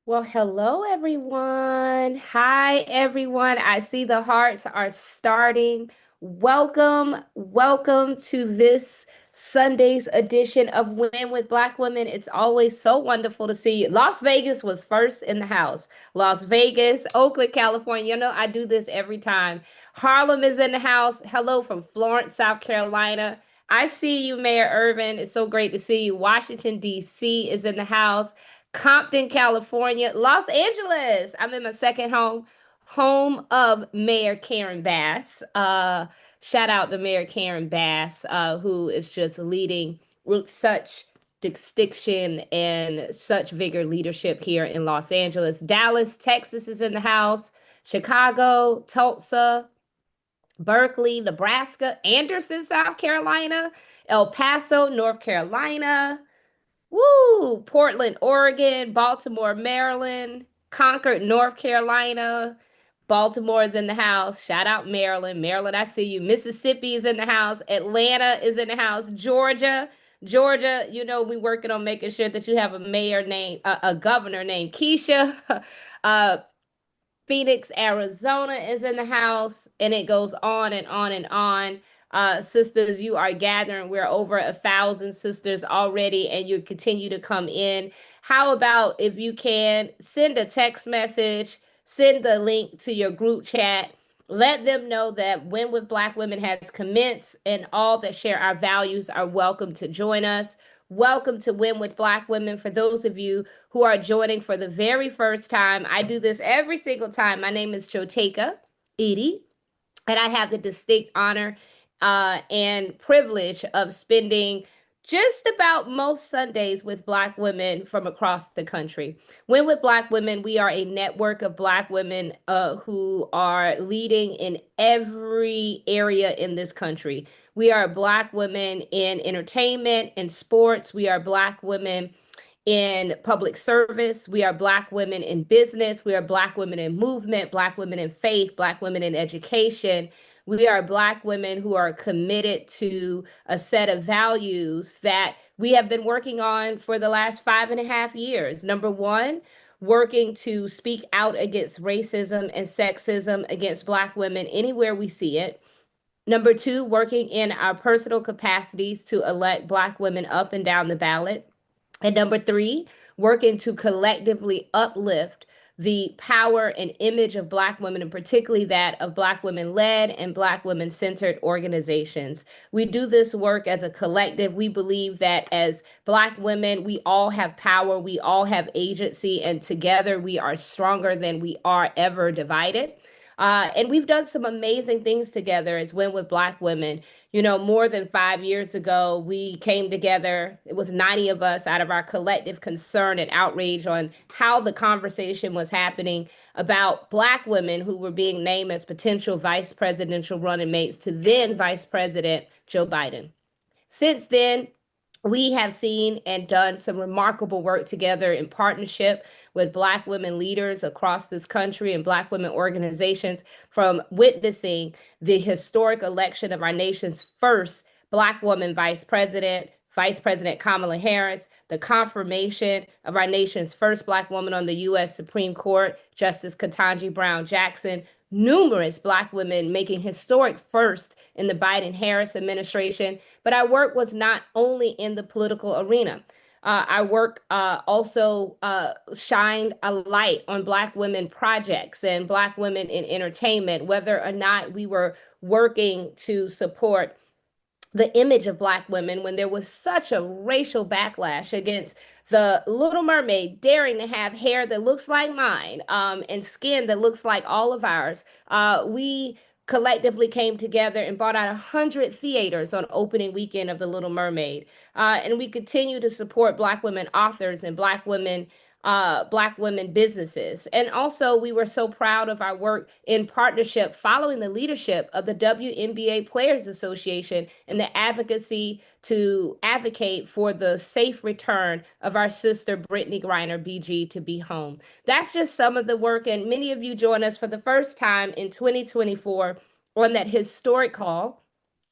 Well, hello everyone. Hi everyone. I see the hearts are starting. Welcome to this Sunday's edition of Win with Black Women. It's always so wonderful to see you. Las Vegas was first in the house. Las Vegas, Oakland, California. I do this every time. Harlem is in the house. Hello from Florence, South Carolina. I see you, Mayor Irvin. It's so great to see you. Washington, D.C. is in the house. Compton, California, Los Angeles. I'm in my second home of Mayor Karen Bass. Shout out to Mayor Karen Bass, who is just leading with such distinction and such vigor leadership here in Los Angeles. Dallas, Texas is in the house. Chicago, Tulsa, Berkeley, Nebraska, Anderson, South Carolina, El Paso, North Carolina. Woo! Portland, Oregon, Baltimore, Maryland, Concord, North Carolina. Baltimore is in the house. Shout out Maryland. Maryland, I see you. Mississippi is in the house. Atlanta is in the house. Georgia, we working on making sure that you have a mayor named, a governor named Keisha. uh, Phoenix, Arizona is in the house, and it goes on and on and on. Sisters, you are gathering. We're over 1,000 sisters already, and you continue to come in. How about if you can send a text message, send the link to your group chat, let them know that Win with Black Women has commenced, and all that share our values are welcome to join us. Welcome to Win with Black Women. For those of you who are joining for the very first time, I do this every single time. My name is Choteka Edie, and I have the distinct honor and privilege of spending just about most Sundays with Black women from across the country. When with Black women, we are a network of Black women who are leading in every area in this country. We are Black women in entertainment and sports. We are Black women in public service. We are Black women in business. We are Black women in movement, Black women in faith, Black women in education. We are Black women who are committed to a set of values that we have been working on for the last 5.5 years. Number one, working to speak out against racism and sexism against Black women anywhere we see it. Number two, working in our personal capacities to elect Black women up and down the ballot. And number three, working to collectively uplift the power and image of Black women, and particularly that of Black women led and Black women centered organizations. We do this work as a collective. We believe that as Black women, we all have power, we all have agency, and together we are stronger than we are ever divided. And we've done some amazing things together as Win with Black Women. More than 5 years ago, we came together. It was 90 of us out of our collective concern and outrage on how the conversation was happening about Black women who were being named as potential vice presidential running mates to then Vice President Joe Biden. Since then, we have seen and done some remarkable work together in partnership with Black women leaders across this country and Black women organizations, from witnessing the historic election of our nation's first Black woman vice president, Vice President Kamala Harris, the confirmation of our nation's first Black woman on the U.S. Supreme Court, Justice Ketanji Brown Jackson, numerous Black women making historic firsts in the Biden-Harris administration. But our work was not only in the political arena. Our work also shined a light on Black women projects and Black women in entertainment, whether or not we were working to support the image of Black women when there was such a racial backlash against the Little Mermaid daring to have hair that looks like mine, and skin that looks like all of ours. We collectively came together and bought out 100 theaters on opening weekend of The Little Mermaid. And we continue to support Black women authors and Black women businesses. And also, we were so proud of our work in partnership following the leadership of the WNBA Players Association and the advocacy to advocate for the safe return of our sister Brittany Griner, BG, to be home. That's just some of the work, and many of you join us for the first time in 2024 on that historic call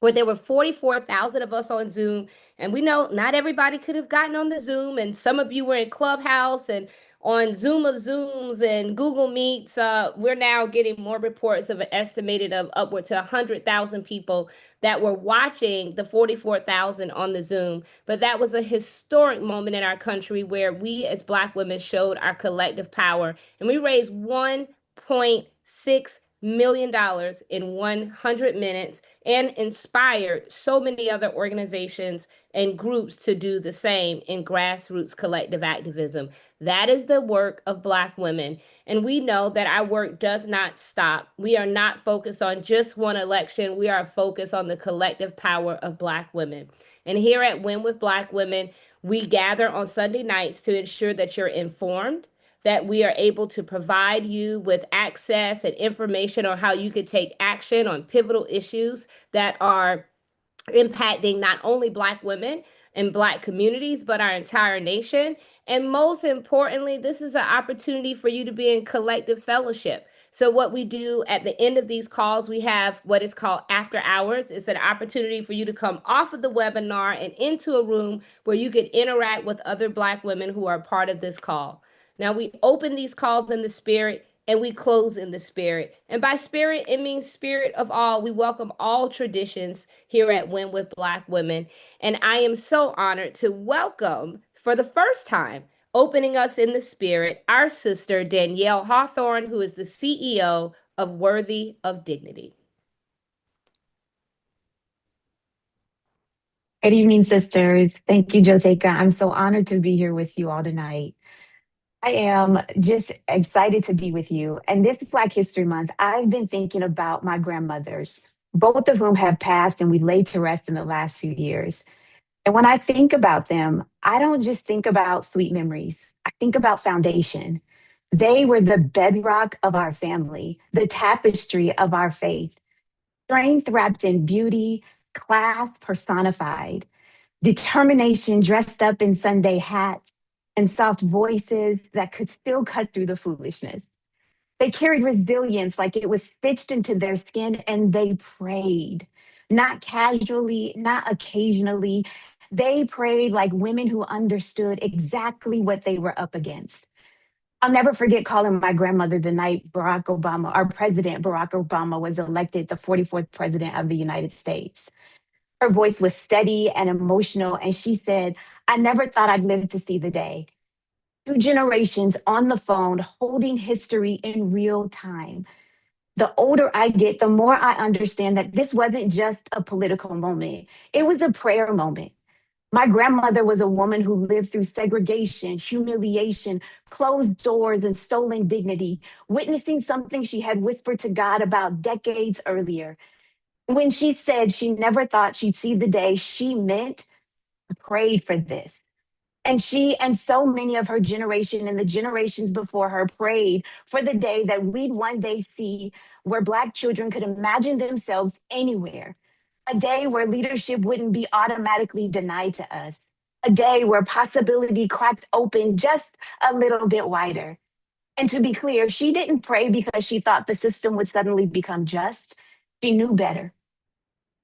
where there were 44,000 of us on Zoom. And we know not everybody could have gotten on the Zoom, and some of you were in Clubhouse, and on Zoom of Zooms and Google Meets. We're now getting more reports of an estimated of upward to 100,000 people that were watching the 44,000 on the Zoom. But that was a historic moment in our country where we as Black women showed our collective power, and we raised $1.6 million in 100 minutes and inspired so many other organizations and groups to do the same in grassroots collective activism. That is the work of Black women. And we know that our work does not stop. We are not focused on just one election. We are focused on the collective power of Black women. And here at Win with Black Women, we gather on Sunday nights to ensure that you're informed, that we are able to provide you with access and information on how you could take action on pivotal issues that are impacting not only Black women and Black communities, but our entire nation. And most importantly, this is an opportunity for you to be in collective fellowship. So what we do at the end of these calls, we have what is called after hours. It's an opportunity for you to come off of the webinar and into a room where you could interact with other Black women who are part of this call. Now, we open these calls in the spirit and we close in the spirit. And by spirit, it means spirit of all. We welcome all traditions here at Win with Black Women. And I am so honored to welcome, for the first time, opening us in the spirit, our sister Danielle Hawthorne, who is the CEO of Worthy of Dignity. Good evening, sisters. Thank you, Joseka. I'm so honored to be here with you all tonight. I am just excited to be with you. And this Black History Month, I've been thinking about my grandmothers, both of whom have passed and we laid to rest in the last few years. And when I think about them, I don't just think about sweet memories. I think about foundation. They were the bedrock of our family, the tapestry of our faith, strength wrapped in beauty, class personified, determination dressed up in Sunday hats, and soft voices that could still cut through the foolishness. They carried resilience like it was stitched into their skin, and they prayed, not casually, not occasionally. They prayed like women who understood exactly what they were up against. I'll never forget calling my grandmother the night Barack Obama, our president, Barack Obama, was elected the 44th president of the United States. Her voice was steady and emotional, and she said, I never thought I'd live to see the day. 2 generations on the phone, holding history in real time. The older I get, the more I understand that this wasn't just a political moment, it was a prayer moment. My grandmother was a woman who lived through segregation, humiliation, closed doors, and stolen dignity, witnessing something she had whispered to God about decades earlier. When she said she never thought she'd see the day, she meant I prayed for this. And she and so many of her generation and the generations before her prayed for the day that we'd one day see where Black children could imagine themselves anywhere. A day where leadership wouldn't be automatically denied to us. A day where possibility cracked open just a little bit wider. And to be clear, she didn't pray because she thought the system would suddenly become just. She knew better.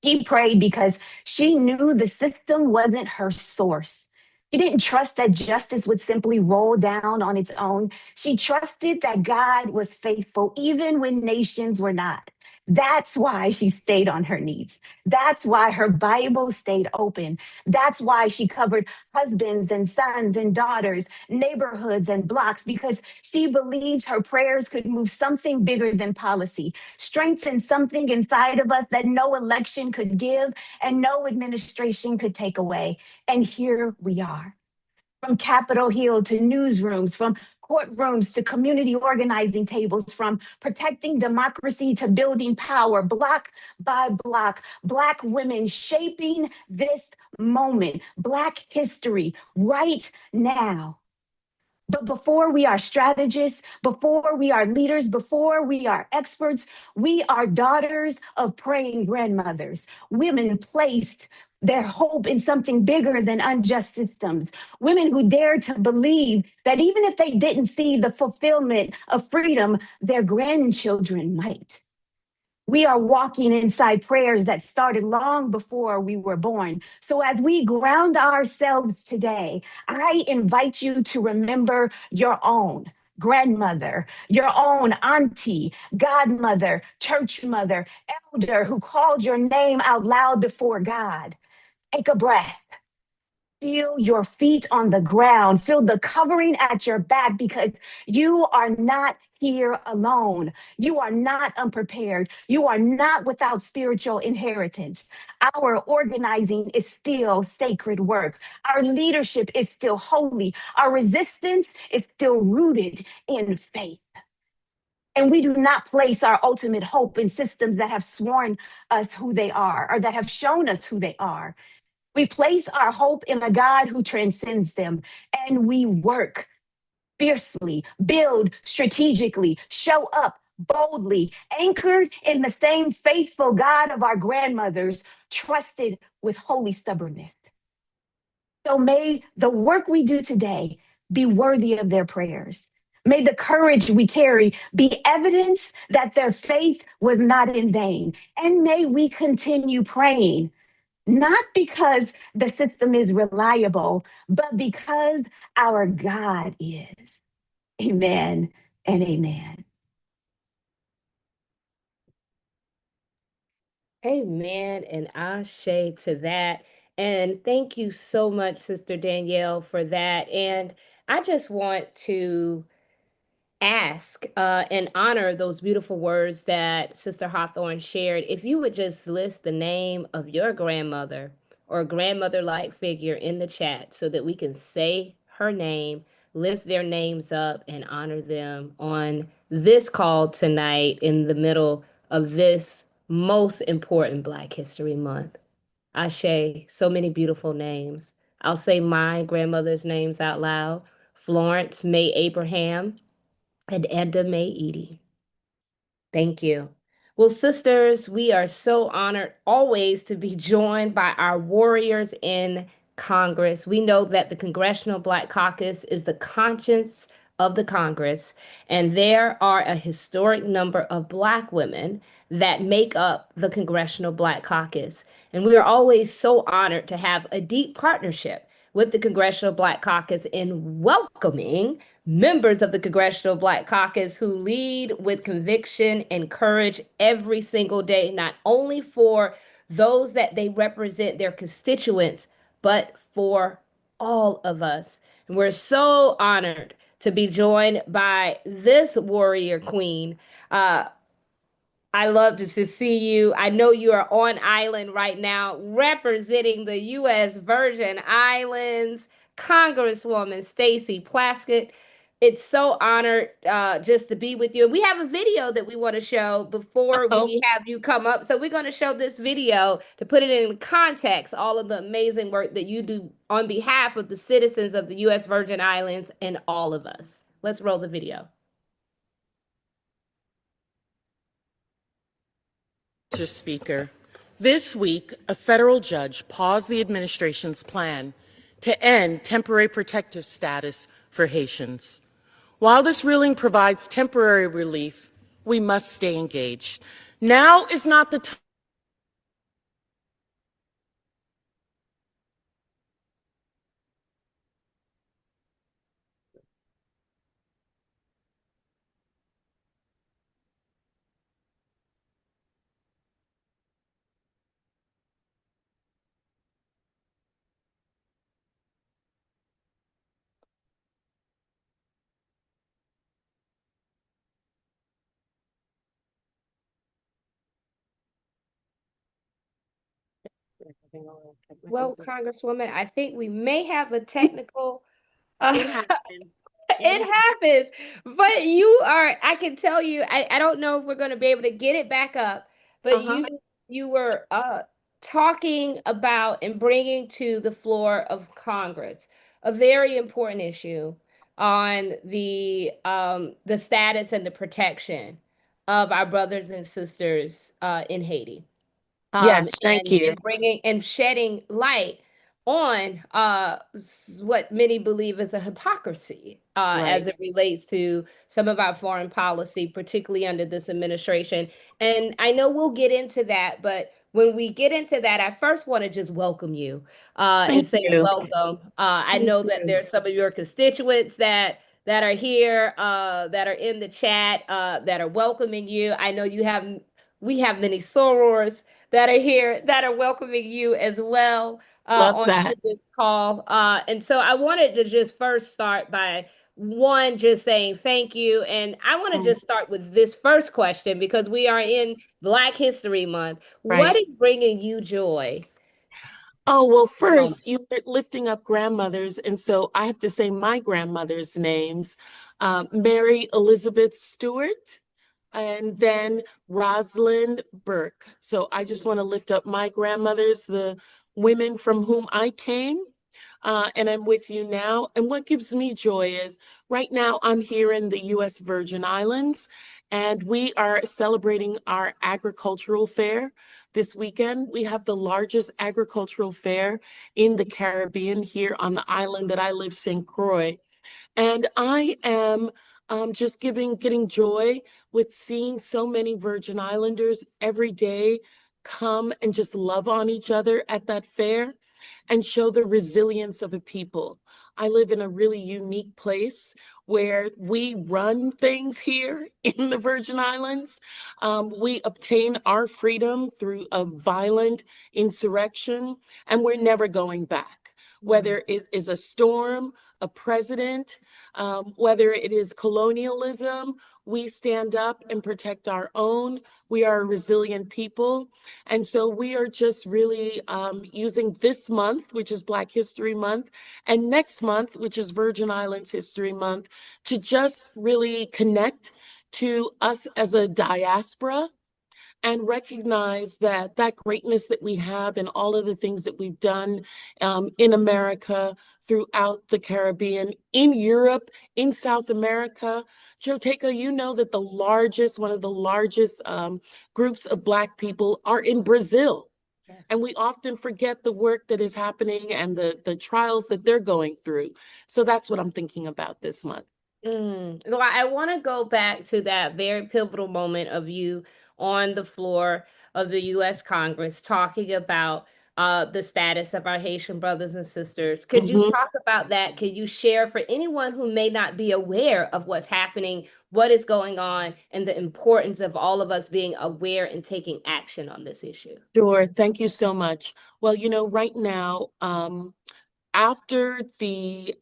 She prayed because she knew the system wasn't her source. She didn't trust that justice would simply roll down on its own. She trusted that God was faithful even when nations were not. That's why she stayed on her knees. That's why her Bible stayed open. That's why she covered husbands and sons and daughters, neighborhoods and blocks, because she believed her prayers could move something bigger than policy, strengthen something inside of us that no election could give and no administration could take away. And here we are. From Capitol Hill to newsrooms, from courtrooms to community organizing tables, from protecting democracy to building power, block by block, Black women shaping this moment, Black history right now. But before we are strategists, before we are leaders, before we are experts, we are daughters of praying grandmothers, women placed their hope in something bigger than unjust systems, women who dared to believe that even if they didn't see the fulfillment of freedom, their grandchildren might. We are walking inside prayers that started long before we were born. So, as we ground ourselves today, I invite you to remember your own grandmother, your own auntie, godmother, church mother, elder who called your name out loud before God. Take a breath. Feel your feet on the ground. Feel the covering at your back because you are not here alone. You are not unprepared. You are not without spiritual inheritance. Our organizing is still sacred work. Our leadership is still holy. Our resistance is still rooted in faith. And we do not place our ultimate hope in systems that have sworn us who they are or that have shown us who they are. We place our hope in a God who transcends them, and we work fiercely, build strategically, show up boldly, anchored in the same faithful God of our grandmothers, trusted with holy stubbornness. So may the work we do today be worthy of their prayers. May the courage we carry be evidence that their faith was not in vain. And may we continue praying not because the system is reliable, but because our God is. Amen and amen. Amen and ashe to that. And thank you so much, Sister Danielle, for that. And I just want to ask and honor those beautiful words that Sister Hawthorne shared. If you would just list the name of your grandmother or grandmother like figure in the chat so that we can say her name, lift their names up, and honor them on this call tonight in the middle of this most important Black History Month. Ashe, so many beautiful names. I'll say my grandmother's names out loud: Florence May Abraham, and Edda May Edie. Thank you. Well, sisters, we are so honored always to be joined by our warriors in Congress. We know that the Congressional Black Caucus is the conscience of the Congress, and there are a historic number of Black women that make up the Congressional Black Caucus. And we are always so honored to have a deep partnership with the Congressional Black Caucus in welcoming members of the Congressional Black Caucus who lead with conviction and courage every single day, not only for those that they represent, their constituents, but for all of us. And we're so honored to be joined by this warrior queen. Uh, I love to see you. I know you are on island right now representing the U.S. Virgin Islands, Congresswoman Stacey Plaskett. It's so honored just to be with you. We have a video that we want to show before Oh, we have you come up. So we're going to show this video to put it in context, all of the amazing work that you do on behalf of the citizens of the U.S. Virgin Islands and all of us. Let's roll the video. Mr. Speaker, this week, a federal judge paused the administration's plan to end temporary protective status for Haitians. While this ruling provides temporary relief, we must stay engaged. Now is not the time. Well, Congresswoman, I think we may have a technical It uh, happened. It it happens, but you are, I can tell you, I don't know if we're going to be able to get it back up, but Uh-huh. you were talking about and bringing to the floor of Congress a very important issue on the status and the protection of our brothers and sisters in Haiti. Yes, thank you. And bringing and shedding light on what many believe is a hypocrisy Right. as it relates to some of our foreign policy, particularly under this administration. And I know we'll get into that, but when we get into that, I first want to just welcome you and Thank say you. welcome. I Thank know that you. there's some of your constituents that are here, that are in the chat, that are welcoming you. I know we have many sorors that are here that are welcoming you as well Love onto that. this call. And so I wanted to just first start by one, just saying thank you. And I want to Mm, just start with this first question because we are in Black History Month. What right. is bringing you joy Oh, well, this moment? first, you were lifting up grandmothers. And so I have to say my grandmother's names, Mary Elizabeth Stewart, and then Rosalind Burke. So I just want to lift up my grandmothers, the women from whom I came. And I'm with you now. And what gives me joy is right now I'm here in the US Virgin Islands, and we are celebrating our agricultural fair. This weekend, we have the largest agricultural fair in the Caribbean here on the island that I live, St. Croix. And I am just getting joy with seeing so many Virgin Islanders every day come and just love on each other at that fair and show the resilience of a people. I live in a really unique place where we run things here in the Virgin Islands. We obtain our freedom through a violent insurrection, and we're never going back. Whether it is a storm, a president, whether it is colonialism, we stand up and protect our own. We are a resilient people. And so we are just really using this month, which is Black History Month, and next month, which is Virgin Islands History Month, to just really connect to us as a diaspora and recognize that that greatness that we have and all of the things that we've done in America, throughout the Caribbean, in Europe, in South America. Joteka, you know that one of the largest groups of Black people are in Brazil. Yes. And we often forget the work that is happening and the trials that they're going through. So that's what I'm thinking about this month. Well, I want to go back to that very pivotal moment of you on the floor of the U.S. Congress talking about the status of our Haitian brothers and sisters. Could you Mhm. talk about that? Could you share for anyone who may not be aware of what's happening, what is going on, and the importance of all of us being aware and taking action on this issue? Sure. Thank you so much. Well, right now, after the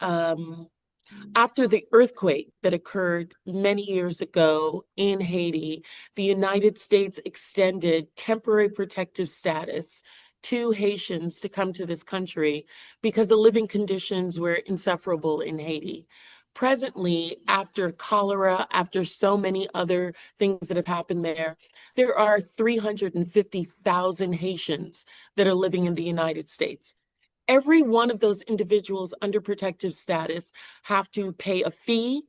earthquake that occurred many years ago in Haiti, the United States extended temporary protective status to Haitians to come to this country because the living conditions were insufferable in Haiti. Presently, after cholera, after so many other things that have happened there are 350,000 Haitians that are living in the United States. Every one of those individuals under protective status have to pay a fee,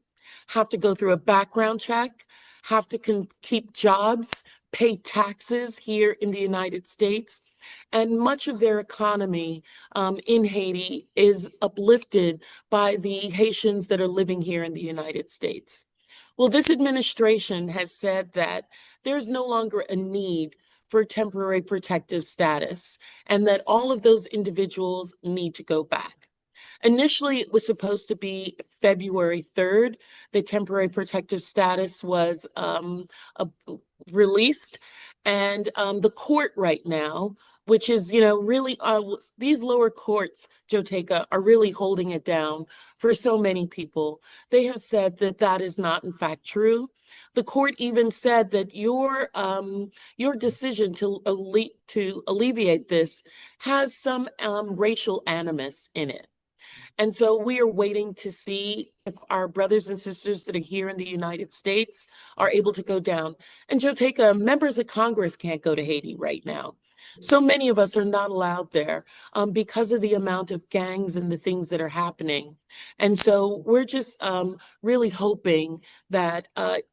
have to go through a background check, have to keep jobs, pay taxes here in the United States. And much of their economy in Haiti is uplifted by the Haitians that are living here in the United States. Well, this administration has said that there's no longer a need for temporary protective status and that all of those individuals need to go back. Initially, it was supposed to be February 3rd. The temporary protective status was released. And the court right now, which is, really, these lower courts, Joteka, are really holding it down for so many people. They have said that that is not, in fact, true. The court even said that your decision to alleviate this has some racial animus in it. And so we are waiting to see if our brothers and sisters that are here in the United States are able to go down. And Joteka, members of Congress can't go to Haiti right now. So many of us are not allowed there because of the amount of gangs and the things that are happening. And so we're just really hoping that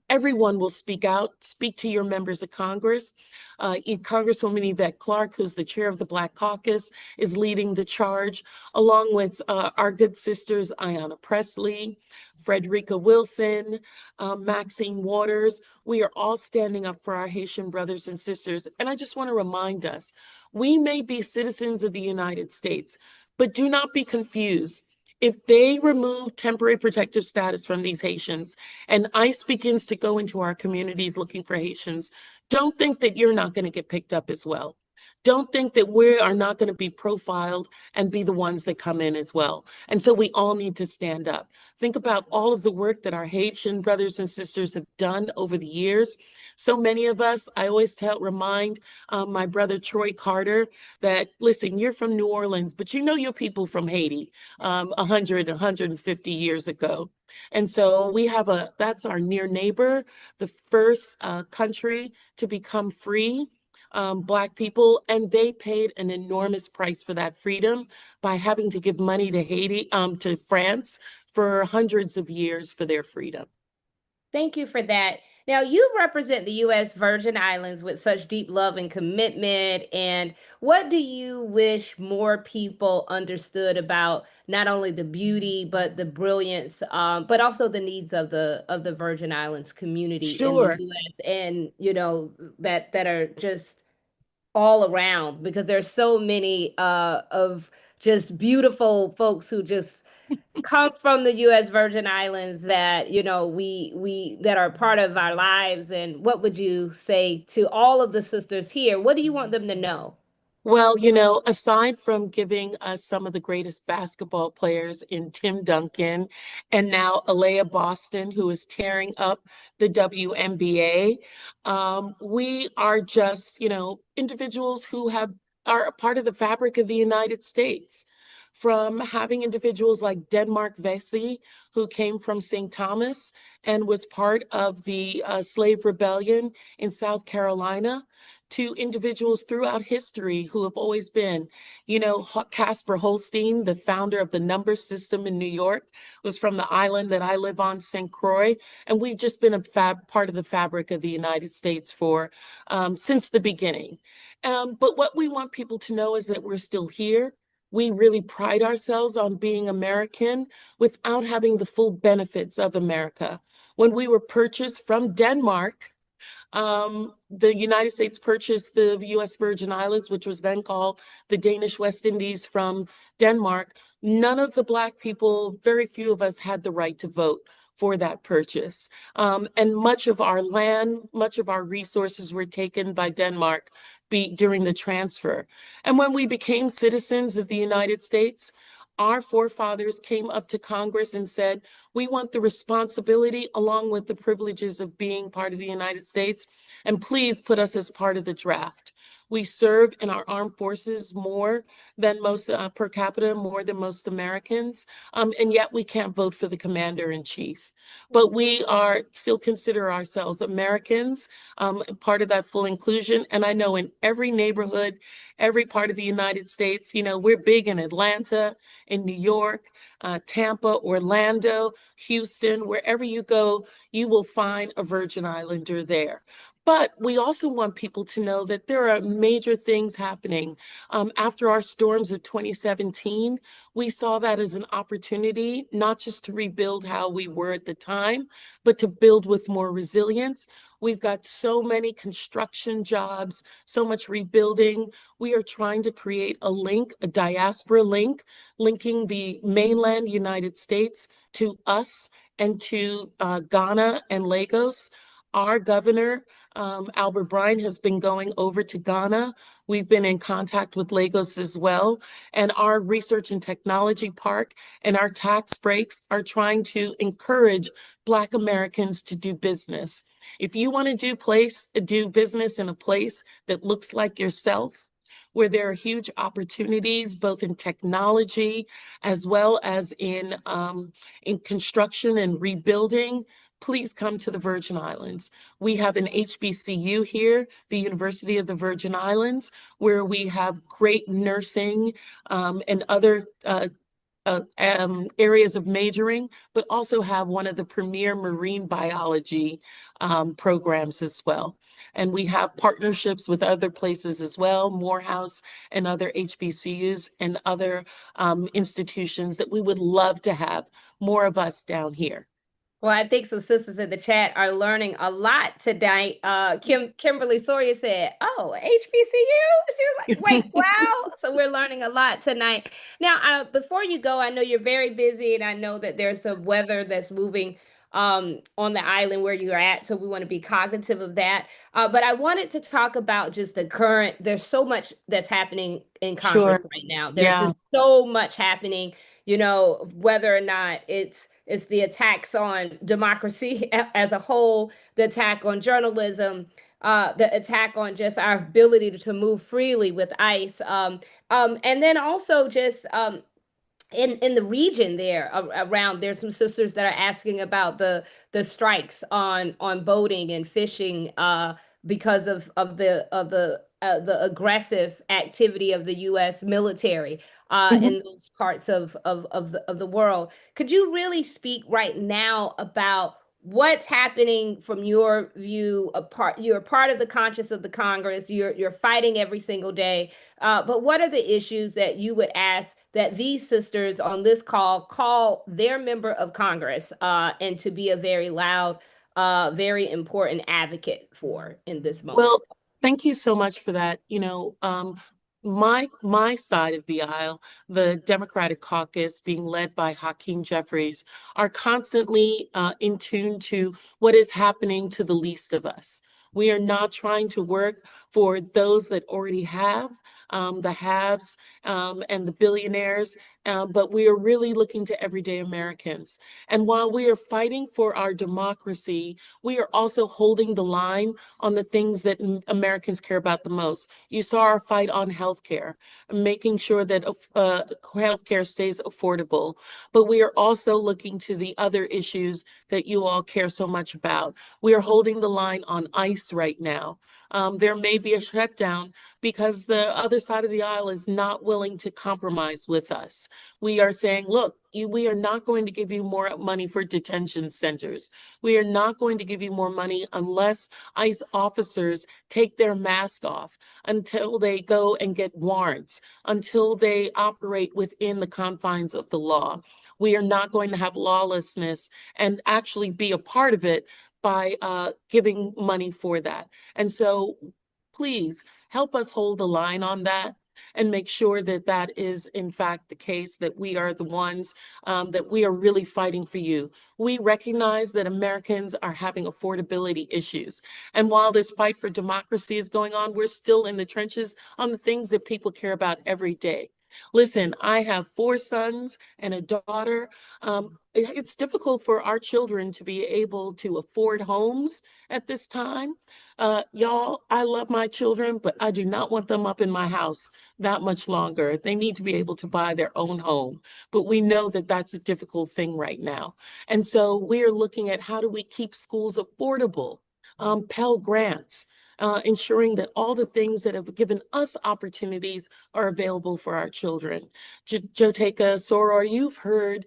everyone will speak out, speak to your members of Congress. Congresswoman Yvette Clarke, who's the chair of the Black Caucus, is leading the charge, along with our good sisters, Ayanna Pressley, Frederica Wilson, Maxine Waters. We are all standing up for our Haitian brothers and sisters. And I just want to remind us, we may be citizens of the United States, but do not be confused. If they remove temporary protective status from these Haitians and ICE begins to go into our communities looking for Haitians, don't think that you're not going to get picked up as well. Don't think that we are not going to be profiled and be the ones that come in as well. And so we all need to stand up. Think about all of the work that our Haitian brothers and sisters have done over the years. So many of us, I always remind my brother Troy Carter that, listen, you're from New Orleans, but you know your people from Haiti 150 years ago. And so that's our near neighbor, the first country to become free. Black people, and they paid an enormous price for that freedom by having to give money to to France for hundreds of years for their freedom. Thank you for that. Now, you represent the U.S. Virgin Islands with such deep love and commitment. And what do you wish more people understood about not only the beauty, but the brilliance, but also the needs of the Virgin Islands community in the Sure. U.S. and, that are just all around, because there's so many of just beautiful folks who just come from the US Virgin Islands that, we that are part of our lives. And what would you say to all of the sisters here? What do you want them to know? Well, aside from giving us some of the greatest basketball players in Tim Duncan and now Alea Boston, who is tearing up the WNBA, we are just, individuals who are a part of the fabric of the United States. From having individuals like Denmark Vesey, who came from St. Thomas and was part of the slave rebellion in South Carolina, to individuals throughout history who have always been, Casper Holstein, the founder of the number system in New York, was from the island that I live on, St. Croix. And we've just been a part of the fabric of the United States since the beginning. But what we want people to know is that we're still here. We really pride ourselves on being American without having the full benefits of America. When we were purchased from Denmark, the United States purchased the U.S. Virgin Islands, which was then called the Danish West Indies, from Denmark. None of the Black people, very few of us, had the right to vote for that purchase. And much of our land, much of our resources were taken by Denmark during the transfer. And when we became citizens of the United States, our forefathers came up to Congress and said, we want the responsibility along with the privileges of being part of the United States, and please put us as part of the draft. We serve in our armed forces more than most per capita, more than most Americans, and yet we can't vote for the commander in chief. But we still consider ourselves Americans, part of that full inclusion. And I know in every neighborhood, every part of the United States, we're big in Atlanta, in New York, Tampa, Orlando, Houston. Wherever you go, you will find a Virgin Islander there. But we also want people to know that there are major things happening. After our storms of 2017, we saw that as an opportunity, not just to rebuild how we were at the time, but to build with more resilience. We've got so many construction jobs, so much rebuilding. We are trying to create a diaspora link, linking the mainland United States to us and to Ghana and Lagos. Our governor, Albert Bryan, has been going over to Ghana. We've been in contact with Lagos as well. And our research and technology park and our tax breaks are trying to encourage Black Americans to do business. If you want to do business in a place that looks like yourself, where there are huge opportunities, both in technology as well as in construction and rebuilding, please come to the Virgin Islands. We have an HBCU here, the University of the Virgin Islands, where we have great nursing and other areas of majoring, but also have one of the premier marine biology programs as well. And we have partnerships with other places as well, Morehouse and other HBCUs and other institutions that we would love to have more of us down here. Well, I think some sisters in the chat are learning a lot tonight. Kimberly Sawyer said, "Oh, HBCU." She was like, "Wait, wow!" So we're learning a lot tonight. Now, before you go, I know you're very busy, and I know that there's some weather that's moving on the island where you're at. So we want to be cognitive of that. But I wanted to talk about just the current. There's so much that's happening in Congress Sure. right now. There's Yeah. just so much happening. You know, whether or not it's the attacks on democracy as a whole, the attack on journalism, the attack on just our ability to move freely with ICE, and then also just in the region there around. There's some sisters that are asking about the strikes on boating and fishing because of the aggressive activity of the U.S. military in those parts of the world. Could you really speak right now about what's happening from your view? You're part of the conscience of the Congress. You're fighting every single day. But what are the issues that you would ask that these sisters on this call their member of Congress and to be a very loud, very important advocate for in this moment? Well, thank you so much for that. My side of the aisle, the Democratic caucus being led by Hakeem Jeffries, are constantly in tune to what is happening to the least of us. We are not trying to work for those that already have, the haves and the billionaires, but we are really looking to everyday Americans. And while we are fighting for our democracy, we are also holding the line on the things that Americans care about the most. You saw our fight on healthcare, making sure that healthcare stays affordable. But we are also looking to the other issues that you all care so much about. We are holding the line on ICE right now. There may be a shutdown because the other side of the aisle is not willing to compromise with us. We are saying, look, we are not going to give you more money for detention centers. We are not going to give you more money unless ICE officers take their mask off, until they go and get warrants, until they operate within the confines of the law. We are not going to have lawlessness and actually be a part of it by giving money for that. And so please help us hold the line on that and make sure that that is in fact the case, that we are the ones that we are really fighting for you. We recognize that Americans are having affordability issues. And while this fight for democracy is going on, we're still in the trenches on the things that people care about every day. Listen, I have 4 sons and a daughter. It's difficult for our children to be able to afford homes at this time. Y'all, I love my children, but I do not want them up in my house that much longer. They need to be able to buy their own home. But we know that that's a difficult thing right now. And so we are looking at how do we keep schools affordable, Pell Grants, ensuring that all the things that have given us opportunities are available for our children. Joteka Soror, you've heard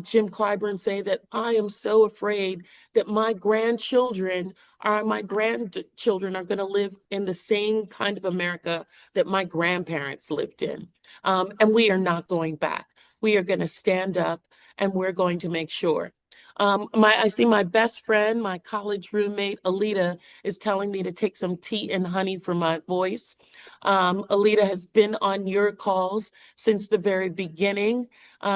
Jim Clyburn say that I am so afraid that my grandchildren are going to live in the same kind of America that my grandparents lived in. And we are not going back. We are going to stand up and we're going to make sure. I see my best friend, my college roommate, Alita, is telling me to take some tea and honey for my voice. Alita has been on your calls since the very beginning.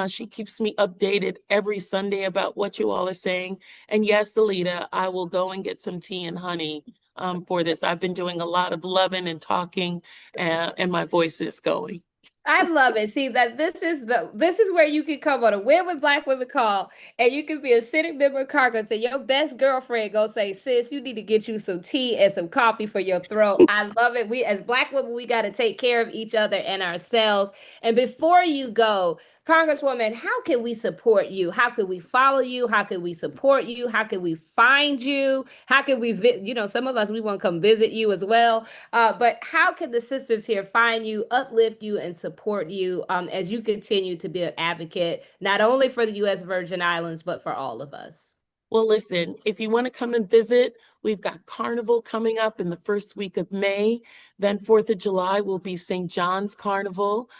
She keeps me updated every Sunday about what you all are saying. And yes, Alita, I will go and get some tea and honey for this. I've been doing a lot of loving and talking, and my voice is going. I love it. See that this is where you can come on a Win with Black Women call, and you can be a sitting member of Congress, and your best girlfriend go say, "Sis, you need to get you some tea and some coffee for your throat." I love it. We as Black women, we got to take care of each other and ourselves. And before you go, Congresswoman, how can we support you? How can we follow you? How can we support you? How can we find you? How can we, some of us, we want to come visit you as well. But how can the sisters here find you, uplift you, and support support you as you continue to be an advocate, not only for the U.S. Virgin Islands, but for all of us. Well, listen, if you want to come and visit, we've got Carnival coming up in the first week of May. Then 4th of July will be St. John's Carnival.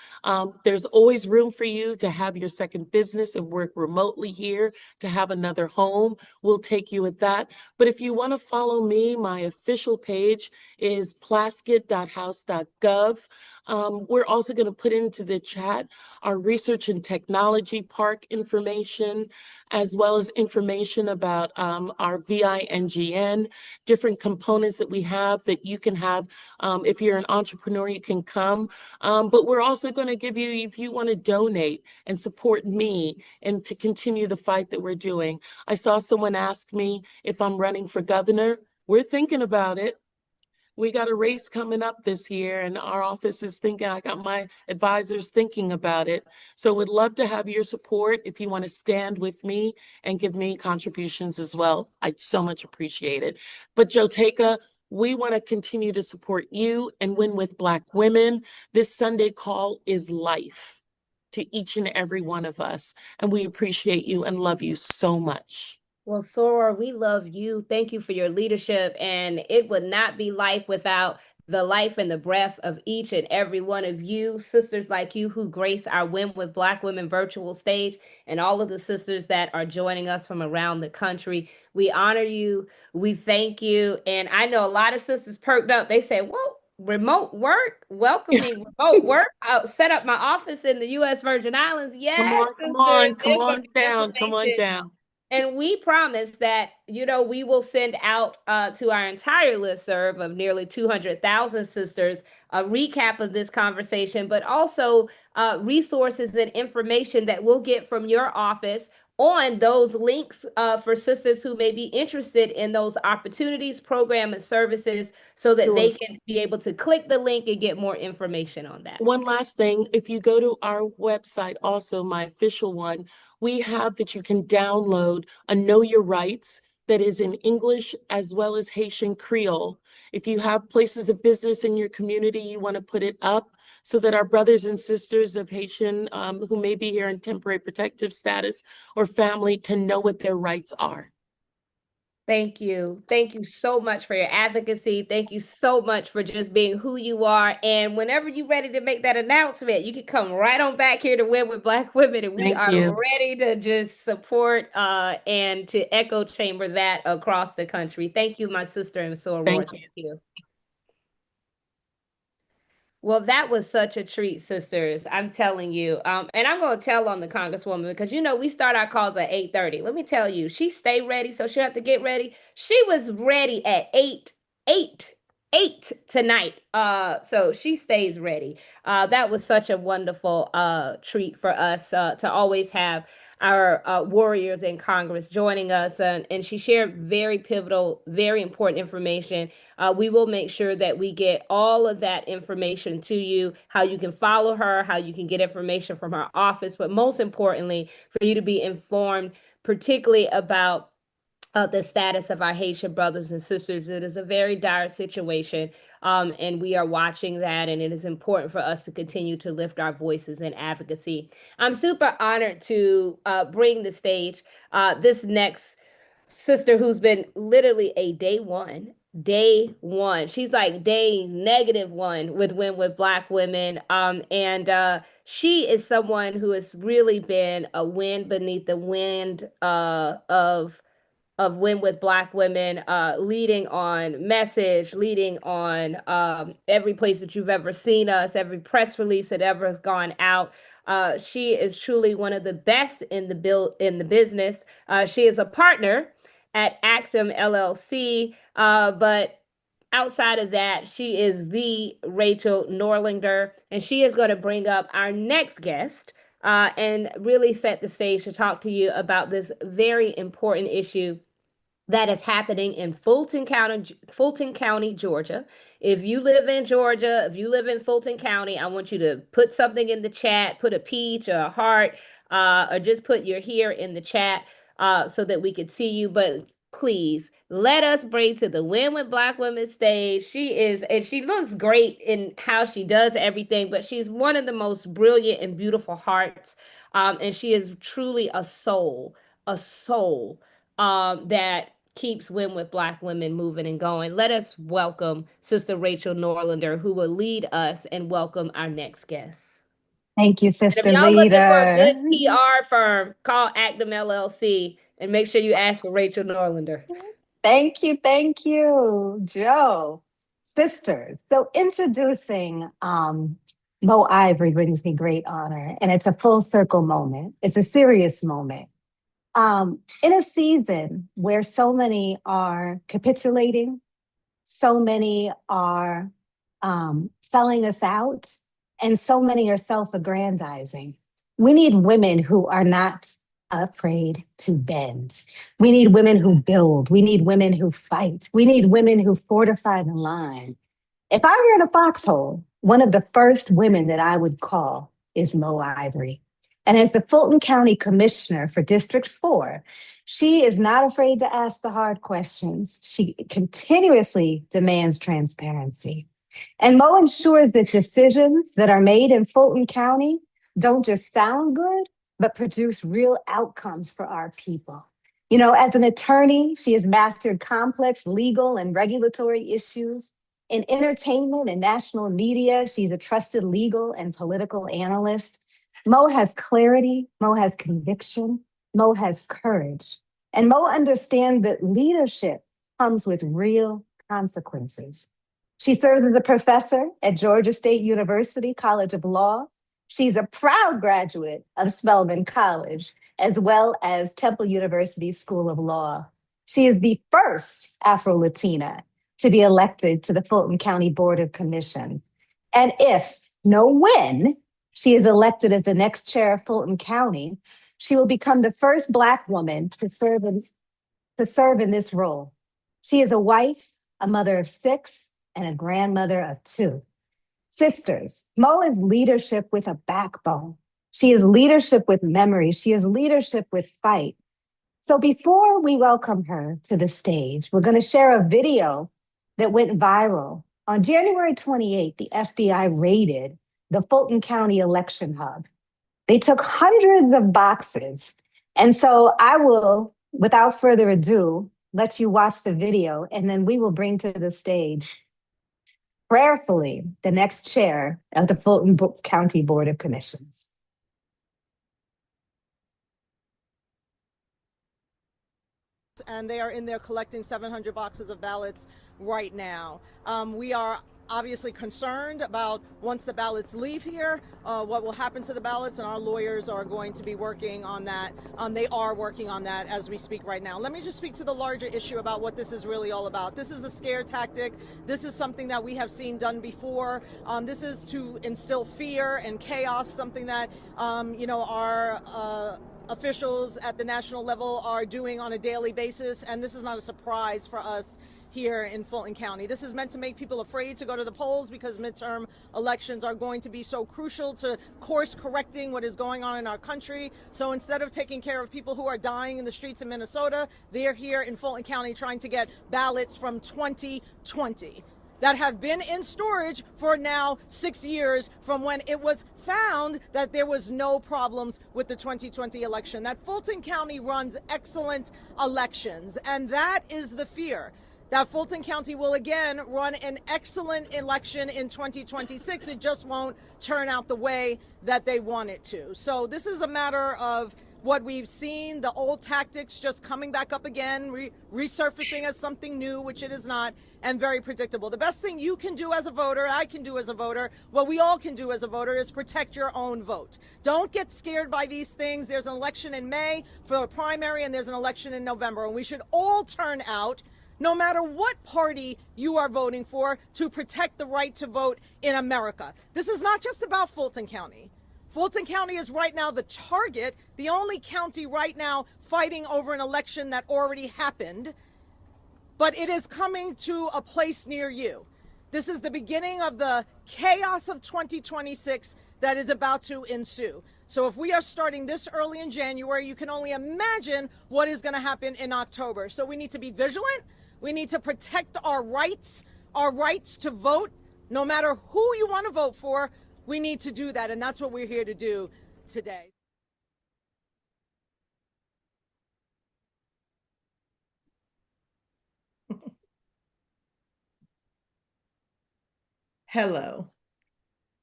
There's always room for you to have your second business and work remotely here, to have another home. We'll take you at that. But if you want to follow me, my official page is plaskett.house.gov. We're also going to put into the chat our research and technology park information, as well as information about our VINGN, different components that we have that you can have. If you're an entrepreneur, you can come. But we're also going to give you, if you want to donate and support me and to continue the fight that we're doing. I saw someone ask me if I'm running for governor. We're thinking about it. We got a race coming up this year, and our office is thinking, I got my advisors thinking about it. So would love to have your support if you want to stand with me and give me contributions as well. I'd so much appreciate it. But Joteka, we want to continue to support you and Win with Black Women. This Sunday call is life to each and every one of us. And we appreciate you and love you so much. Well, Soror, we love you. Thank you for your leadership. And it would not be life without the life and the breath of each and every one of you, sisters like you who grace our Win with Black Women virtual stage, and all of the sisters that are joining us from around the country. We honor you. We thank you. And I know a lot of sisters perked up. They say, well, remote work, welcoming remote work. I'll set up my office in the U.S. Virgin Islands. Yes, Come on, sisters, come on down, come on down. And we promise that, we will send out to our entire listserv of nearly 200,000 sisters a recap of this conversation, but also resources and information that we'll get from your office on those links for sisters who may be interested in those opportunities, program, and services, so that they can be able to click the link and get more information on that. One last thing, if you go to our website, also my official one, we have that you can download a Know Your Rights that is in English as well as Haitian Creole. If you have places of business in your community, you want to put it up so that our brothers and sisters of Haitian who may be here in temporary protective status or family can know what their rights are. Thank you. Thank you so much for your advocacy. Thank you so much for just being who you are. And whenever you're ready to make that announcement, you can come right on back here to Win with Black Women. And we are ready to just support and to echo chamber that across the country. Thank you, my sister and soror. Thank you. Well, that was such a treat, sisters. I'm telling you. And I'm going to tell on the Congresswoman because, we start our calls at 8:30. Let me tell you, she stayed ready, so she'll have to get ready. She was ready at 8 tonight. So she stays ready. That was such a wonderful treat for us to always have our warriors in Congress joining us. And she shared very pivotal, very important information. We will make sure that we get all of that information to you, how you can follow her, how you can get information from her office, but most importantly, for you to be informed, particularly about the status of our Haitian brothers and sisters. It is a very dire situation, and we are watching that, and it is important for us to continue to lift our voices in advocacy. I'm super honored to bring the stage this next sister who's been literally a day one. She's like day -1 with Win with Black Women. And she is someone who has really been a wind beneath the wind of Win with Black Women, leading on message, leading on every place that you've ever seen us, every press release that ever gone out. She is truly one of the best in the business. She is a partner at Actum LLC, but outside of that, she is the Rachel Norlinger, and she is going to bring up our next guest and really set the stage to talk to you about this very important issue that is happening in Fulton County, Georgia. If you live in Georgia, if you live in Fulton County, I want you to put something in the chat, put a peach or a heart, or just put your here in the chat so that we could see you. But please let us bring to the Win with Black Women stage. She looks great in how she does everything, but she's one of the most brilliant and beautiful hearts. And she is truly a soul that keeps Win with Black Women moving and going. Let us welcome Sister Rachel Norlander, who will lead us and welcome our next guest. Thank you, If Sister y'all looking for a Leader. good PR firm, call Actum LLC and make sure you ask for Rachel Norlander. Thank you, Joe. Sisters. So introducing Mo Ivory brings me great honor, and it's a full circle moment. It's a serious moment. In a season where so many are capitulating, so many are selling us out, and so many are self-aggrandizing. We need women who are not afraid to bend. We need women who build. We need women who fight. We need women who fortify the line. If I were in a foxhole, one of the first women that I would call is Mo Ivory. And as the Fulton County Commissioner for District 4, she is not afraid to ask the hard questions. She continuously demands transparency. And Mo ensures that decisions that are made in Fulton County don't just sound good, but produce real outcomes for our people. You know, as an attorney, she has mastered complex legal and regulatory issues. In entertainment and national media, she's a trusted legal and political analyst. Mo has clarity, Mo has conviction, Mo has courage. And Mo understands that leadership comes with real consequences. She serves as a professor at Georgia State University College of Law. She's a proud graduate of Spelman College, as well as Temple University School of Law. She is the first Afro-Latina to be elected to the Fulton County Board of Commissions. And if, no when, she is elected as the next chair of Fulton County, she will become the first Black woman to serve in this role. She is a wife, a mother of 6, and a grandmother of 2. Sisters, Mo is leadership with a backbone. She is leadership with memory. She is leadership with fight. So before we welcome her to the stage, we're going to share a video that went viral. On January 28th, the FBI raided the Fulton County Election Hub. They took hundreds of boxes. And so I will, without further ado, let you watch the video, and then we will bring to the stage, prayerfully, the next chair of the Fulton County Board of Commissions. And they are in there collecting 700 boxes of ballots right now. We are obviously concerned about once the ballots leave here, what will happen to the ballots, and our lawyers are going to be working on that. They are working on that as we speak right now. Let me just speak to the larger issue about what this is really all about. This is a scare tactic. This is something that we have seen done before. This is to instill fear and chaos, something that, our officials at the national level are doing on a daily basis, and this is not a surprise for us here in Fulton County. This is meant to make people afraid to go to the polls because midterm elections are going to be so crucial to course correcting what is going on in our country. So instead of taking care of people who are dying in the streets of Minnesota, they're here in Fulton County trying to get ballots from 2020 that have been in storage for now 6 years from when it was found that there was no problems with the 2020 election, that Fulton County runs excellent elections. And that is the fear, that Fulton County will again run an excellent election in 2026. It just won't turn out the way that they want it to. So this is a matter of what we've seen, the old tactics just coming back up again, resurfacing as something new, which it is not, and very predictable. The best thing you can do as a voter, I can do as a voter, what we all can do as a voter is protect your own vote. Don't get scared by these things. There's an election in May for a primary, and there's an election in November, and we should all turn out, no matter what party you are voting for, to protect the right to vote in America. This is not just about Fulton County. Fulton County is right now the target, the only county right now fighting over an election that already happened, but it is coming to a place near you. This is the beginning of the chaos of 2026 that is about to ensue. So if we are starting this early in January, you can only imagine what is going to happen in October. So we need to be vigilant. We need to protect our rights to vote. No matter who you want to vote for, we need to do that. And that's what we're here to do today. Hello.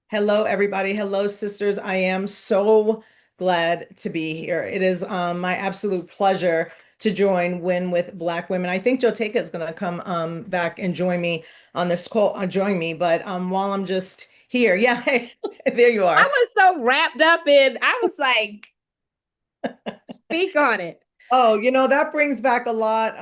Hello, everybody. Hello, sisters. I am so glad to be here. It is my absolute pleasure to join Win with Black Women. I think Joteka is going to come back and join me on this call, join me. But while I'm just here, yeah, hey, there you I are. was so wrapped up in, I was like, speak on it. Oh, that brings back a lot.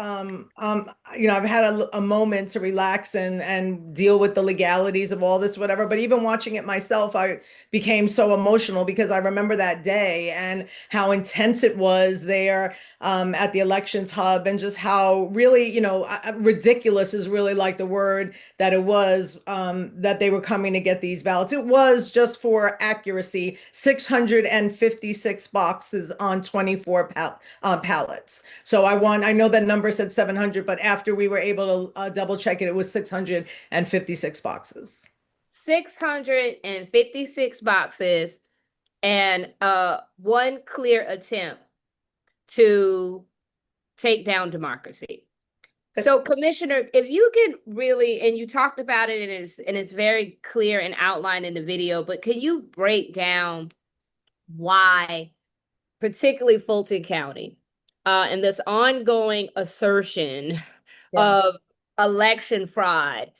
I've had a moment to relax and deal with the legalities of all this, whatever. But even watching it myself, I became so emotional because I remember that day and how intense it was there at the elections hub, and just how really, ridiculous is really like the word that it was, that they were coming to get these ballots. It was, just for accuracy, 656 boxes on 24 ballots. So I know that number said 700, but after we were able to double check it, it was 656 boxes. 656 boxes, and one clear attempt to take down democracy. So, Commissioner, if you could really, and you talked about it, and it's very clear and outlined in the video, but can you break down why, particularly Fulton County, and this ongoing assertion of election fraud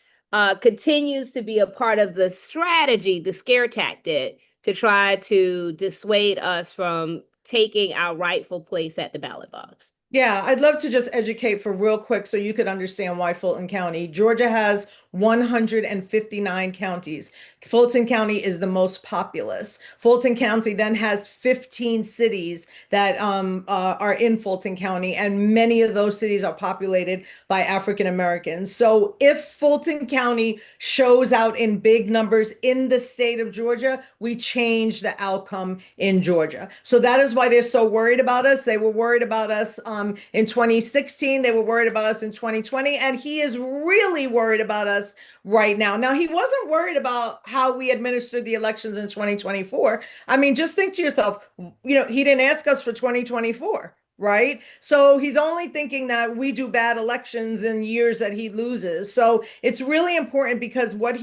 continues to be a part of the strategy, the scare tactic, to try to dissuade us from taking our rightful place at the ballot box? Yeah, I'd love to just educate for real quick so you could understand why Fulton County. Georgia has 159 counties. Fulton County is the most populous. Fulton County then has 15 cities that are in Fulton County, and many of those cities are populated by African Americans. So if Fulton County shows out in big numbers in the state of Georgia, we change the outcome in Georgia. So that is why they're so worried about us. They were worried about us in 2016. They were worried about us in 2020. And he is really worried about us right now. Now, he wasn't worried about how we administered the elections in 2024. I mean, just think to yourself, he didn't ask us for 2024. Right. So he's only thinking that we do bad elections in years that he loses. So it's really important, because what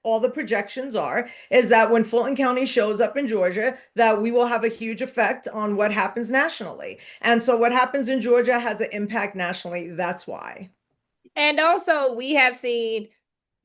all the projections are is that when Fulton County shows up in Georgia, that we will have a huge effect on what happens nationally. And so what happens in Georgia has an impact nationally. That's why. And also, we have seen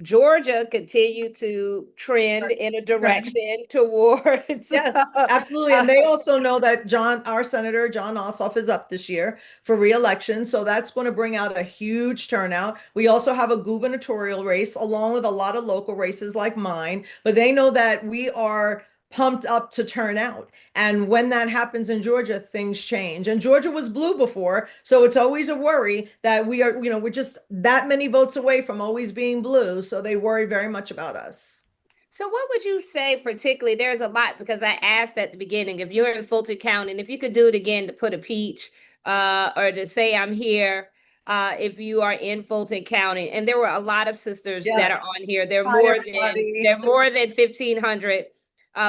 Georgia continue to trend in a direction towards. Yes, absolutely. And they also know that our Senator John Ossoff is up this year for re-election. So that's going to bring out a huge turnout. We also have a gubernatorial race along with a lot of local races like mine, but they know that we are pumped up to turn out. And when that happens in Georgia, things change. And Georgia was blue before, so it's always a worry that we're just that many votes away from always being blue. So they worry very much about us. So what would you say, particularly, there's a lot, because I asked at the beginning, if you're in Fulton County, and if you could do it again to put a peach, or to say I'm here, if you are in Fulton County. And there were a lot of sisters that are on here. There are more than 1,500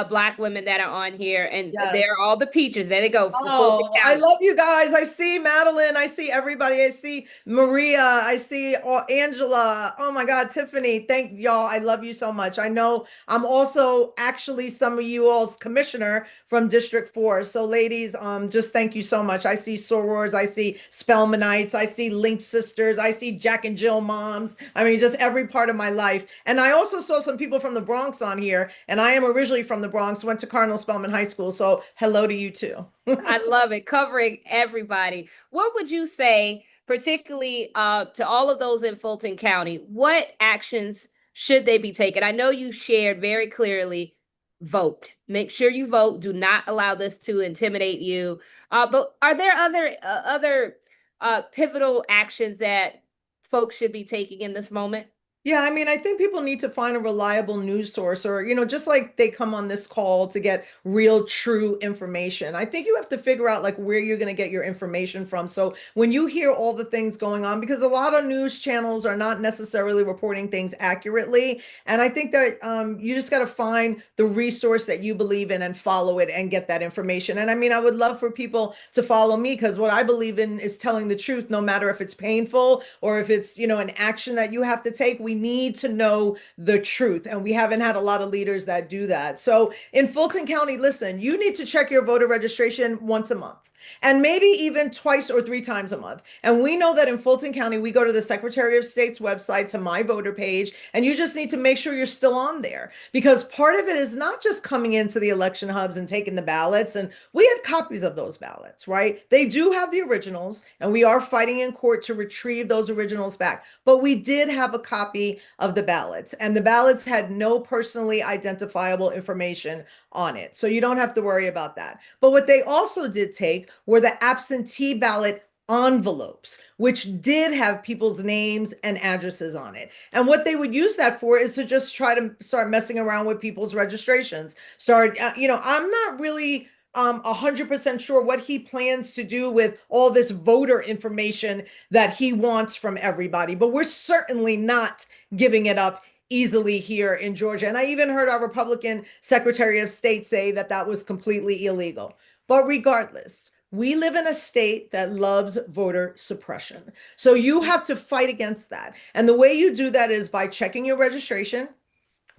Black women that are on here, and there are all the peaches. There they go. Oh, I love you guys. I see Madeline. I see everybody. I see Maria. I see Angela. Oh my God, Tiffany. Thank y'all. I love you so much. I know I'm also actually some of you all's commissioner from District 4. So ladies, just thank you so much. I see sorors. I see Spelmanites. I see Link sisters. I see Jack and Jill moms. I mean, just every part of my life. And I also saw some people from the Bronx on here, and I am originally from the Bronx, went to Cardinal Spellman High School. So hello to you too. I love it, covering everybody. What would you say, particularly to all of those in Fulton County, what actions should they be taking? I know you shared very clearly, vote. Make sure you vote. Do not allow this to intimidate you. But are there other pivotal actions that folks should be taking in this moment? Yeah, I mean, I think people need to find a reliable news source or, just like they come on this call to get real, true information. I think you have to figure out like where you're going to get your information from. So when you hear all the things going on, because a lot of news channels are not necessarily reporting things accurately. And I think that you just got to find the resource that you believe in and follow it and get that information. And I mean, I would love for people to follow me because what I believe in is telling the truth, no matter if it's painful or if it's, an action that you have to take. We need to know the truth. And we haven't had a lot of leaders that do that. So in Fulton County, listen, you need to check your voter registration once a month and maybe even twice or three times a month. And we know that in Fulton County, we go to the Secretary of State's website to my voter page, and you just need to make sure you're still on there because part of it is not just coming into the election hubs and taking the ballots. And we had copies of those ballots, right? They do have the originals, and we are fighting in court to retrieve those originals back. But we did have a copy of the ballots, and the ballots had no personally identifiable information on it. So you don't have to worry about that. But what they also did take were the absentee ballot envelopes, which did have people's names and addresses on it. And what they would use that for is to just try to start messing around with people's registrations. I'm not really 100% sure what he plans to do with all this voter information that he wants from everybody, but we're certainly not giving it up easily here in Georgia. And I even heard our Republican Secretary of State say that that was completely illegal. But regardless, we live in a state that loves voter suppression. So you have to fight against that. And the way you do that is by checking your registration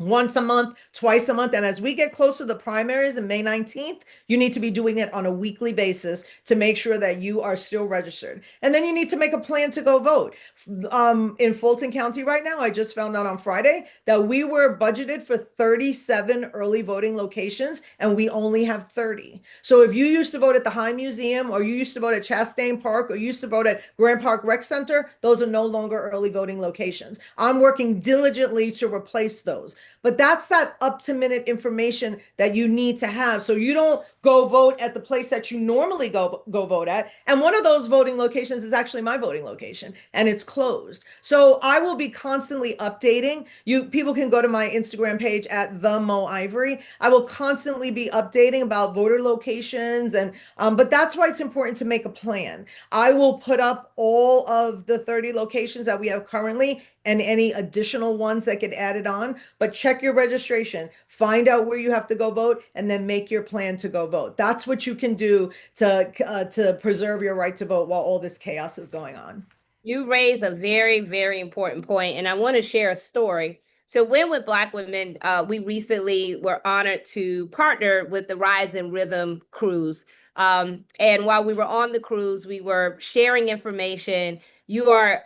once a month, twice a month. And as we get closer to the primaries in May 19th, you need to be doing it on a weekly basis to make sure that you are still registered. And then you need to make a plan to go vote. In Fulton County right now, I just found out on Friday that we were budgeted for 37 early voting locations and we only have 30. So if you used to vote at the High Museum or you used to vote at Chastain Park or you used to vote at Grand Park Rec Center, those are no longer early voting locations. I'm working diligently to replace those. But that's that up to minute information that you need to have. So you don't go vote at the place that you normally go vote at. And one of those voting locations is actually my voting location and it's closed. So I will be constantly updating. People can go to my Instagram page at the Mo Ivory. I will constantly be updating about voter locations but that's why it's important to make a plan. I will put up all of the 30 locations that we have currently and any additional ones that get added on, but check your registration, find out where you have to go vote, and then make your plan to go vote. That's what you can do to preserve your right to vote while all this chaos is going on. You raise a very, very important point, and I want to share a story. So, Win with Black Women, we recently were honored to partner with the Rise and Rhythm cruise. And while we were on the cruise, we were sharing information. You are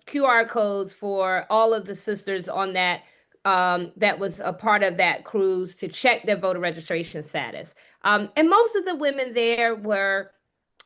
QR codes for all of the sisters on that was a part of that cruise to check their voter registration status. And most of the women there were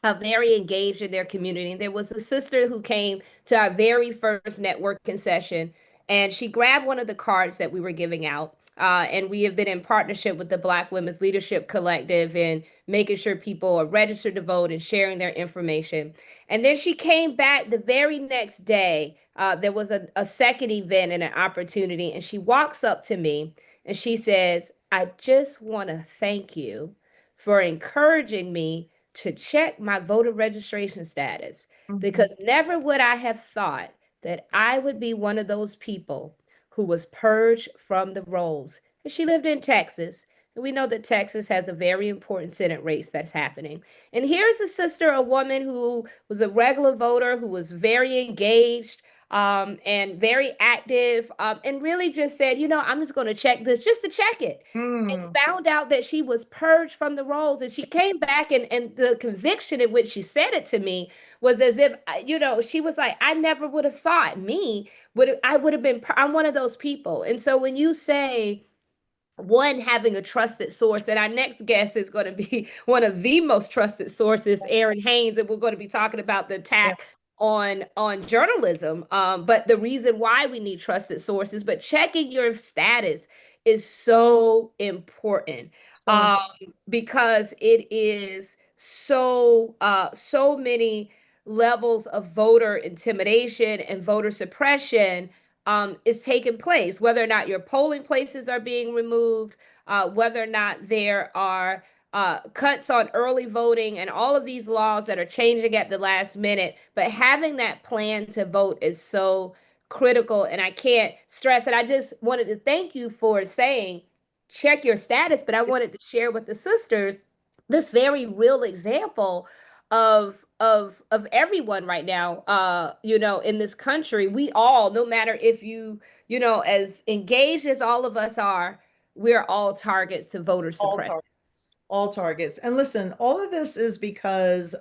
very engaged in their community. And there was a sister who came to our very first networking session, and she grabbed one of the cards that we were giving out. And we have been in partnership with the Black Women's Leadership Collective and making sure people are registered to vote and sharing their information. And then she came back the very next day. There was a second event and an opportunity. And she walks up to me and she says, "I just want to thank you for encouraging me to check my voter registration status because never would I have thought that I would be one of those people who was purged from the rolls." And she lived in Texas. And we know that Texas has a very important Senate race that's happening. And here's a sister, a woman who was a regular voter, who was very engaged and very active, and really just said, I'm just going to check this just to check it. And found out that she was purged from the rolls. And she came back and the conviction in which she said it to me was as if, she was like, I never would have thought I would have been, I'm one of those people. And so when you say, one, having a trusted source, and our next guest is going to be one of the most trusted sources, Erin Haynes, and we're going to be talking about the attack on journalism, but the reason why we need trusted sources, but checking your status is so important, because it is so many levels of voter intimidation and voter suppression is taking place, whether or not your polling places are being removed, whether or not there are cuts on early voting and all of these laws that are changing at the last minute. But having that plan to vote is so critical. And I can't stress it. I just wanted to thank you for saying, check your status. But I wanted to share with the sisters this very real example of everyone right now, in this country. We all, no matter if as engaged as all of us are, we're all targets to voter All suppression. targets. All targets. And listen, all of this is because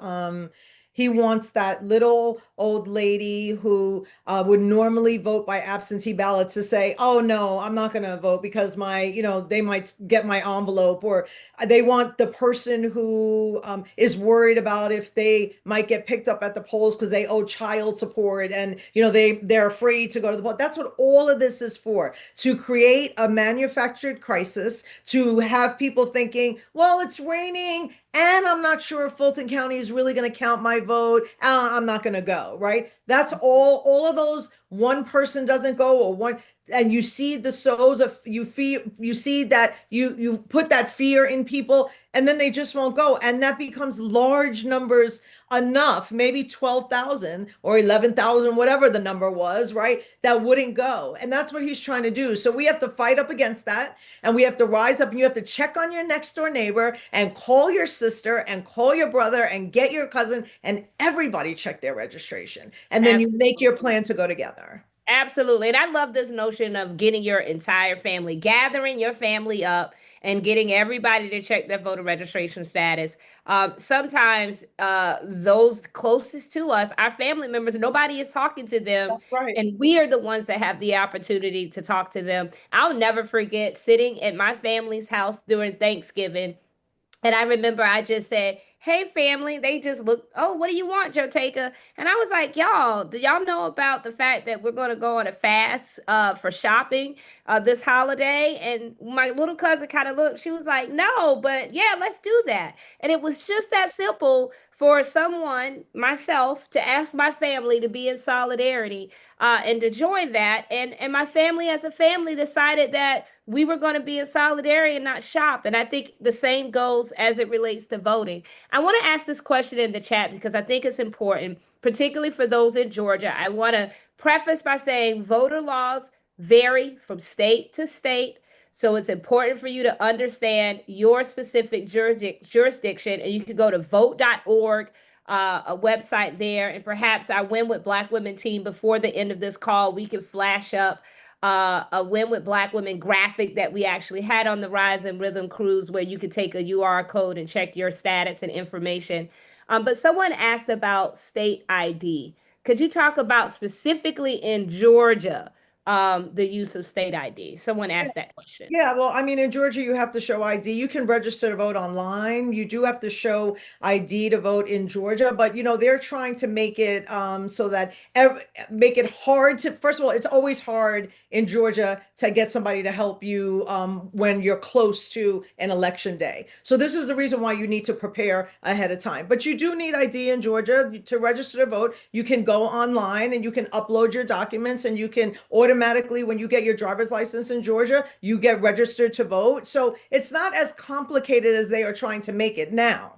he wants that little old lady who would normally vote by absentee ballot to say, oh no, I'm not going to vote because they might get my envelope. Or they want the person who is worried about if they might get picked up at the polls because they owe child support, and they're afraid to go to the poll. That's what all of this is for, to create a manufactured crisis, to have people thinking, well, it's raining and I'm not sure if Fulton County is really going to count my vote. I'm not going to go, right? That's all of those, one person doesn't go, or one, and you see the sows of, you see that you put that fear in people, and then they just won't go. And that becomes large numbers, enough, maybe 12,000 or 11,000, whatever the number was, right? That wouldn't go. And that's what he's trying to do. So we have to fight up against that, and we have to rise up, and you have to check on your next door neighbor and call your sister and call your brother and get your cousin, and everybody check their registration. And then you make your plan to go together. Absolutely. And I love this notion of getting your entire family, gathering your family up and getting everybody to check their voter registration status. Sometimes those closest to us, our family members, nobody is talking to them. That's right. And we are the ones that have the opportunity to talk to them. I'll never forget sitting at my family's house during Thanksgiving. And I remember I just said, hey, family. They just looked, oh, what do you want, Joe Taker? And I was like, y'all, do y'all know about the fact that we're going to go on a fast for shopping this holiday? And my little cousin kind of looked, she was like, no, but yeah, let's do that. And it was just that simple for someone, myself, to ask my family to be in solidarity and to join that. And my family as a family decided that we were going to be in solidarity and not shop. And I think the same goes as it relates to voting. I want to ask this question in the chat because I think it's important, particularly for those in Georgia. I want to preface by saying voter laws vary from state to state. So it's important for you to understand your specific jurisdiction. And you can go to vote.org, a website there. And perhaps our Win with Black Women team, before the end of this call, we can flash up a Win with Black Women graphic that we actually had on the Rise and Rhythm cruise, where you could take a UR code and check your status and information. But someone asked about state ID. Could you talk about specifically in Georgia, the use of state ID? Someone asked that question. Yeah, well, I mean, in Georgia, you have to show ID. You can register to vote online. You do have to show ID to vote in Georgia, but they're trying to make it so that make it hard to. First of all, it's always hard in Georgia to get somebody to help you when you're close to an election day. So this is the reason why you need to prepare ahead of time. But you do need ID in Georgia to register to vote. You can go online and you can upload your documents, and you can automatically, when you get your driver's license in Georgia, you get registered to vote. So it's not as complicated as they are trying to make it now.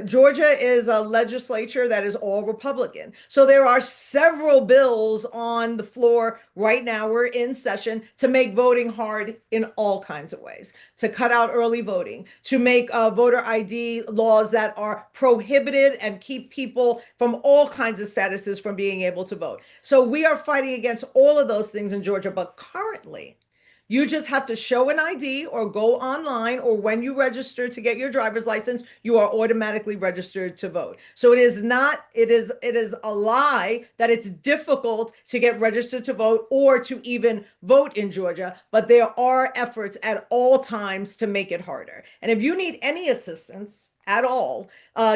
Georgia is a legislature that is all Republican. So there are several bills on the floor right now. We're in session to make voting hard in all kinds of ways, to cut out early voting, to make voter ID laws that are prohibited and keep people from all kinds of statuses from being able to vote. So we are fighting against all of those things in Georgia. But currently, you just have to show an ID or go online, or when you register to get your driver's license, you are automatically registered to vote. So it is a lie that it's difficult to get registered to vote or to even vote in Georgia, but there are efforts at all times to make it harder. And if you need any assistance at all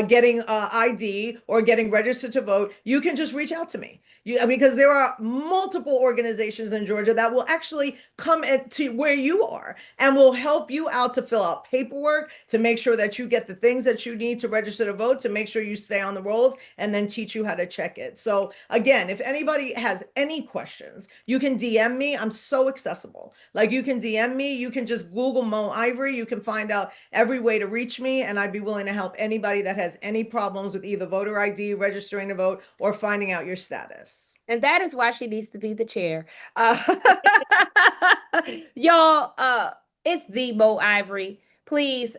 getting ID or getting registered to vote, you can just reach out to me. Because there are multiple organizations in Georgia that will actually come to where you are and will help you out to fill out paperwork, to make sure that you get the things that you need to register to vote, to make sure you stay on the rolls, and then teach you how to check it. So again, if anybody has any questions, you can DM me. I'm so accessible. Like, you can DM me, you can just Google Mo Ivory, you can find out every way to reach me, and I'd be willing to help anybody that has any problems with either voter ID, registering to vote, or finding out your status. And that is why she needs to be the chair. Y'all, it's the Mo Ivory. Please,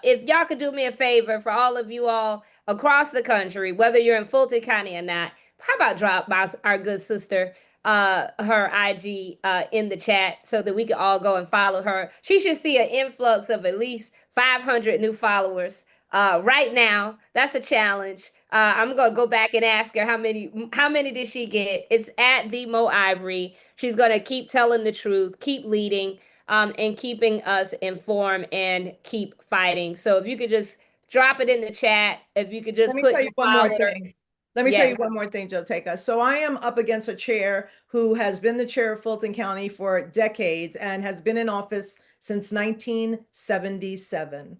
if y'all could do me a favor, for all of you all across the country, whether you're in Fulton County or not, how about drop by our good sister her IG in the chat so that we can all go and follow her. She should see an influx of at least 500 new followers right now. That's a challenge. I'm gonna go back and ask her how many did she get? It's at the Mo Ivory. She's gonna keep telling the truth, keep leading, and keeping us informed and keep fighting. So if you could just drop it in the chat, if you could just Let me put tell your you one more follower. thing. Let me tell you one more thing, Joteka. So I am up against a chair who has been the chair of Fulton County for decades and has been in office since 1977.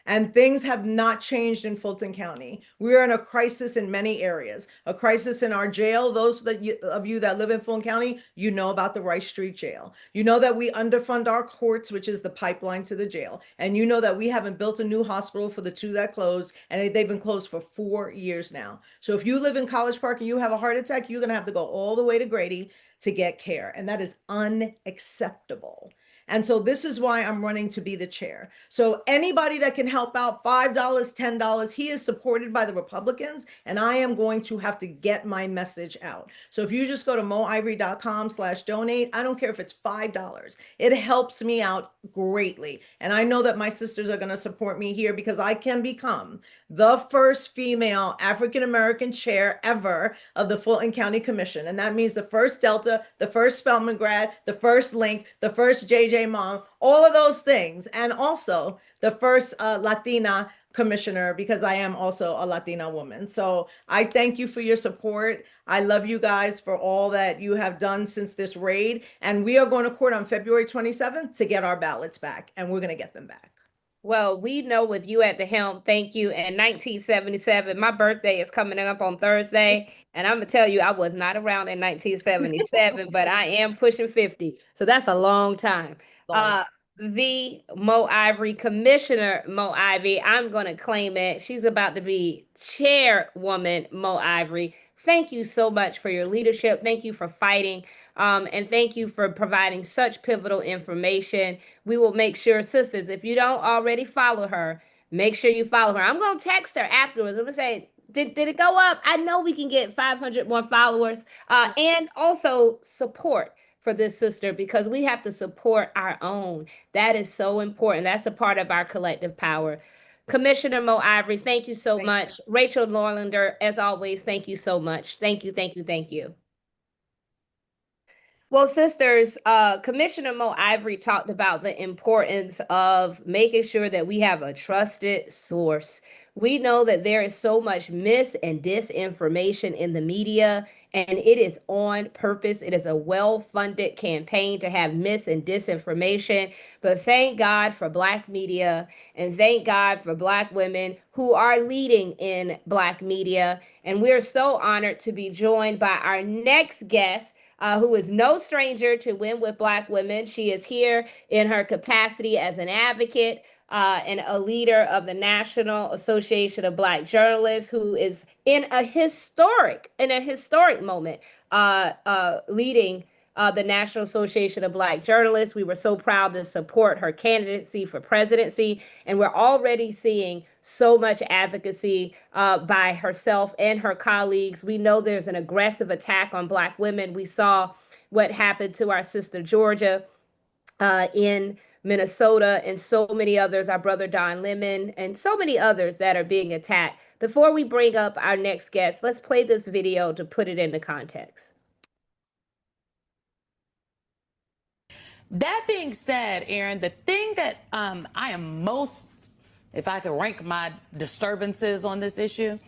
And things have not changed in Fulton County. We are in a crisis in many areas. A crisis in our jail. Those of you that live in Fulton County, you know about the Rice Street Jail. You know that we underfund our courts, which is the pipeline to the jail. And you know that we haven't built a new hospital for the two that closed, and they've been closed for 4 years now. So if you live in College Park and you have a heart attack, you're gonna have to go all the way to Grady to get care. And that is unacceptable. And so this is why I'm running to be the chair. So anybody that can help out, $5, $10, he is supported by the Republicans, and I am going to have to get my message out. So if you just go to moivory.com/donate, I don't care if it's $5. It helps me out greatly. And I know that my sisters are going to support me here because I can become the first female African-American chair ever of the Fulton County Commission. And that means the first Delta, the first Spelman grad, the first Link, the first JJ Mom, all of those things. And also the first Latina commissioner, because I am also a Latina woman. So I thank you for your support. I love you guys for all that you have done since this raid. And we are going to court on February 27th to get our ballots back. And we're going to get them back. Well, we know with you at the helm, thank you. And 1977, my birthday is coming up on Thursday. And I'm going to tell you, I was not around in 1977, but I am pushing 50. So that's a long time. The Mo Ivory, Commissioner Mo Ivory, I'm going to claim it. She's about to be Chairwoman Mo Ivory. Thank you so much for your leadership. Thank you for fighting. And thank you for providing such pivotal information. We will make sure, sisters, if you don't already follow her, make sure you follow her. I'm going to text her afterwards. I'm going to say, did it go up? I know we can get 500 more followers. And also support for this sister, because we have to support our own. That is so important. That's a part of our collective power. Commissioner Mo Ivory, thank you so much. Rachel Norlander, as always, thank you so much. Thank you, thank you, thank you. Well, sisters, Commissioner Mo Ivory talked about the importance of making sure that we have a trusted source. We know that there is so much mis and disinformation in the media, and it is on purpose. It is a well-funded campaign to have mis and disinformation. But thank God for Black media, and thank God for Black women who are leading in Black media. And we're so honored to be joined by our next guest, who is no stranger to Win with Black Women. She is here in her capacity as an advocate and a leader of the National Association of Black Journalists, who is in a historic moment leading the National Association of Black Journalists. We were so proud to support her candidacy for presidency, and we're already seeing so much advocacy by herself and her colleagues. We know there's an aggressive attack on Black women. We saw what happened to our sister Georgia in Minnesota, and so many others, our brother Don Lemon, and so many others that are being attacked. Before we bring up our next guest, let's play this video to put it into context. That being said, Erin, the thing that I am most if I could rank my disturbances on this issue,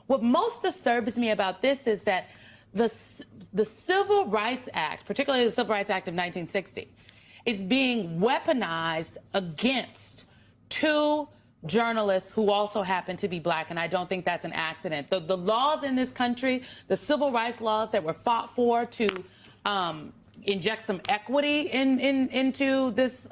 what most disturbs me about this is that the Civil Rights Act, particularly the Civil Rights Act of 1960, is being weaponized against two journalists who also happen to be Black, and I don't think that's an accident. The laws in this country, the civil rights laws that were fought for to inject some equity into this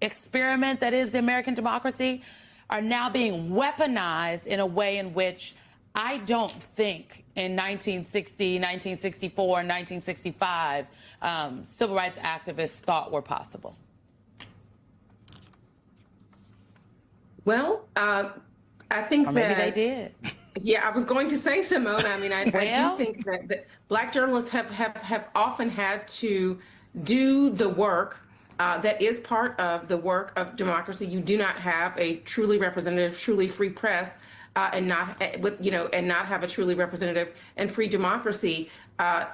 experiment that is the American democracy, are now being weaponized in a way in which I don't think in 1960, 1964, 1965, civil rights activists thought were possible. Well, I think or maybe that they did. Yeah, I was going to say, Simone. I mean, I Well, do think that Black journalists have often had to do the work that is part of the work of democracy. You do not have a truly representative, truly free press, and not have a truly representative and free democracy.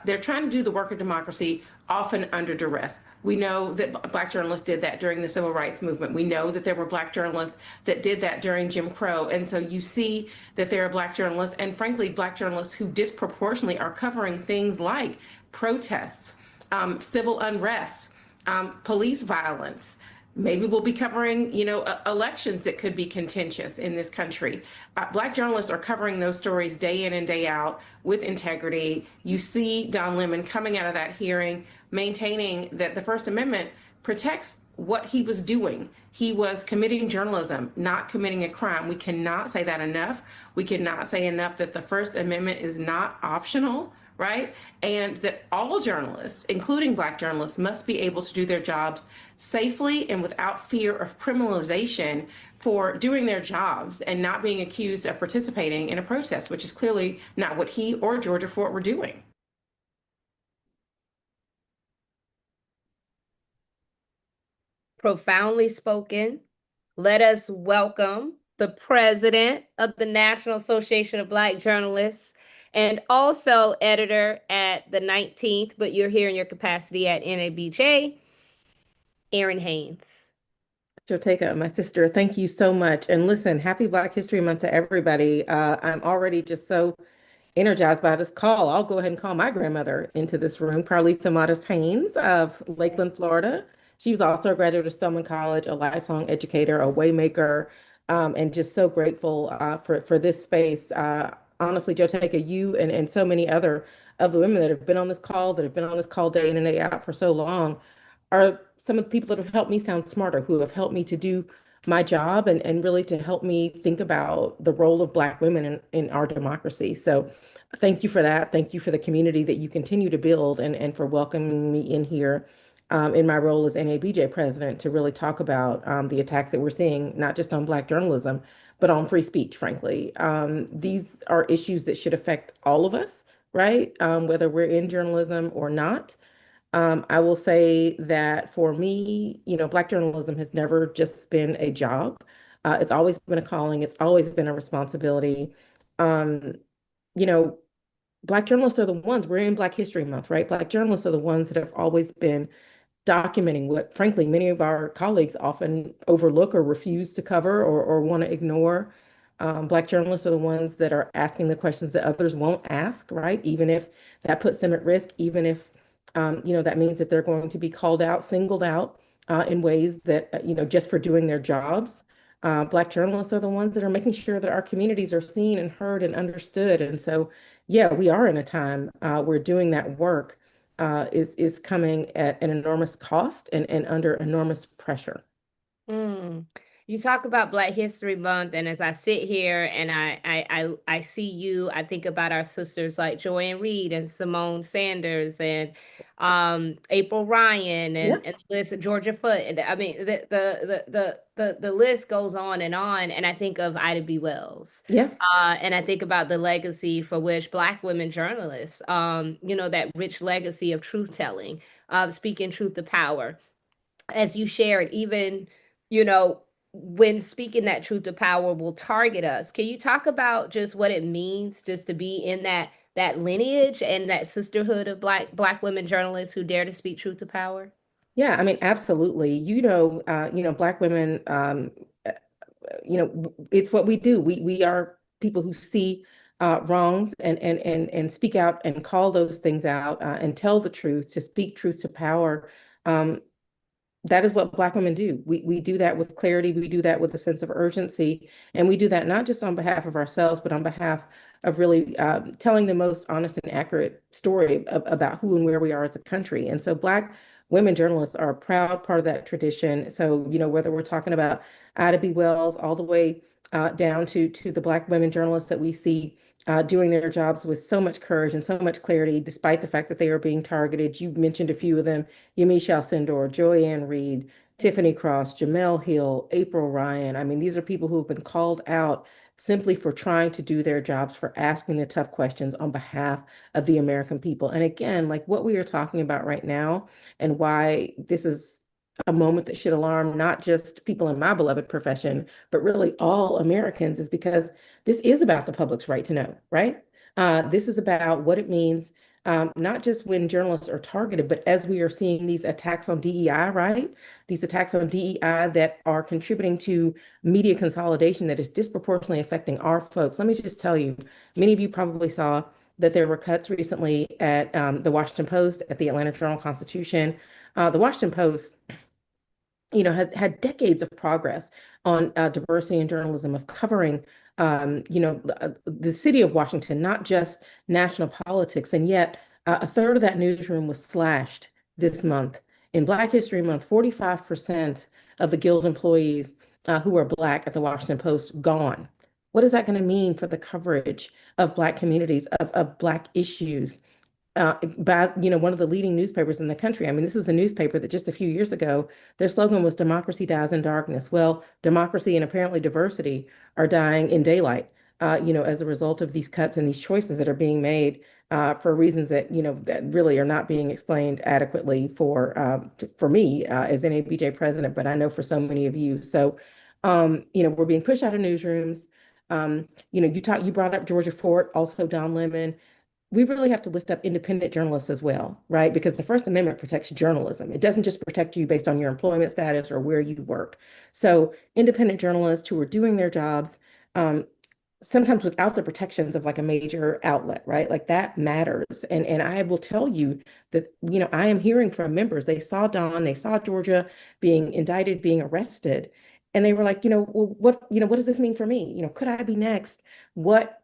They're trying to do the work of democracy often under duress. We know that Black journalists did that during the civil rights movement. We know that there were Black journalists that did that during Jim Crow. And so you see that there are Black journalists, and frankly, Black journalists who disproportionately are covering things like protests, civil unrest, police violence. Maybe we'll be covering, elections that could be contentious in this country. Black journalists are covering those stories day in and day out with integrity. You see Don Lemon coming out of that hearing, maintaining that the First Amendment protects what he was doing. He was committing journalism, not committing a crime. We cannot say that enough. We cannot say enough that the First Amendment is not optional, right? And that all journalists, including Black journalists, must be able to do their jobs safely and without fear of criminalization for doing their jobs and not being accused of participating in a protest, which is clearly not what he or Georgia Fort were doing. Profoundly spoken. Let us welcome the president of the National Association of Black Journalists and also editor at the 19th, but you're here in your capacity at NABJ, Erin Haynes. Joteka, my sister, thank you so much. And listen, happy Black History Month to everybody. I'm already just so energized by this call. I'll go ahead and call my grandmother into this room, Carletha Modest Haynes of Lakeland, Florida. She was also a graduate of Spelman College, a lifelong educator, a waymaker, and just so grateful for this space. Honestly, Joteka, you and so many other of the women that have been on this call, day in and day out for so long, are some of the people that have helped me sound smarter, who have helped me to do my job and really to help me think about the role of Black women in our democracy. So thank you for that. Thank you for the community that you continue to build and for welcoming me in here in my role as NABJ president to really talk about the attacks that we're seeing, not just on Black journalism, but on free speech, frankly. These are issues that should affect all of us, right? Whether we're in journalism or not. I will say that for me, Black journalism has never just been a job. It's always been a calling. It's always been a responsibility. Um, you know, Black journalists are the ones, we're in Black History Month, right? Black journalists are the ones that have always been documenting what, frankly, many of our colleagues often overlook or refuse to cover or want to ignore. Black journalists are the ones that are asking the questions that others won't ask, right? Even if that puts them at risk, even if that means that they're going to be called out, singled out in ways that, just for doing their jobs. Black journalists are the ones that are making sure that our communities are seen and heard and understood. And so, yeah, we are in a time where doing that work is coming at an enormous cost and under enormous pressure. Mm. You talk about Black History Month, and as I sit here and I see you, I think about our sisters like Joanne Reed and Simone Sanders and April Ryan Yeah. and the list of Georgia Foote. And I mean the list goes on, and I think of Ida B. Wells. Yes. And I think about the legacy for which Black women journalists, that rich legacy of truth telling, speaking truth to power. As you shared, even, when speaking that truth to power will target us. Can you talk about just what it means just to be in that lineage and that sisterhood of black women journalists who dare to speak truth to power? Yeah, I mean, absolutely. Black women it's what we do. We are people who see wrongs and speak out and call those things out and tell the truth, to speak truth to power. Um, that is what Black women do. We do that with clarity. We do that with a sense of urgency. And we do that not just on behalf of ourselves, but on behalf of really telling the most honest and accurate story about who and where we are as a country. And so Black women journalists are a proud part of that tradition. So, whether we're talking about Ida B. Wells all the way down to the Black women journalists that we see doing their jobs with so much courage and so much clarity, despite the fact that they are being targeted. You mentioned a few of them: Yamiche Alcindor, Joy-Ann Reid, Tiffany Cross, Jamel Hill, April Ryan. I mean, these are people who have been called out simply for trying to do their jobs, for asking the tough questions on behalf of the American people. And again, like what we are talking about right now, and why this is a moment that should alarm not just people in my beloved profession, but really all Americans, is because this is about the public's right to know, right? This is about what it means, not just when journalists are targeted, but as we are seeing these attacks on DEI, right? These attacks on DEI that are contributing to media consolidation that is disproportionately affecting our folks. Let me just tell you, many of you probably saw that there were cuts recently at the Washington Post, at the Atlanta Journal-Constitution. The Washington Post, had decades of progress on diversity in journalism, of covering, the city of Washington, not just national politics. And yet, a third of that newsroom was slashed this month. In Black History Month, 45% of the Guild employees who are Black at the Washington Post gone. What is that going to mean for the coverage of Black communities, of Black issues? By one of the leading newspapers in the country. I mean, this is a newspaper that just a few years ago, their slogan was "Democracy dies in darkness." Well, democracy and apparently diversity are dying in daylight, as a result of these cuts and these choices that are being made for reasons that that really are not being explained adequately for me as NABJ president, but I know for so many of you. So, we're being pushed out of newsrooms. You brought up Georgia Fort, also Don Lemon. We really have to lift up independent journalists as well, right? Because the First Amendment protects journalism. It doesn't just protect you based on your employment status or where you work. So independent journalists who are doing their jobs, sometimes without the protections of like a major outlet, right? Like that matters. And I will tell you that, I am hearing from members, they saw Don, they saw Georgia being indicted, being arrested. And they were like, well, what does this mean for me? Could I be next? What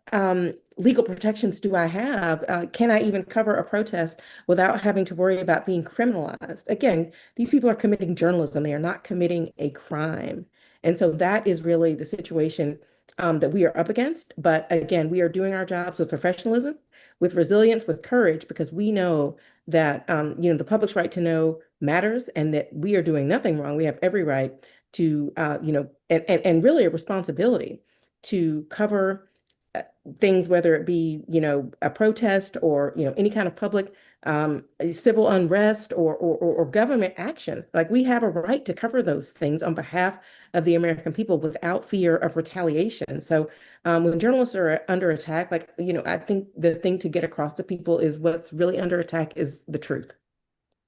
legal protections do I have? Can I even cover a protest without having to worry about being criminalized? Again, these people are committing journalism. They are not committing a crime. And so that is really the situation that we are up against. But again, we are doing our jobs with professionalism, with resilience, with courage, because we know that, the public's right to know matters, and that we are doing nothing wrong. We have every right to, and really a responsibility to cover things, whether it be, a protest or, any kind of public civil unrest or government action. Like, we have a right to cover those things on behalf of the American people without fear of retaliation. So when journalists are under attack, like, I think the thing to get across to people is what's really under attack is the truth.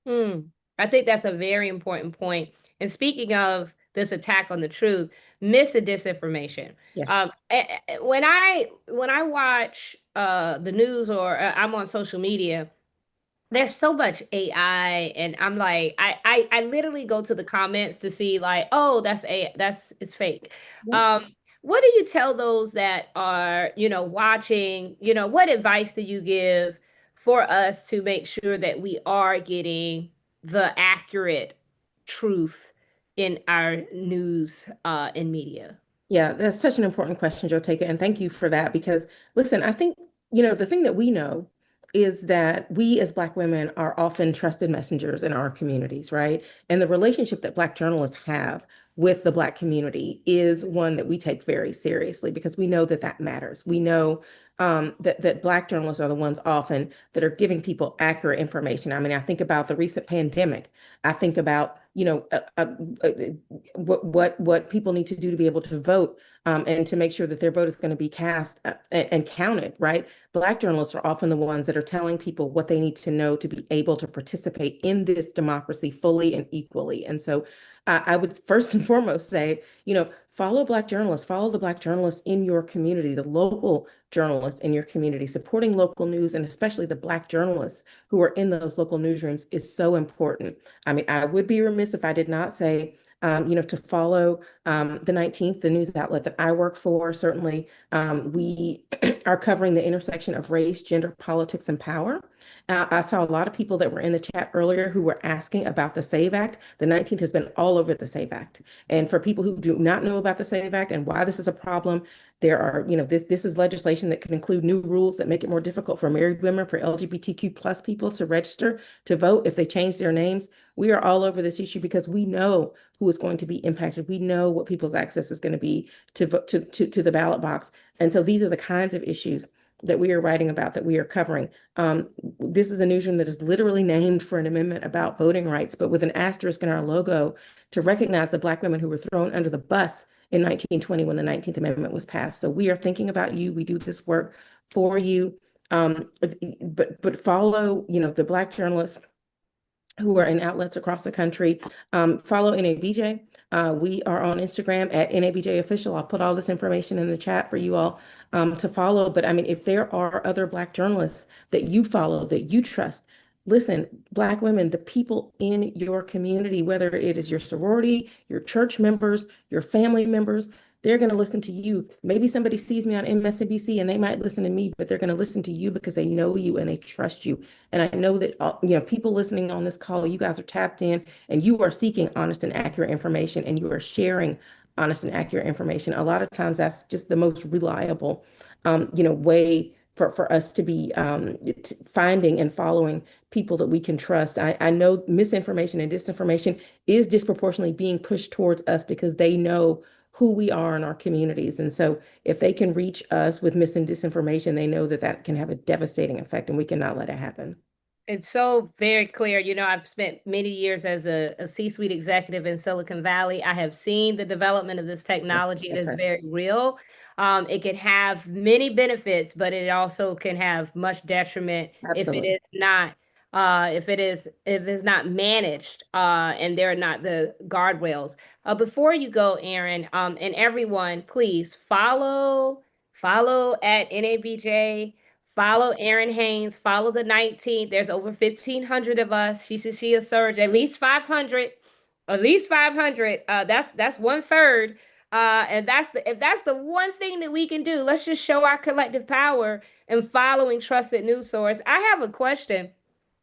I think that's a very important point. And speaking of this attack on the truth, myths and disinformation. Yes. When I watch the news, or I'm on social media, there's so much AI, and I'm like, I literally go to the comments to see like, oh, it's fake. What do you tell those that are, watching, what advice do you give for us to make sure that we are getting the accurate truth in our news and media? Yeah, that's such an important question, Joteka, and thank you for that. Because listen, I think, the thing that we know is that we as Black women are often trusted messengers in our communities, right? And the relationship that Black journalists have with the Black community is one that we take very seriously, because we know that that matters. We know that Black journalists are the ones often that are giving people accurate information. I mean, I think about the recent pandemic. I think about, what people need to do to be able to vote, and to make sure that their vote is going to be cast and counted, right? Black journalists are often the ones that are telling people what they need to know to be able to participate in this democracy fully and equally. And so I would first and foremost say, follow Black journalists, follow the Black journalists in your community, the local journalists in your community. Supporting local news, and especially the Black journalists who are in those local newsrooms, is so important. I mean, I would be remiss if I did not say, to follow the 19th, the news outlet that I work for. Certainly, we are covering the intersection of race, gender, politics, and power. I saw a lot of people that were in the chat earlier who were asking about the SAVE Act. The 19th has been all over the SAVE Act. And for people who do not know about the SAVE Act and why this is a problem, there are, this is legislation that can include new rules that make it more difficult for married women, for LGBTQ plus people to register to vote if they change their names. We are all over this issue because we know who is going to be impacted. We know what people's access is going to be to vote, to the ballot box. And so these are the kinds of issues that we are writing about, that we are covering. This is a newsroom that is literally named for an amendment about voting rights, but with an asterisk in our logo to recognize the Black women who were thrown under the bus in 1920 when the 19th Amendment was passed. So we are thinking about you. We do this work for you. But follow, the Black journalists who are in outlets across the country. Follow NABJ. We are on Instagram at NABJ Official. I'll put all this information in the chat for you all to follow. But I mean, if there are other Black journalists that you follow, that you trust, listen, Black women, the people in your community, whether it is your sorority, your church members, your family members, they're going to listen to you. Maybe somebody sees me on MSNBC and they might listen to me, but they're going to listen to you because they know you and they trust you. And I know that, people listening on this call, you guys are tapped in and you are seeking honest and accurate information, and you are sharing honest and accurate information. A lot of times that's just the most reliable, way for us to be finding and following people that we can trust. I know misinformation and disinformation is disproportionately being pushed towards us because they know who we are in our communities. And so if they can reach us with mis and disinformation, they know that that can have a devastating effect, and we cannot let it happen. It's so very clear. I've spent many years as a C-suite executive in Silicon Valley. I have seen the development of this technology. It That's is right. very real. It can have many benefits, but it also can have much detriment if it Absolutely. is not if it's not managed and there are not the guardrails. Before you go, Erin, and everyone, please follow at NABJ. Follow Erin Haynes. Follow the 19th. There's over 1,500 of us. She said she a surge. At least 500. At least 500. That's 1/3. And if that's the one thing that we can do, let's just show our collective power in following trusted news source. I have a question.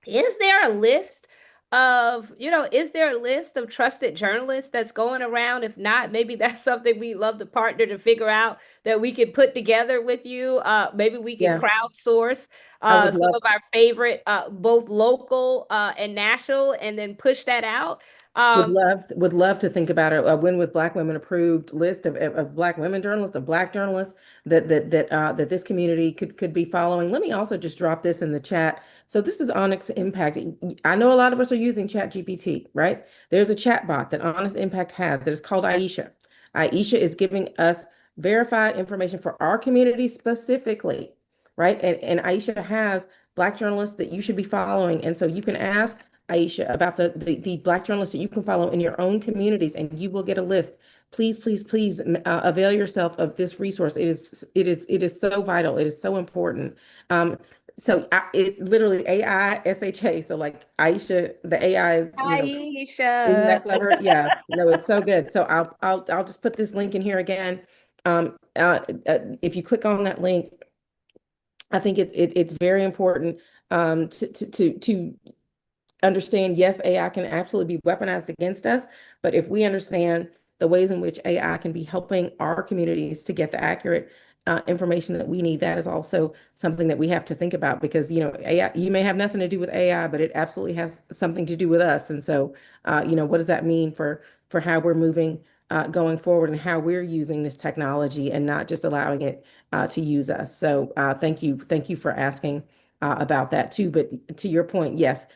Is there a list is there a list of trusted journalists that's going around? If not, maybe that's something we'd love to partner to figure out that we could put together with you. Maybe we can Yeah, crowdsource I would some love of our favorite, both local and national, and then push that out. would love to think about a Win with Black Women approved list of Black women journalists, of Black journalists that this community could be following. Let me also just drop this in the chat. So this is Onyx Impact. I know a lot of us are using Chat GPT, right? There's a chat bot that Onyx Impact has that is called Aisha. Aisha is giving us verified information for our community specifically, right? And Aisha has Black journalists that you should be following. And so you can ask Aisha, about the Black journalists that you can follow in your own communities, and you will get a list. Please, please, please avail yourself of this resource. It is so vital. It is so important. It's literally AISHA. So like Aisha, the AI is, isn't Aisha. that clever? Yeah, no, it's so good. So I'll just put this link in here again. If you click on that link, I think it's very important to understand, yes, AI can absolutely be weaponized against us, but if we understand the ways in which AI can be helping our communities to get the accurate information that we need, that is also something that we have to think about, because AI, you may have nothing to do with AI, but it absolutely has something to do with us. And so what does that mean for how we're moving going forward, and how we're using this technology and not just allowing it to use us? So thank you for asking about that too. But to your point, yes,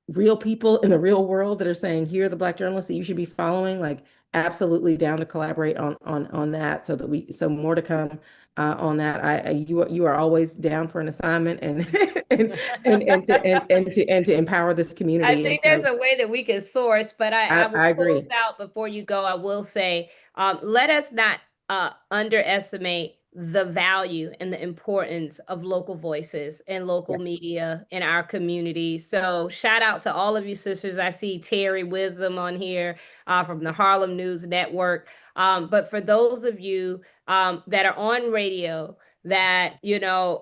real people in the real world that are saying, here are the Black journalists that you should be following, like absolutely down to collaborate on that, so more to come on that. You are always down for an assignment, and to empower this I community. And think there's so a way that we can source, but I will I close agree. out before you go. I will say Let us not underestimate the value and the importance of local voices and local media in our community. So shout out to all of you sisters. I see Terry Wisdom on here from the Harlem News Network. But for those of you that are on radio, that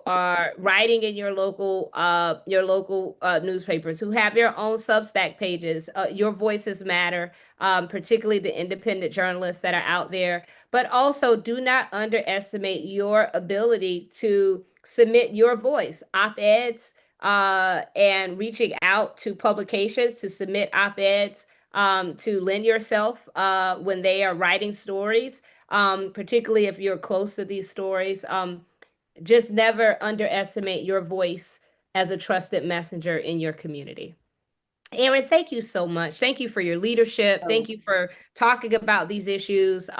are writing in your local newspapers, who have your own Substack pages, your voices matter, particularly the independent journalists that are out there. But also, do not underestimate your ability to submit your voice, op-eds, and reaching out to publications to submit op-eds, to lend yourself when they are writing stories, particularly if you're close to these stories. Just never underestimate your voice as a trusted messenger in your community. Erin, thank you so much. Thank you for your leadership. Thank you for talking about these issues.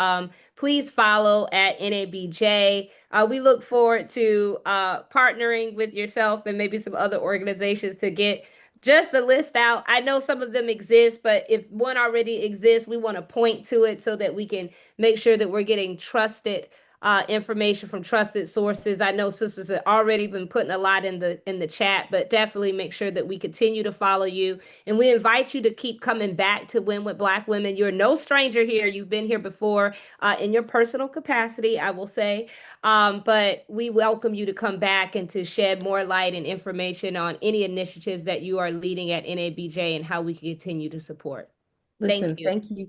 Please follow at NABJ. We look forward to partnering with yourself and maybe some other organizations to get just the list out. I know some of them exist, but if one already exists, we want to point to it so that we can make sure that we're getting trusted information from trusted sources. I know sisters have already been putting a lot in the chat, but definitely make sure that we continue to follow you. And we invite you to keep coming back to Win with Black Women. You're no stranger here. You've been here before in your personal capacity, I will say. But we welcome you to come back and to shed more light and information on any initiatives that you are leading at NABJ and how we can continue to support. Listen,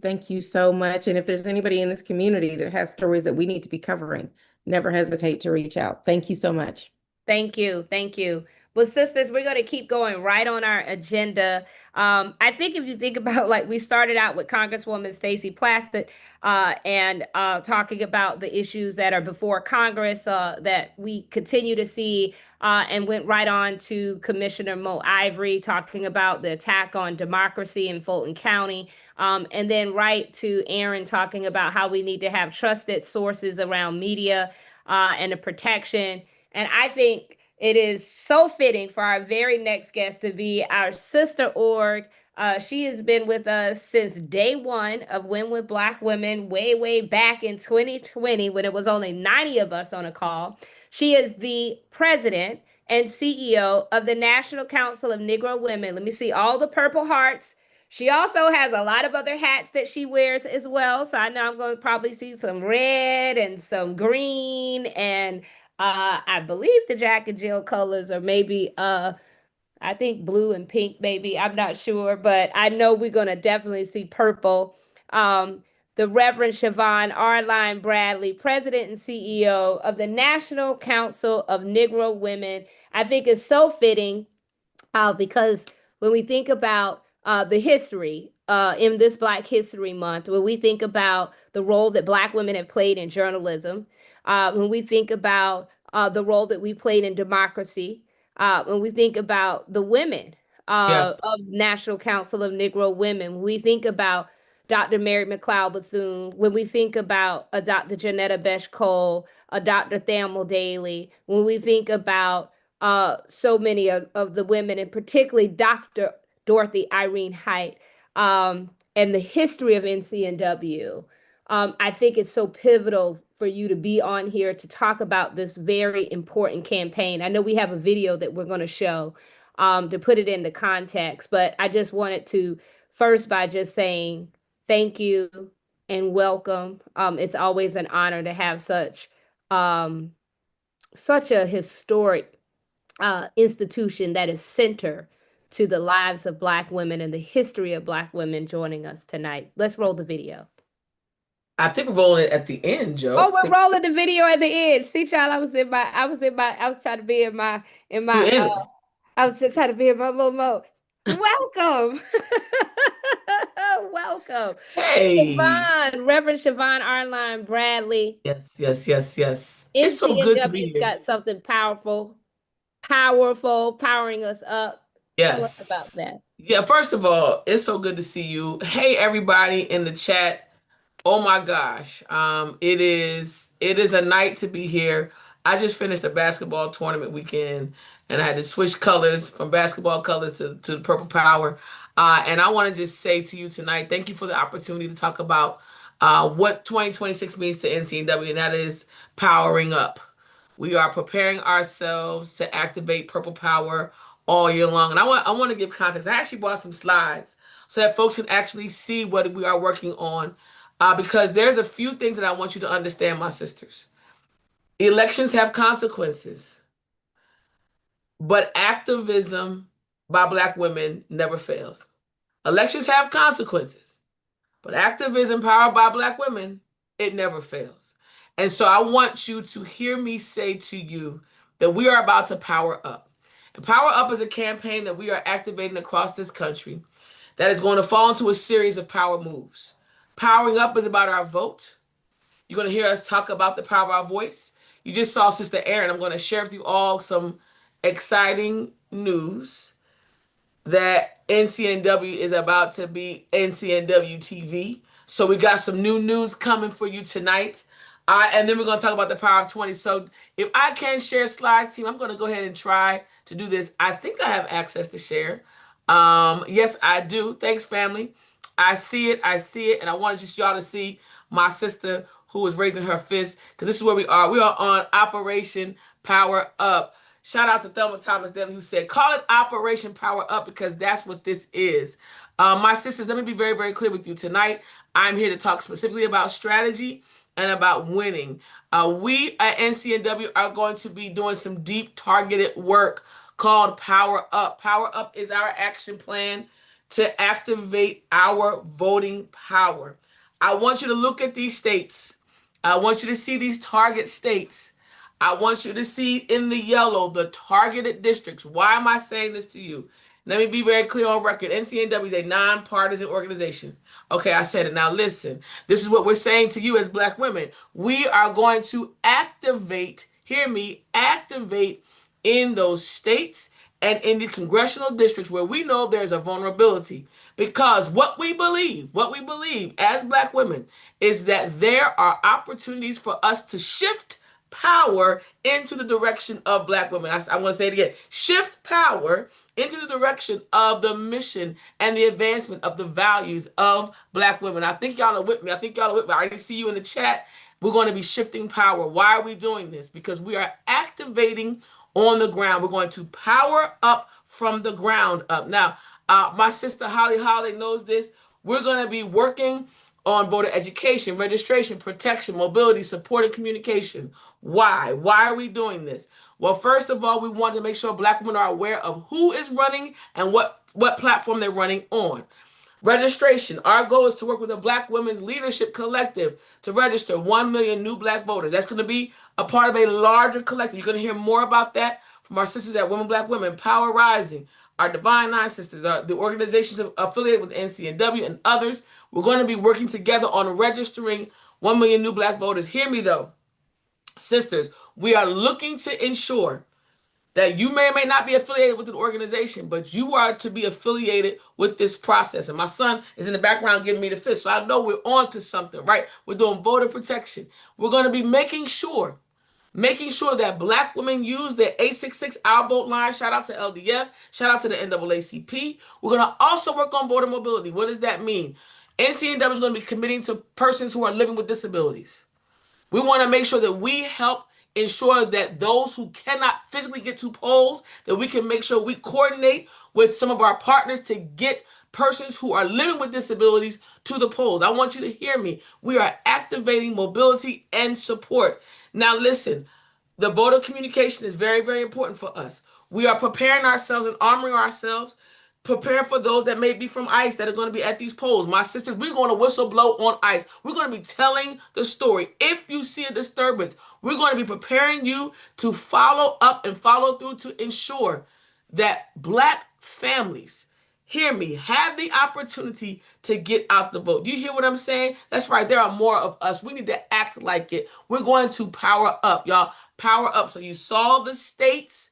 thank you so much. And if there's anybody in this community that has stories that we need to be covering, never hesitate to reach out. Thank you so much. Thank you. Thank you. Well, sisters, we're going to keep going right on our agenda. I think if you think about, like, we started out with Congresswoman Stacey Plaskett and talking about the issues that are before Congress that we continue to see, and went right on to Commissioner Mo Ivory talking about the attack on democracy in Fulton County, and then right to Erin talking about how we need to have trusted sources around media and the protection. And I think it is so fitting for our very next guest to be our sister org. She has been with us since day one of Win with Black Women, way back in 2020 when it was only 90 of us on a call. She is the president and CEO of the National Council of Negro Women. Let me see all the purple hearts. She also has a lot of other hats that she wears as well. So I know I'm going to probably see some red and some green, and I believe the Jack and Jill colors are maybe I think blue and pink, maybe. I'm not sure, but I know we're gonna definitely see purple. The Reverend Siobhan Arline Bradley, President and CEO of the National Council of Negro Women. I think it's so fitting because when we think about the history in this Black History Month, when we think about the role that Black women have played in journalism, when we think about the role that we played in democracy, when we think about the women of National Council of Negro Women, when we think about Dr. Mary McLeod Bethune, when we think about Dr. Janetta Besh Cole, Dr. Thamel Daly, when we think about so many of the women, and particularly Dr. Dorothy Irene Height, and the history of NCNW, I think it's so pivotal for you to be on here to talk about this very important campaign. I know we have a video that we're going to show to put it into context, but I just wanted to first by just saying thank you and welcome. It's always an honor to have such a historic institution that is center to the lives of Black women and the history of Black women joining us tonight. Let's roll the video. I think we're rolling it at the end, Joe. Oh, we're rolling the video at the end. See, child, I was trying to be in my, I was just trying to be in my little mode. Welcome. Welcome. Hey. Siobhan, Reverend Siobhan Arline Bradley. Yes. It's so good to be here. Got something powerful, powering us up. Yes. Tell us about that. Yeah, first of all, it's so good to see you. Hey, everybody in the chat. Oh my gosh. It is a night to be here. I just finished a basketball tournament weekend and I had to switch colors from basketball colors to the purple power. And I want to just say to you tonight, thank you for the opportunity to talk about what 2026 means to NCNW, and that is powering up. We are preparing ourselves to activate Purple Power all year long. And I want to give context. I actually brought some slides so that folks can actually see what we are working on, because there's a few things that I want you to understand, my sisters. Elections have consequences, but activism by Black women never fails. Elections have consequences, but activism powered by Black women, it never fails. And so I want you to hear me say to you that we are about to power up. And Power Up is a campaign that we are activating across this country that is going to fall into a series of power moves. Powering Up is about our vote. You're going to hear us talk about the power of our voice. You just saw Sister Erin. I'm going to share with you all some exciting news that NCNW is about to be NCNW TV. So we got some new news coming for you tonight. And then we're going to talk about the power of 20. So if I can share slides, team, I'm going to go ahead and try to do this. I think I have access to share. Yes, I do. Thanks, family. I see it. I see it. And I want just y'all to see my sister who is raising her fist, because this is where we are. We are on Operation Power Up. Shout out to Thelma Thomas Daly, who said, call it Operation Power Up, because that's what this is. My sisters, let me be very, very clear with you tonight. I'm here to talk specifically about strategy and about winning. We at NCNW are going to be doing some deep targeted work called Power Up. Power Up is our action plan to activate our voting power. I want you to look at these states. I want you to see these target states. I want you to see in the yellow the targeted districts. Why am I saying this to you? Let me be very clear on record. NCNW is a nonpartisan organization. Okay, I said it. Now listen, this is what we're saying to you as Black women. We are going to activate, hear me, activate in those states and in the congressional districts where we know there's a vulnerability. Because what we believe as Black women is that there are opportunities for us to shift power into the direction of Black women. I want to say it again. Shift power into the direction of the mission and the advancement of the values of Black women. I think y'all are with me. I already see you in the chat. We're going to be shifting power. Why are we doing this? Because we are activating on the ground. We're going to power up from the ground up. Now, my sister Holly knows this. We're going to be working on voter education, registration, protection, mobility, support, and communication. Why? Why are we doing this? Well, first of all, we want to make sure Black women are aware of who is running and what platform they're running on. Registration. Our goal is to work with the Black Women's Leadership Collective to register 1 million new Black voters. That's going to be a part of a larger collective. You're going to hear more about that from our sisters at Women Black Women, Power Rising, our Divine Nine sisters, the organizations affiliated with NCNW and others. We're going to be working together on registering 1 million new Black voters. Hear me though, sisters, we are looking to ensure that you may or may not be affiliated with an organization, but you are to be affiliated with this process. And my son is in the background giving me the fist, so I know we're on to something, right? We're doing voter protection. We're going to be making sure that Black women use their 866 Our Vote line. Shout out to LDF. Shout out to the NAACP. We're going to also work on voter mobility. What does that mean? NCNW is going to be committing to persons who are living with disabilities. We want to make sure that we help ensure that those who cannot physically get to polls, that we can make sure we coordinate with some of our partners to get persons who are living with disabilities to the polls. I want you to hear me. We are activating mobility and support. Now listen, the voter communication is very, very important for us. We are preparing ourselves and armoring ourselves, preparing for those that may be from ICE that are going to be at these polls. My sisters, we're going to whistle blow on ICE. We're going to be telling the story. If you see a disturbance, we're going to be preparing you to follow up and follow through to ensure that Black families, hear me, have the opportunity to get out the vote. Do you hear what I'm saying? That's right. There are more of us. We need to act like it. We're going to power up, y'all. Power up. So you saw the states.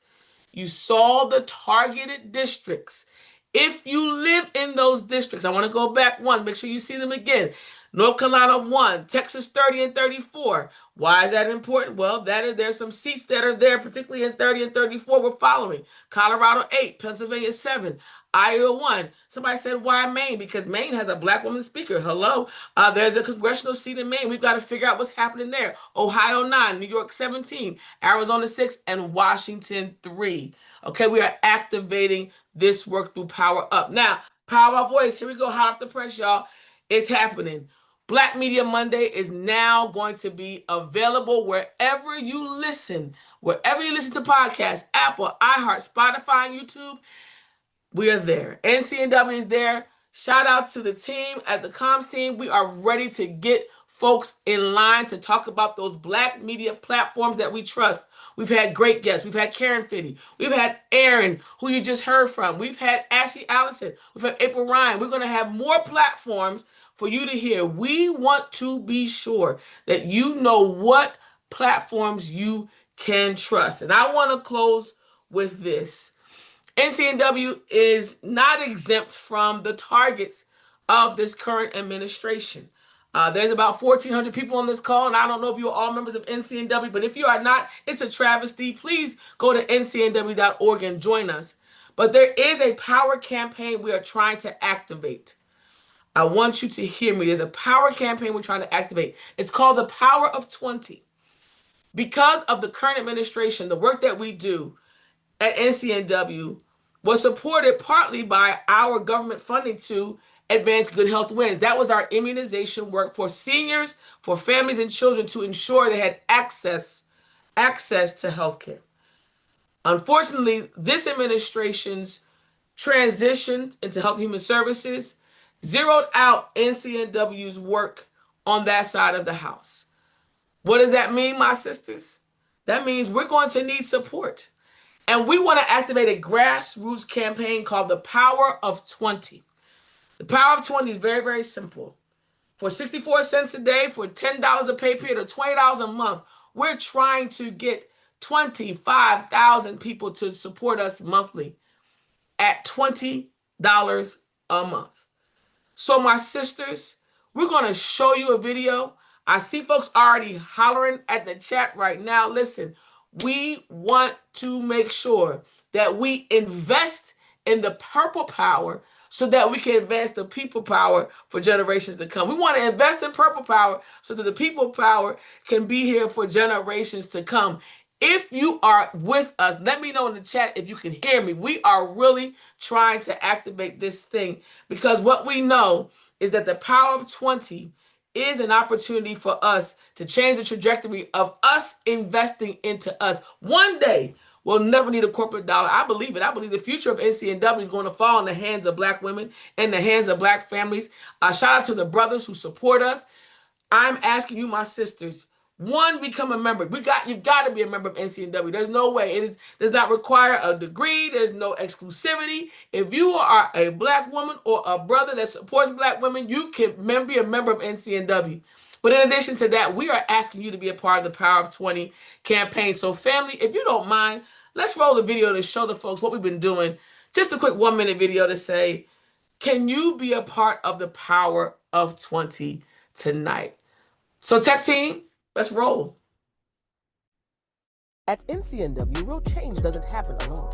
You saw the targeted districts. If you live in those districts, I want to go back one, make sure you see them again. North Carolina 1, Texas 30 and 34. Why is that important? Well, there's some seats that are there, particularly in 30 and 34. We're following. Colorado 8, Pennsylvania 7, Iowa 1. Somebody said, why Maine? Because Maine has a black woman speaker. Hello. There's a congressional seat in Maine. We've got to figure out what's happening there. Ohio 9, New York 17, Arizona 6, and Washington 3. Okay, we are activating this work through Power Up. Now, Power Up Voice, here we go, hot off the press, y'all. It's happening. Black Media Monday is now going to be available wherever you listen to podcasts, Apple, iHeart, Spotify, and YouTube. We are there. NCNW is there. Shout out to the team at the comms team. We are ready to get folks in line to talk about those black media platforms that we trust. We've had great guests. We've had Karen Finney. We've had Erin, who you just heard from. We've had Ashley Allison. We've had April Ryan. We're going to have more platforms for you to hear. We want to be sure that you know what platforms you can trust. And I want to close with this. NCNW is not exempt from the targets of this current administration. There's about 1,400 people on this call, and I don't know if you're all members of NCNW, but if you are not, it's a travesty. Please go to ncnw.org and join us. But there is a power campaign we are trying to activate. I want you to hear me. There's a power campaign we're trying to activate. It's called the Power of 20. Because of the current administration, the work that we do at NCNW was supported partly by our government funding to advance Good Health Wins. That was our immunization work for seniors, for families and children to ensure they had access to health care. Unfortunately, this administration's transition into Health and Human Services zeroed out NCNW's work on that side of the house. What does that mean, my sisters? That means we're going to need support. And we want to activate a grassroots campaign called the Power of 20. The Power of 20 is very, very simple. For 64 cents a day, for $10 a pay period, or $20 a month, we're trying to get 25,000 people to support us monthly at $20 a month. So my sisters, we're going to show you a video. I see folks already hollering at the chat right now. Listen, we want to make sure that we invest in the purple power so that we can advance the people power for generations to come. We want to invest in purple power so that the people power can be here for generations to come. If you are with us, let me know in the chat if you can hear me. We are really trying to activate this thing because what we know is that the Power of 20 is an opportunity for us to change the trajectory of us investing into us. One day, we'll never need a corporate dollar. I believe it. I believe the future of NCNW is going to fall in the hands of Black women, in the hands of Black families. Shout out to the brothers who support us. I'm asking you, my sisters, one, become a member. You've got to be a member of NCNW. There's no way. It does not require a degree. There's no exclusivity. If you are a Black woman or a brother that supports Black women, you can be a member of NCNW. But in addition to that, we are asking you to be a part of the Power of 20 campaign. So family, if you don't mind, let's roll the video to show the folks what we've been doing. Just a quick 1-minute video to say, can you be a part of the Power of 20 tonight? So tech team, let's roll. At NCNW, real change doesn't happen alone.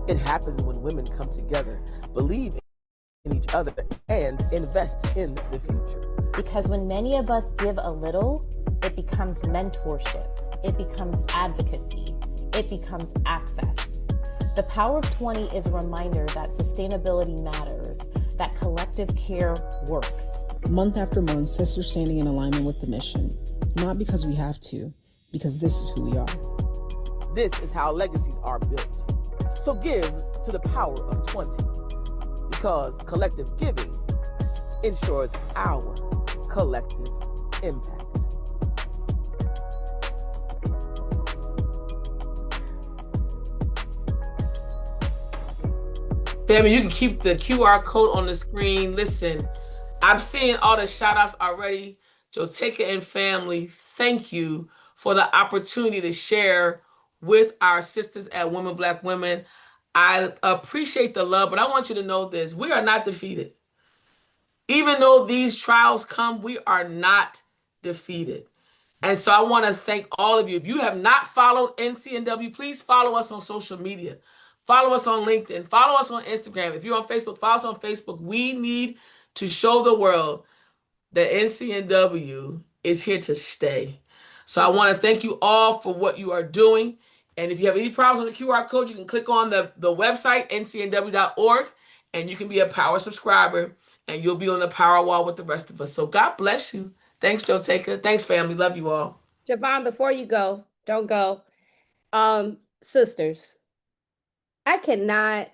It happens when women come together, believe in each other, and invest in the future. Because when many of us give a little, it becomes mentorship, it becomes advocacy, it becomes access. The Power of 20 is a reminder that sustainability matters, that collective care works. Month after month, sisters standing in alignment with the mission. Not because we have to, because this is who we are. This is how legacies are built. So give to the Power of 20, because collective giving ensures our collective impact. Family, you can keep the QR code on the screen. Listen, I'm seeing all the shout outs already. Joteka and family, thank you for the opportunity to share with our sisters at Women Black Women. I appreciate the love, but I want you to know this. We are not defeated. Even though these trials come, we are not defeated. And so I want to thank all of you. If you have not followed NCNW, please follow us on social media. Follow us on LinkedIn. Follow us on Instagram. If you're on Facebook, follow us on Facebook. We need to show the world that NCNW is here to stay. So I want to thank you all for what you are doing. And if you have any problems with the QR code, you can click on the website, ncnw.org, and you can be a Power subscriber, and you'll be on the Power wall with the rest of us. So God bless you. Thanks, Joe Taker. Thanks, family. Love you all. Javon, before you go, don't go. Sisters, I cannot,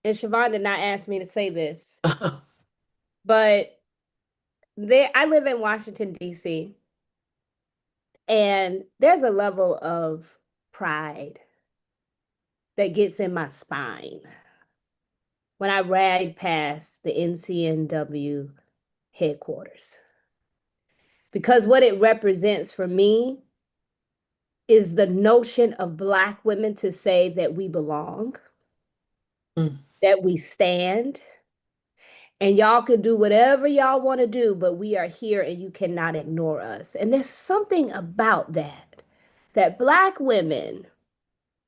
and Siobhan did not ask me to say this, but I live in Washington, D.C., and there's a level of pride that gets in my spine when I ride past the NCNW headquarters. Because what it represents for me is the notion of Black women to say that we belong, that we stand, and y'all can do whatever y'all want to do, but we are here and you cannot ignore us. And there's something about that Black women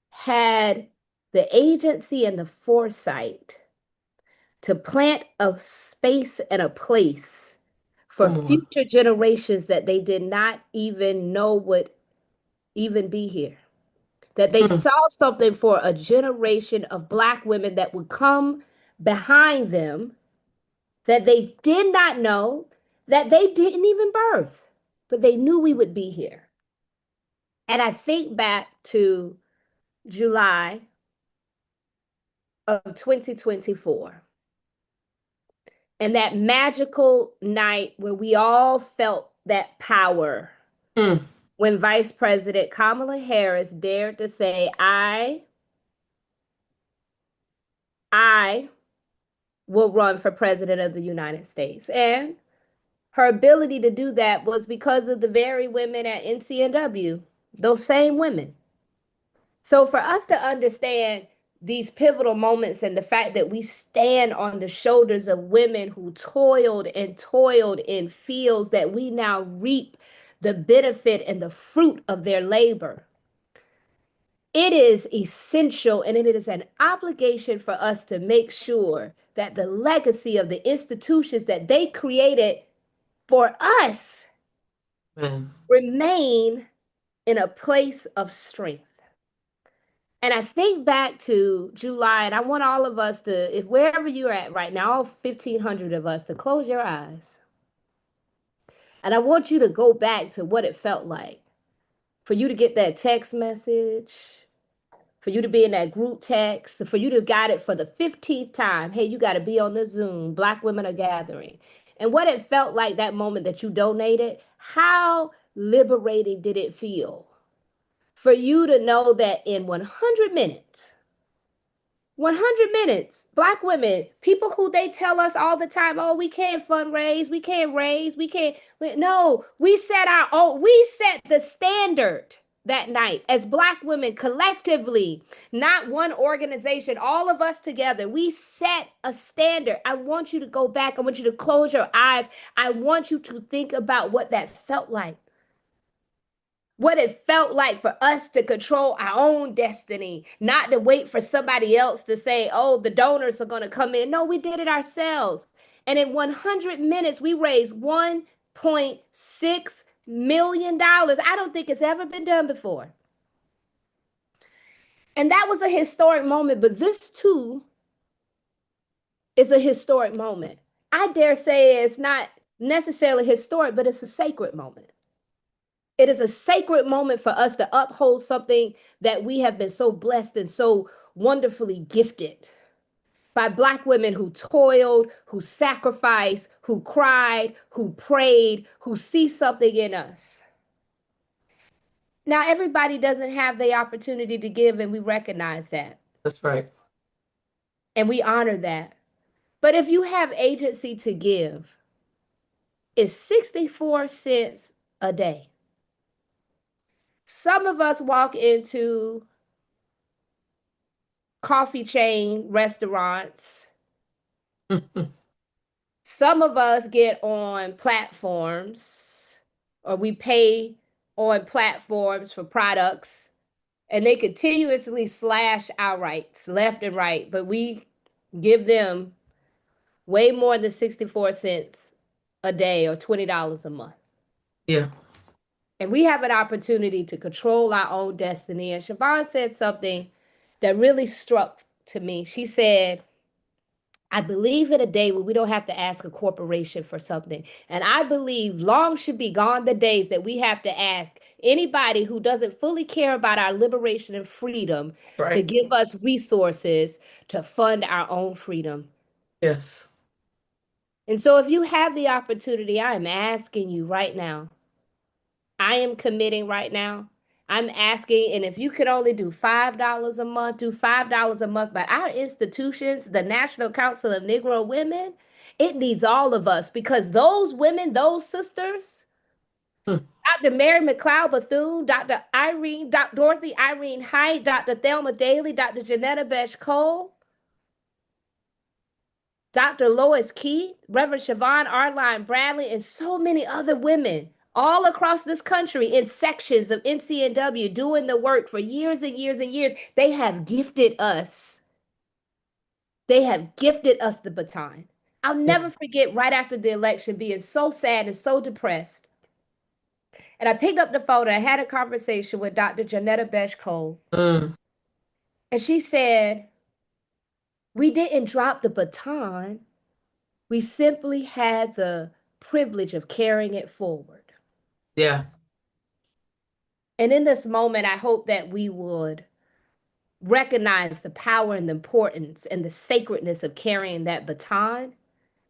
had the agency and the foresight to plant a space and a place for future generations that they did not even know would even be here. That they saw something for a generation of Black women that would come behind them that they did not know, that they didn't even birth, but they knew we would be here. And I think back to July of 2024 and that magical night where we all felt that power when Vice President Kamala Harris dared to say, I will run for president of the United States. And her ability to do that was because of the very women at NCNW, those same women. So for us to understand these pivotal moments and the fact that we stand on the shoulders of women who toiled in fields that we now reap the benefit and the fruit of their labor. It is essential and it is an obligation for us to make sure that the legacy of the institutions that they created for us remain in a place of strength. And I think back to July, and I want all of us to, if wherever you're at right now, all 1,500 of us, to close your eyes. And I want you to go back to what it felt like for you to get that text message, for you to be in that group text, for you to got it for the 15th time. Hey, you got to be on the Zoom. Black women are gathering. And what it felt like that moment that you donated, how liberating did it feel for you to know that in 100 minutes, 100 minutes, Black women, people who they tell us all the time, oh, we can't fundraise, we can't raise, we can't. No, we set the standard that night as Black women collectively, not one organization, all of us together. We set a standard. I want you to go back. I want you to close your eyes. I want you to think about what that felt like. What it felt like for us to control our own destiny, not to wait for somebody else to say, oh, the donors are going to come in. No, we did it ourselves. And in 100 minutes, we raised $1.6 million. I don't think it's ever been done before. And that was a historic moment, but this too is a historic moment. I dare say it's not necessarily historic, but it's a sacred moment. It is a sacred moment for us to uphold something that we have been so blessed and so wonderfully gifted by Black women who toiled, who sacrificed, who cried, who prayed, who see something in us. Now, everybody doesn't have the opportunity to give, and we recognize that. That's right. And we honor that. But if you have agency to give, it's 64 cents a day. Some of us walk into coffee chain restaurants, some of us get on platforms or we pay on platforms for products and they continuously slash our rights left and right, but we give them way more than 64 cents a day or $20 a month. Yeah. And we have an opportunity to control our own destiny. And Siobhan said something that really struck to me. She said, I believe in a day where we don't have to ask a corporation for something. And I believe long should be gone the days that we have to ask anybody who doesn't fully care about our liberation and freedom to Right. give us resources to fund our own freedom. Yes. And so if you have the opportunity, I am asking you right now, I am committing right now. I'm asking, and if you could only do $5 a month, do $5 a month. But our institutions, the National Council of Negro Women, it needs all of us because those women, those sisters, Dr. Mary McLeod Bethune, Dr. Irene, Dr. Dorothy Irene Height, Dr. Thelma Daly, Dr. Janetta Besh Cole, Dr. Lois Key, Reverend Siobhan Arline Bradley, and so many other women all across this country in sections of NCNW doing the work for years and years and years. They have gifted us. They have gifted us the baton. I'll never forget right after the election being so sad and so depressed. And I picked up the phone and I had a conversation with Dr. Janetta Besh Cole. Mm. And she said, we didn't drop the baton. We simply had the privilege of carrying it forward. Yeah. And in this moment, I hope that we would recognize the power and the importance and the sacredness of carrying that baton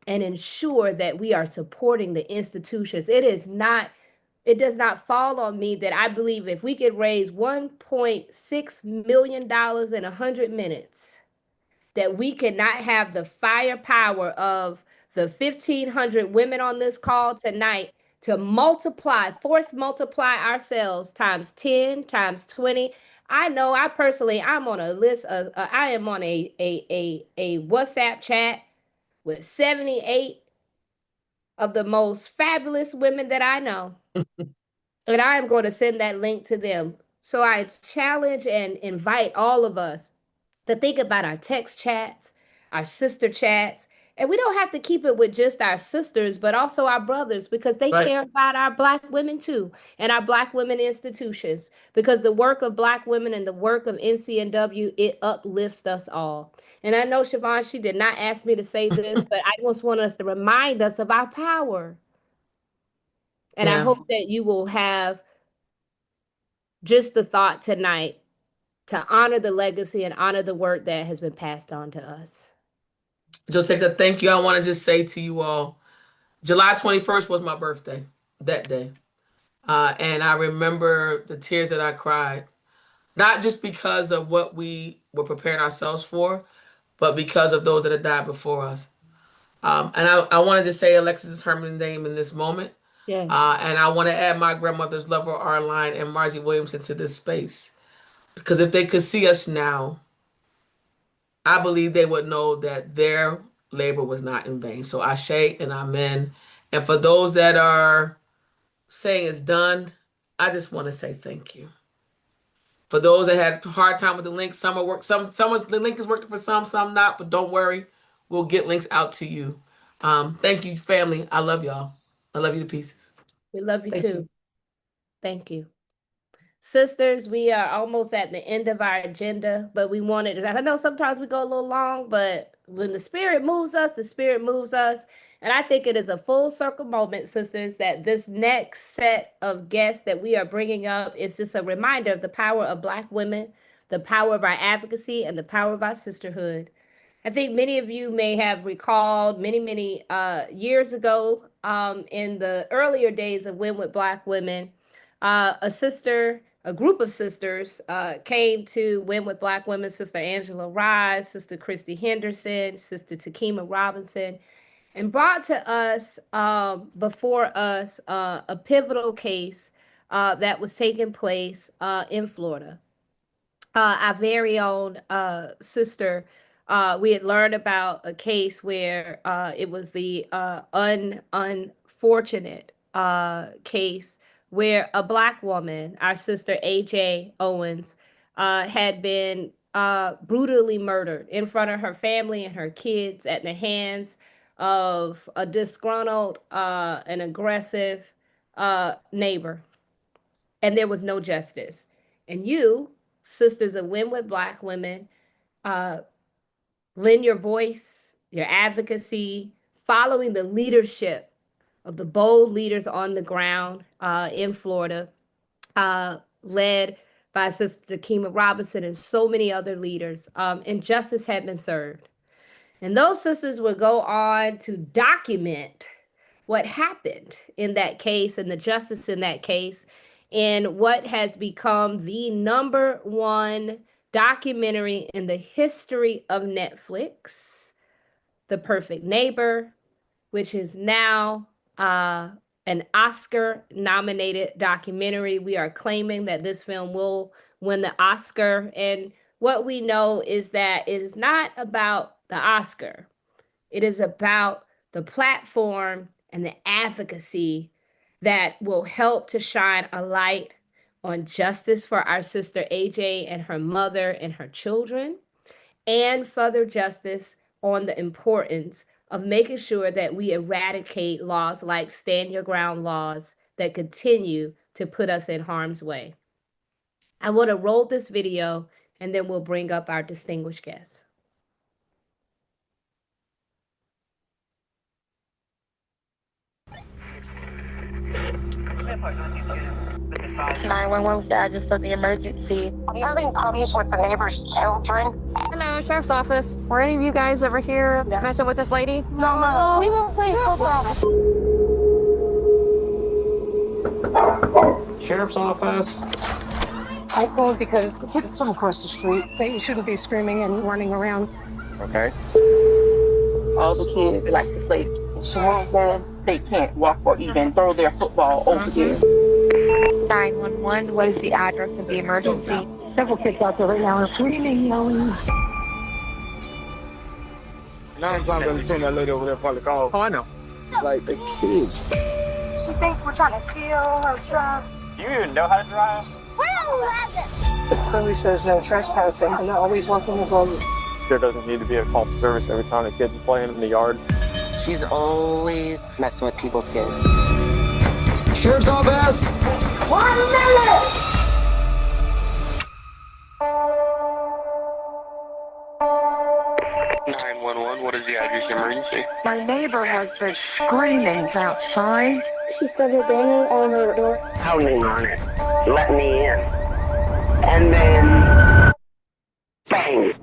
and ensure that we are supporting the institutions. It does not fall on me that I believe if we could raise $1.6 million in 100 minutes, that we cannot have the firepower of the 1,500 women on this call tonight to force multiply ourselves times 10, times 20. I know I'm on a list I am on a WhatsApp chat with 78 of the most fabulous women that I know. And I am going to send that link to them. So I challenge and invite all of us to think about our text chats, our sister chats. And we don't have to keep it with just our sisters, but also our brothers, because they Right. care about our Black women too, and our Black women institutions, because the work of Black women and the work of NCNW, it uplifts us all. And I know Siobhan, she did not ask me to say this, but I just want us to remind us of our power. And I Yeah. hope that you will have just the thought tonight to honor the legacy and honor the work that has been passed on to us. Joteka, thank you. I want to just say to you all, July 21st was my birthday that day. And I remember the tears that I cried, not just because of what we were preparing ourselves for, but because of those that had died before us. And I want to just say Alexis Herman's name in this moment. Yes. And I want to add my grandmother's lover, Arline, and Margie Williamson to this space. Because if they could see us now, I believe they would know that their labor was not in vain. So Ashe and Amen. And for those that are saying it's done, I just want to say thank you. For those that had a hard time with the link, some the link is working for some not, but don't worry. We'll get links out to you. Thank you, family. I love y'all. I love you to pieces. We love you Thank too. you. Thank you. Sisters, we are almost at the end of our agenda, but we wanted, I know sometimes we go a little long, but when the spirit moves us, the spirit moves us. And I think it is a full circle moment, sisters, that this next set of guests that we are bringing up is just a reminder of the power of Black women, the power of our advocacy, and the power of our sisterhood. I think many of you may have recalled many years ago, in the earlier days of Win with Black Women, a group of sisters came to Win with Black Women, Sister Angela Rise, Sister Christy Henderson, Sister Takima Robinson, and brought to us, before us, a pivotal case that was taking place in Florida. Our very own sister, we had learned about a case where it was the unfortunate case where a Black woman, our sister AJ Owens, had been brutally murdered in front of her family and her kids at the hands of a disgruntled and aggressive neighbor. And there was no justice. And you, Sisters of Win with Black Women, uh, lend your voice, your advocacy, following the leadership of the bold leaders on the ground in Florida, led by Sister Kima Robinson and so many other leaders, and justice had been served. And those sisters would go on to document what happened in that case and the justice in that case, and what has become the number one documentary in the history of Netflix, The Perfect Neighbor, which is now an Oscar nominated documentary. We are claiming that this film will win the Oscar. And what we know is that it is not about the Oscar, it is about the platform and the advocacy that will help to shine a light on justice for our sister AJ and her mother and her children, and further justice on the importance of making sure that we eradicate laws like stand your ground laws that continue to put us in harm's way. I want to roll this video and then we'll bring up our distinguished guests. Nine one one status of the emergency. I'm having problems with the neighbor's children. Hello, Sheriff's Office. Were any of you guys over here messing with this lady? No, we were playing football. Sheriff's Office. I called because the kids from across the street, they shouldn't be screaming and running around. Okay. All the kids like to play. She wants them. They can't walk or even throw their football over here. 911, what is the address of the emergency? Several kids out there right now are screaming, yelling. 9 times out of 10, that lady over there probably called. Oh, I know. It's like the kids. She thinks we're trying to steal her truck. You even know how to drive? We're 11. The clearly says no trespassing, and they're always working the road. There doesn't need to be a call for service every time the kids are playing in the yard. She's always messing with people's kids. Sheriff's Office! 1 minute! What is the address emergency? My neighbor has been screaming outside. She said her banner on her door. Pounding on it. Let me in. And then... bang.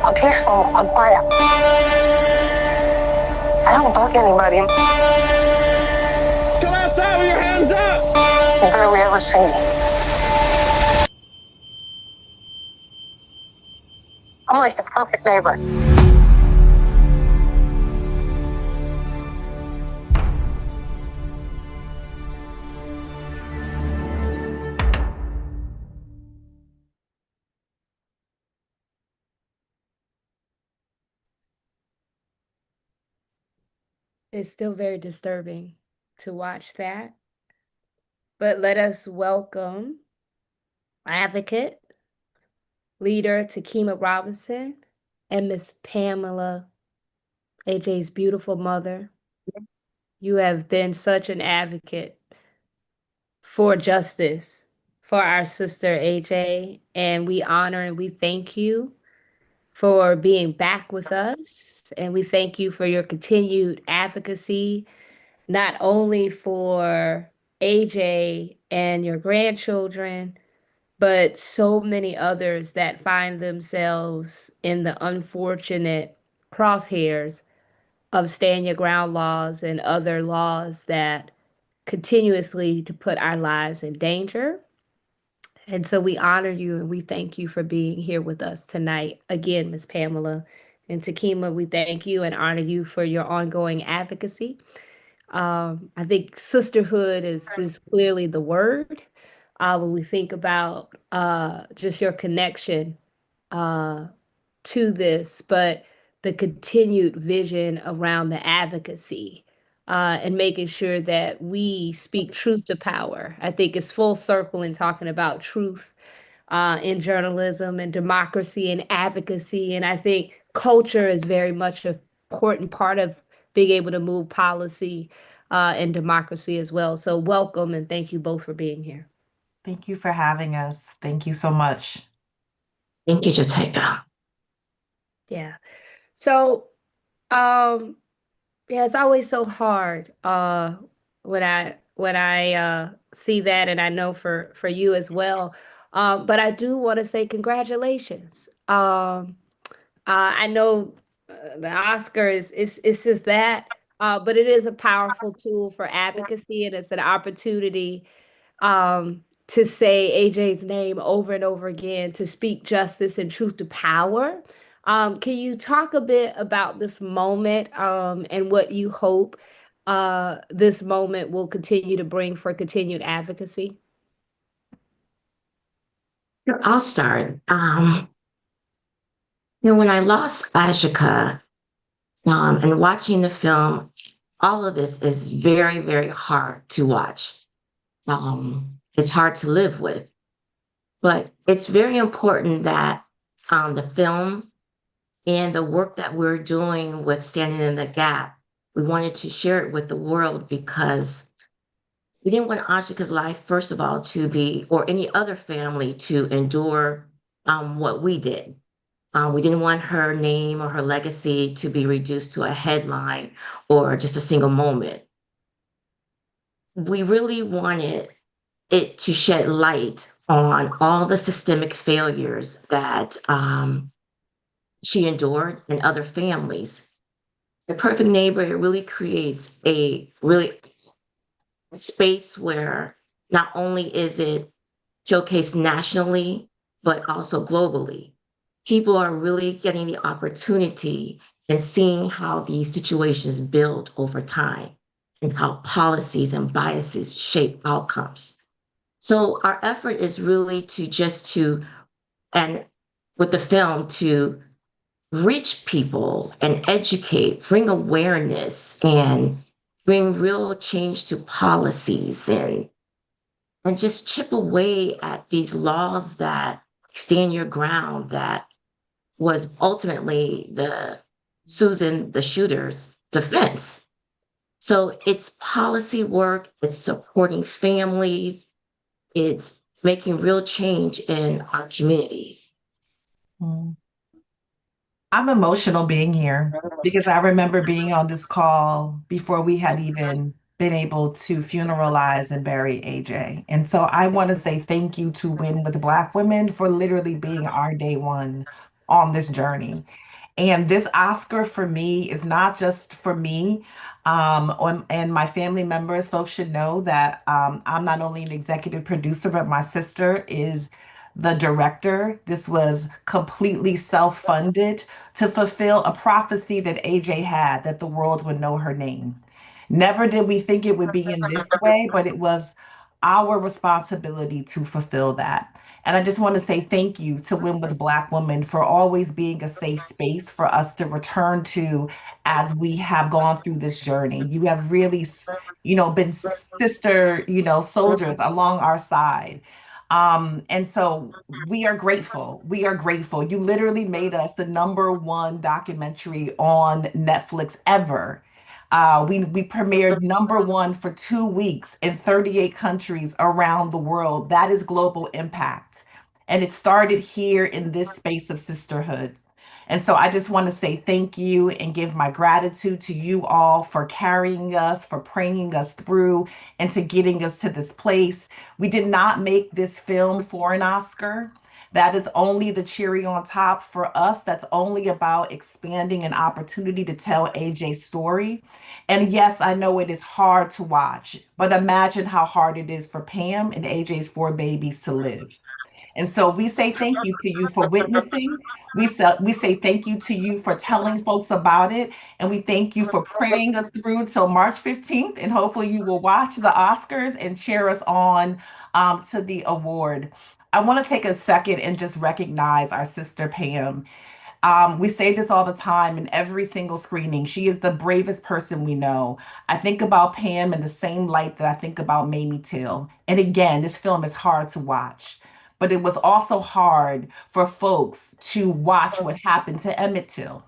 I'm peaceful. I'm quiet. I don't bug anybody. Come outside with your hands up! I've barely ever seen it. I'm like the perfect neighbor. It's still very disturbing to watch that. But let us welcome advocate, leader Takima Robinson, and Miss Pamela, AJ's beautiful mother. You have been such an advocate for justice for our sister AJ, and we honor and we thank you for being back with us, and we thank you for your continued advocacy, not only for AJ and your grandchildren, but so many others that find themselves in the unfortunate crosshairs of stand your ground laws and other laws that continuously to put our lives in danger. And so we honor you and we thank you for being here with us tonight. Again, Ms. Pamela and Takima, we thank you and honor you for your ongoing advocacy. I think sisterhood is clearly the word. when we think about just your connection uh, to this, but the continued vision around the advocacy and making sure that we speak truth to power. I think it's full circle in talking about truth in journalism and democracy and advocacy. And I think culture is very much an important part of being able to move policy and democracy as well. So, welcome and thank you both for being here. Thank you for having us. Thank you so much. Thank you, Jateka. Yeah. So, um, yeah, it's always so hard when I see that, and I know for you as well. But I do want to say congratulations. I know the Oscar is it's just that, but it is a powerful tool for advocacy, and it's an opportunity to say AJ's name over and over again, to speak justice and truth to power. Can you talk a bit about this moment and what you hope this moment will continue to bring for continued advocacy? Sure, I'll start. When I lost Ashika, and watching the film, all of this is very, very hard to watch. It's hard to live with, but it's very important that the film and the work that we're doing with Standing in the Gap, we wanted to share it with the world because we didn't want Ashika's life, first of all, to be, or any other family to endure what we did. We didn't want her name or her legacy to be reduced to a headline or just a single moment. We really wanted it to shed light on all the systemic failures that she endured and other families. The Perfect Neighbor, it really creates a space where not only is it showcased nationally, but also globally. People are really getting the opportunity and seeing how these situations build over time and how policies and biases shape outcomes. So our effort is really and with the film, to reach people and educate, bring awareness, and bring real change to policies and just chip away at these laws that stand your ground, that was ultimately the shooter's defense. So it's policy work, it's supporting families, it's making real change in our communities. I'm emotional being here because I remember being on this call before we had even been able to funeralize and bury AJ. And so I want to say thank you to Win with Black Women for literally being our day one on this journey. And this Oscar for me is not just for me and my family members. Folks should know that I'm not only an executive producer, but my sister is the director. This was completely self-funded to fulfill a prophecy that AJ had, that the world would know her name. Never did we think it would be in this way, but it was our responsibility to fulfill that. And I just want to say thank you to Win with Black Women for always being a safe space for us to return to as we have gone through this journey. You have really, been sister, soldiers along our side. And so we are grateful. We are grateful. You literally made us the #1 documentary on Netflix ever. We premiered #1 for 2 weeks in 38 countries around the world. That is global impact. And it started here in this space of sisterhood. And so I just want to say thank you and give my gratitude to you all for carrying us, for praying us through, and to getting us to this place. We did not make this film for an Oscar. That is only the cherry on top for us. That's only about expanding an opportunity to tell AJ's story. And yes, I know it is hard to watch, but imagine how hard it is for Pam and AJ's 4 babies to live. And so we say thank you to you for witnessing. We say thank you to you for telling folks about it. And we thank you for praying us through till March 15th. And hopefully you will watch the Oscars and cheer us on to the award. I want to take a second and just recognize our sister Pam. We say this all the time in every single screening. She is the bravest person we know. I think about Pam in the same light that I think about Mamie Till. And again, this film is hard to watch, but it was also hard for folks to watch what happened to Emmett Till.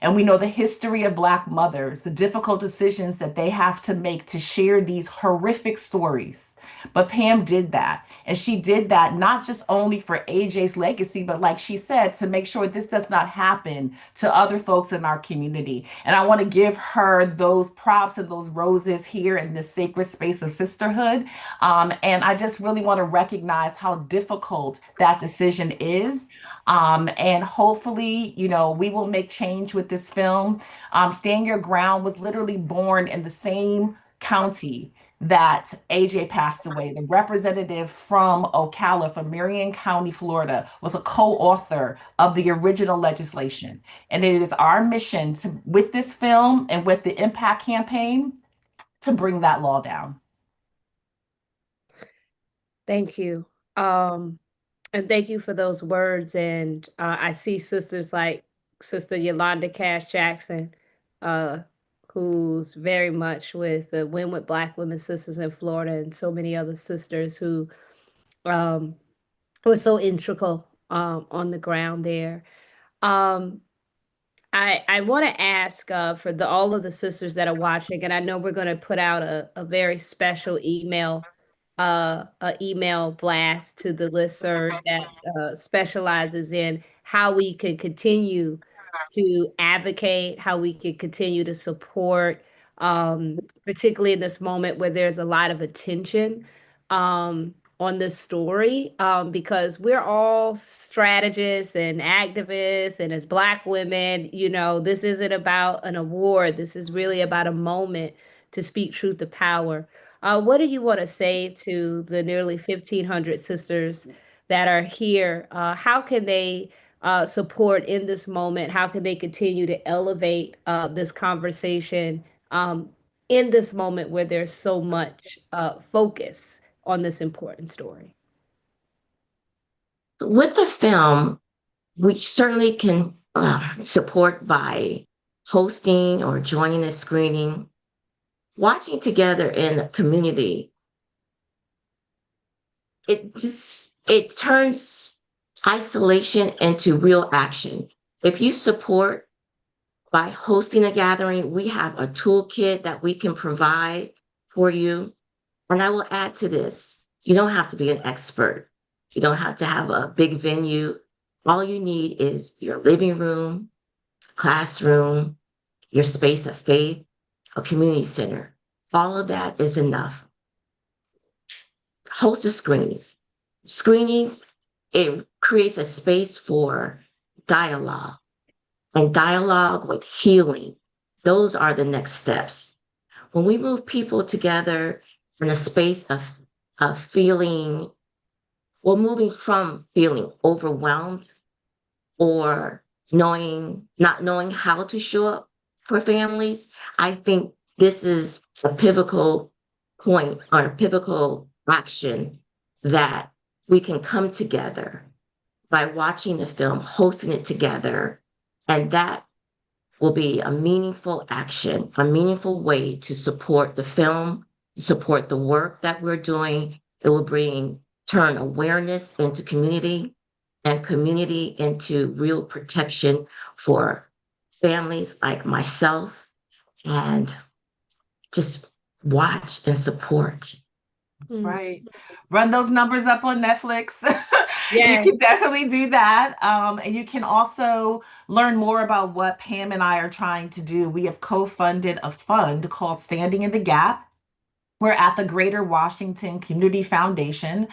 And we know the history of Black mothers, the difficult decisions that they have to make to share these horrific stories. But Pam did that. And she did that not just only for AJ's legacy, but like she said, to make sure this does not happen to other folks in our community. And I want to give her those props and those roses here in this sacred space of sisterhood. And I just really want to recognize how difficult that decision is. And hopefully, we will make change with this film. Stand Your Ground was literally born in the same county that AJ passed away. The representative from Ocala, from Marion County, Florida, was a co-author of the original legislation. And it is our mission to, with this film and with the Impact campaign, to bring that law down. Thank you. And thank you for those words. And I see sisters like Sister Yolanda Cash Jackson, who's very much with the Win with Black Women Sisters in Florida, and so many other sisters who was so integral on the ground there. Um, I want to ask for all of the sisters that are watching, and I know we're going to put out a very special email blast to the listserv that specializes in how we can continue to advocate, how we can continue to support, particularly in this moment where there's a lot of attention on this story, because we're all strategists and activists, and as Black women, this isn't about an award. This is really about a moment to speak truth to power. What do you want to say to the nearly 1,500 sisters that are here? How can they support in this moment? How can they continue to elevate this conversation in this moment where there's so much focus on this important story? With the film, we certainly can support by hosting or joining a screening. Watching together in a community, it turns isolation into real action. If you support by hosting a gathering, we have a toolkit that we can provide for you. And I will add to this, you don't have to be an expert. You don't have to have a big venue. All you need is your living room, classroom, your space of faith, a community center. All of that is enough. Host the screenings. Screenings, it creates a space for dialogue, and dialogue with healing. Those are the next steps. When we move people together in a space of feeling, well, moving from feeling overwhelmed or not knowing how to show up for families, I think this is a pivotal point or a pivotal action that we can come together by watching the film, hosting it together, and that will be a meaningful action, a meaningful way to support the film, to support the work that we're doing. It will turn awareness into community and community into real protection for families like myself, and just watch and support. That's right. Run those numbers up on Netflix. Yes. You can definitely do that. And you can also learn more about what Pam and I are trying to do. We have co-funded a fund called Standing in the Gap. We're at the Greater Washington Community Foundation.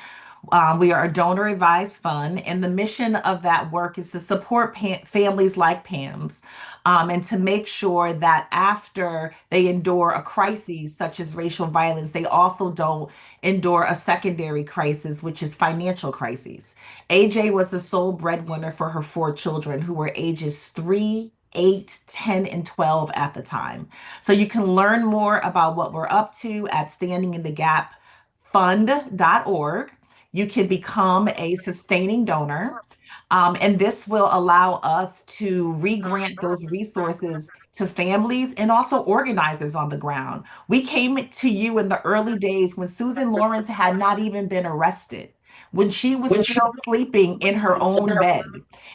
We are a donor advised fund, and the mission of that work is to support families like Pam's, and to make sure that after they endure a crisis such as racial violence, they also don't endure a secondary crisis, which is financial crises. AJ was the sole breadwinner for her four children, who were ages 3, 8, 10, and 12 at the time. So you can learn more about what we're up to at standinginthe.gap.fund.org. You can become a sustaining donor. And this will allow us to re-grant those resources to families and also organizers on the ground. We came to you in the early days when Susan Lawrence had not even been arrested, when she was still sleeping in her own bed.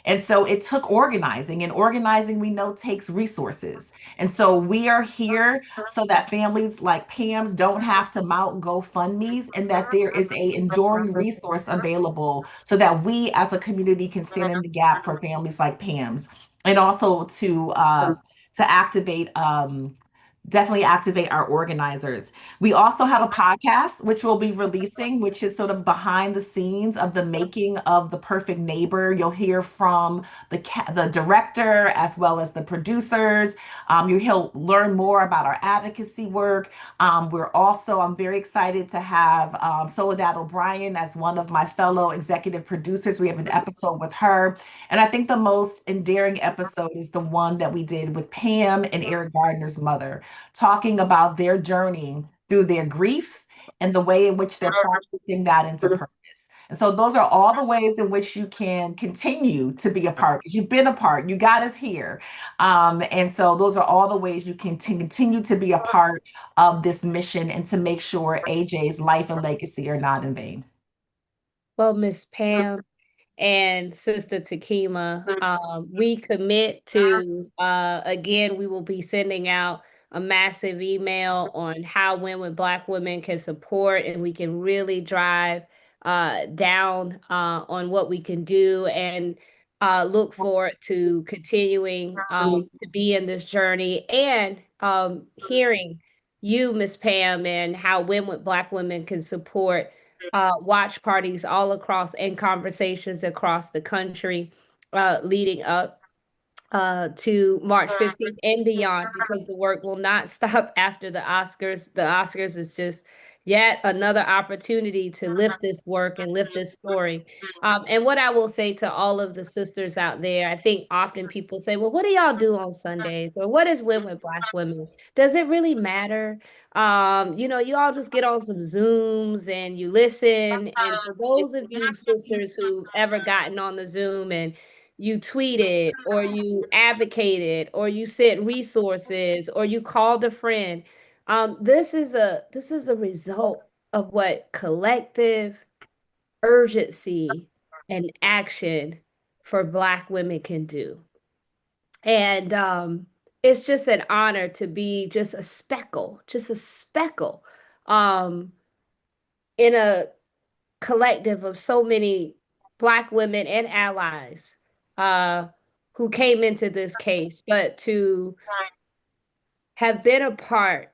And so it took organizing, and organizing we know takes resources. And so we are here so that families like Pam's don't have to mount GoFundMe's, and that there is a enduring resource available so that we as a community can stand in the gap for families like Pam's, and also to activate definitely activate our organizers. We also have a podcast which we'll be releasing, which is sort of behind the scenes of the making of The Perfect Neighbor. You'll hear from the director as well as the producers. You'll learn more about our advocacy work. I'm very excited to have Soledad O'Brien as one of my fellow executive producers. We have an episode with her. And I think the most endearing episode is the one that we did with Pam and Eric Gardner's mother, talking about their journey through their grief and the way in which they're practicing that into purpose. And so those are all the ways in which you can continue to be a part, because you've been a part, you got us here. And so those are all the ways you can continue to be a part of this mission and to make sure AJ's life and legacy are not in vain. Well, Miss Pam and Sister Takima, we commit to, again, we will be sending out a massive email on how Black women can support, and we can really drive down on what we can do, and look forward to continuing to be in this journey, and hearing you, Miss Pam, and how Black women can support watch parties all across, and conversations across the country leading up to March 15th and beyond, because the work will not stop after the Oscars. The Oscars is just yet another opportunity to lift this work and lift this story. And what I will say to all of the sisters out there, I think often people say, well, what do y'all do on Sundays? Or what is Win with Black Women? Does it really matter? You all just get on some Zooms and you listen. And for those of you sisters who've ever gotten on the Zoom and you tweeted or you advocated or you sent resources or you called a friend, this is a result of what collective urgency and action for Black women can do. And it's just an honor to be just a speckle in a collective of so many Black women and allies who came into this case, but to have been a part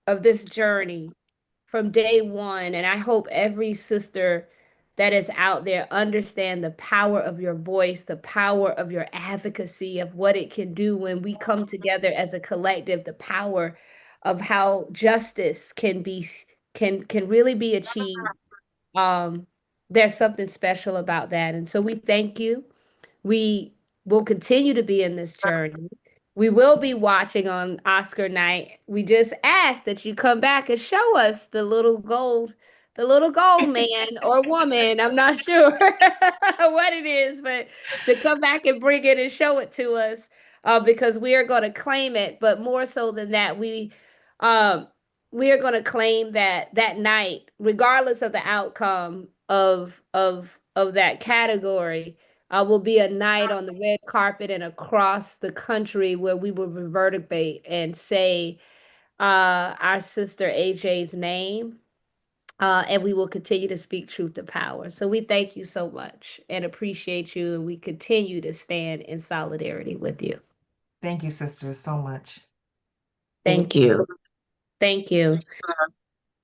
of this journey from day one. And I hope every sister that is out there understand the power of your voice, the power of your advocacy, of what it can do when we come together as a collective, the power of how justice can really be achieved. There's something special about that. And so we thank you. We will continue to be in this journey. We will be watching on Oscar night. We just ask that you come back and show us the little gold man or woman. I'm not sure what it is, but to come back and bring it and show it to us, because we are going to claim it. But more so than that, we are going to claim that night, regardless of the outcome of that category, will be a night on the red carpet and across the country where we will reverberate and say our sister AJ's name, and we will continue to speak truth to power. So we thank you so much and appreciate you, and we continue to stand in solidarity with you. Thank you, sisters, so much. Thank you. Thank you.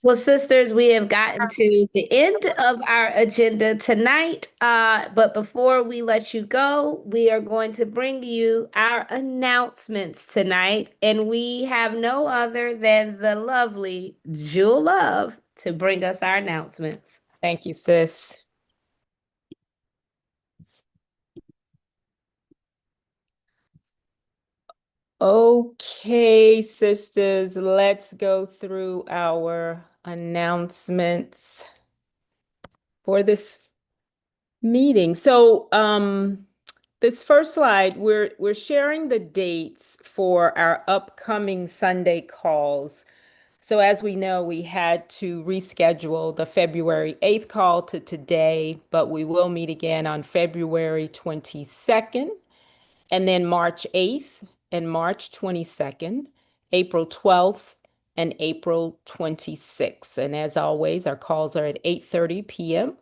Well, sisters, we have gotten to the end of our agenda tonight. But before we let you go, we are going to bring you our announcements tonight. And we have no other than the lovely Jewel Love to bring us our announcements. Thank you, sis. Okay, sisters, let's go through our announcements for this meeting. So, this first slide, we're sharing the dates for our upcoming Sunday calls. So as we know, we had to reschedule the February 8th call to today, but we will meet again on February 22nd, and then March 8th and March 22nd, April 12th, and April 26th. And as always, our calls are at 8:30 p.m.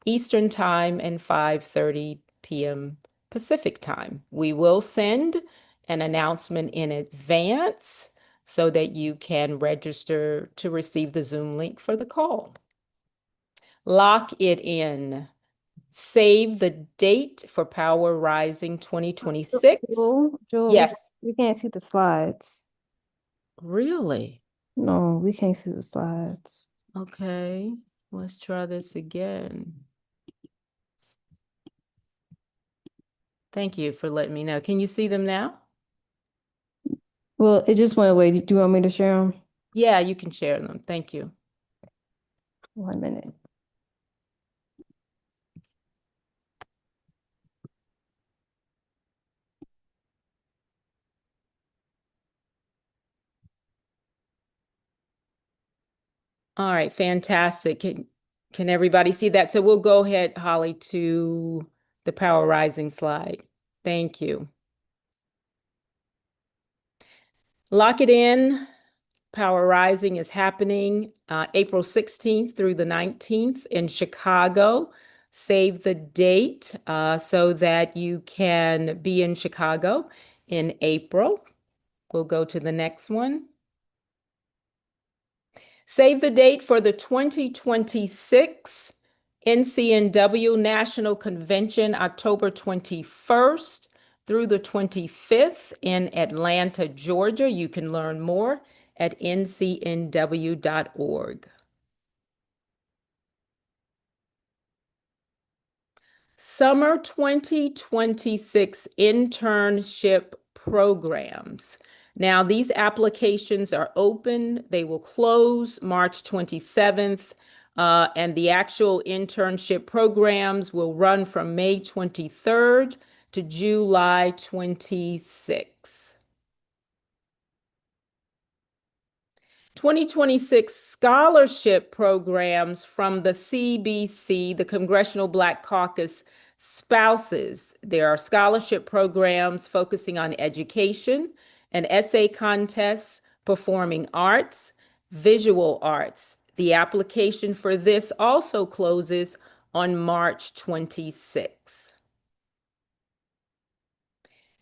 Eastern Time and 5:30 p.m. Pacific Time. We will send an announcement in advance so that you can register to receive the Zoom link for the call. Lock it in. Save the date for Power Rising 2026. Joel, Yes. we can't see the slides. Really? No, we can't see the slides. Okay, let's try this again. Thank you for letting me know. Can you see them now? Well, it just went away. Do you want me to share them? Yeah, you can share them. Thank you. 1 minute. All right, fantastic. Can everybody see that? So we'll go ahead, Holly, to the Power Rising slide. Thank you. Lock it in. Power Rising is happening April 16th through the 19th in Chicago. Save the date so that you can be in Chicago in April. We'll go to the next one. Save the date for the 2026 NCNW National Convention, October 21st through the 25th in Atlanta, Georgia. You can learn more at ncnw.org. Summer 2026 internship programs. Now, these applications are open. They will close March 27th, and the actual internship programs will run from May 23rd to July 26th. 2026 scholarship programs from the CBC, the Congressional Black Caucus spouses. There are scholarship programs focusing on education, an essay contest, performing arts, visual arts. The application for this also closes on March 26.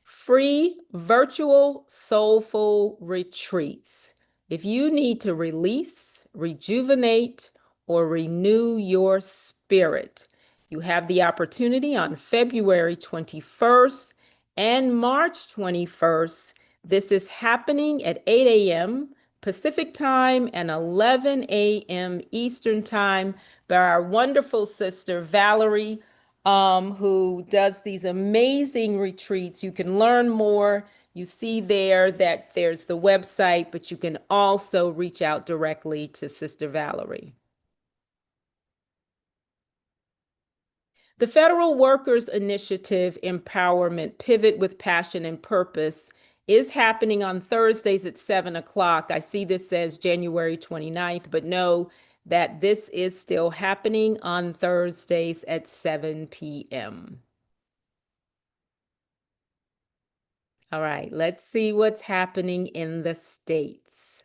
Free virtual soulful retreats. If you need to release, rejuvenate, or renew your spirit, you have the opportunity on February 21st and March 21st. This is happening at 8 a.m. Pacific Time and 11 a.m. Eastern Time by our wonderful sister, Valerie, who does these amazing retreats. You can learn more. You see there that there's the website, but you can also reach out directly to Sister Valerie. The Federal Workers Initiative Empowerment Pivot with Passion and Purpose is happening on Thursdays at 7 o'clock. I see this says January 29th, but know that this is still happening on Thursdays at 7 p.m. All right, let's see what's happening in the states.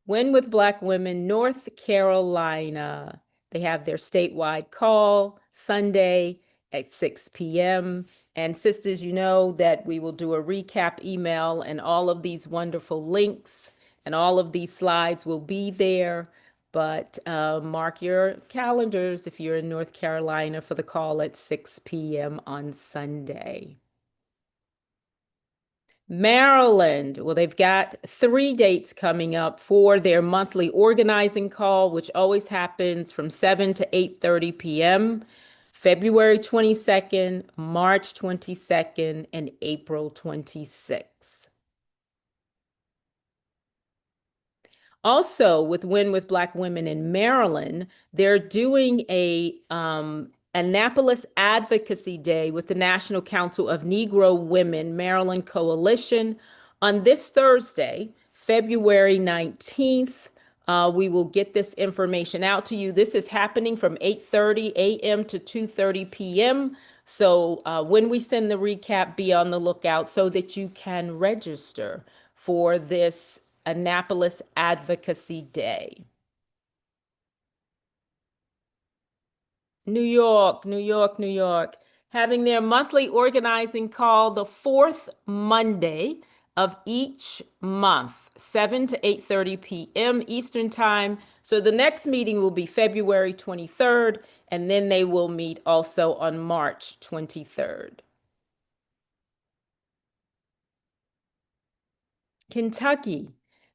Win with Black Women, North Carolina. They have their statewide call Sunday at 6 p.m. And sisters, you know that we will do a recap email and all of these wonderful links and all of these slides will be there. But mark your calendars if you're in North Carolina for the call at 6 p.m. on Sunday. Maryland, well, they've got 3 dates coming up for their monthly organizing call, which always happens from 7 to 8:30 p.m. February 22nd, March 22nd, and April 26th. Also, with Win with Black Women in Maryland, they're doing a Annapolis Advocacy Day with the National Council of Negro Women Maryland Coalition on this Thursday, February 19th. We will get this information out to you. This is happening from 8:30 a.m. to 2:30 p.m. So when we send the recap, be on the lookout so that you can register for this Annapolis Advocacy Day. New York, New York, New York, having their monthly organizing call the fourth Monday of each month, 7 to 8:30 p.m. Eastern Time. So the next meeting will be February 23rd, and then they will meet also on March 23rd. Kentucky.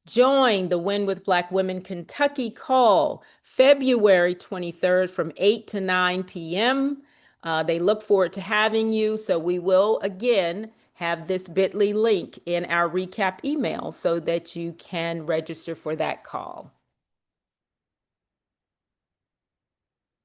Join the Win with Black Women Kentucky call February 23rd from 8 to 9 p.m. They look forward to having you. So we will again have this bit.ly link in our recap email so that you can register for that call.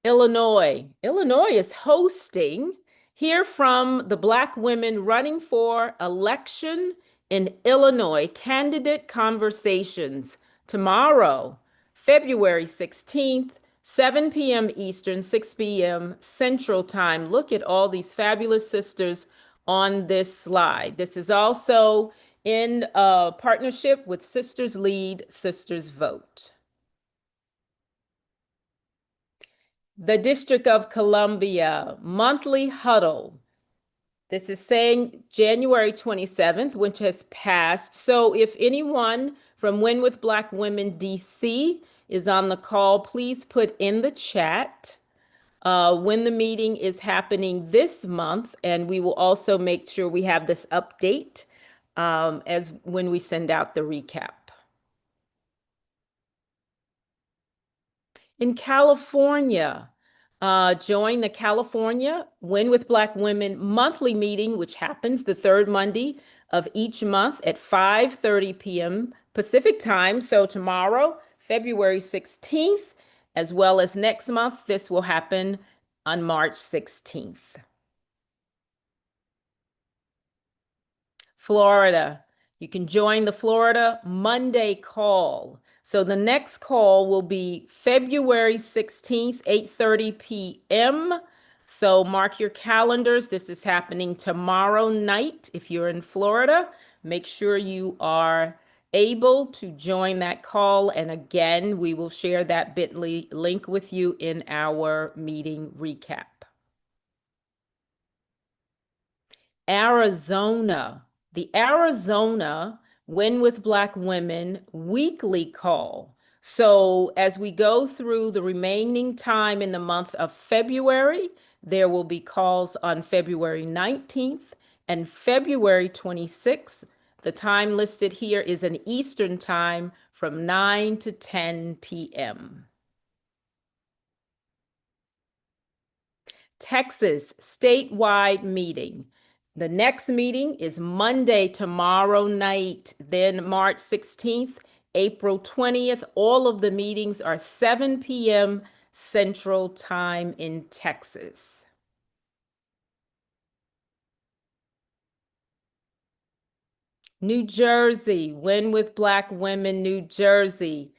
Illinois. Illinois is hosting Hear from the Black women running for election in Illinois, candidate conversations tomorrow, February 16th, 7 p.m. Eastern, 6 p.m. Central Time. Look at all these fabulous sisters on this slide. This is also in partnership with Sisters Lead, Sisters Vote. The District of Columbia monthly huddle. This is saying January 27th, which has passed. So if anyone from Win with Black Women DC is on the call, please put in the chat when the meeting is happening this month. And we will also make sure we have this update as when we send out the recap. In California, join the California Win with Black Women monthly meeting, which happens the third Monday of each month at 5:30 p.m. Pacific time. So tomorrow, February 16th, as well as next month, this will happen on March 16th. Florida, you can join the Florida Monday call. So the next call will be February 16th, 8:30 p.m. So mark your calendars. This is happening tomorrow night. If you're in Florida, make sure you are able to join that call. And again, we will share that bit.ly link with you in our meeting recap. Arizona, the Arizona Win with Black Women weekly call. So as we go through the remaining time in the month of February, there will be calls on February 19th and February 26th. The time listed here is an Eastern time from 9 to 10 p.m. Texas statewide meeting. The next meeting is Monday, tomorrow night, then March 16th, April 20th. All of the meetings are 7 p.m. Central Time in Texas. New Jersey, Win with Black Women, New Jersey.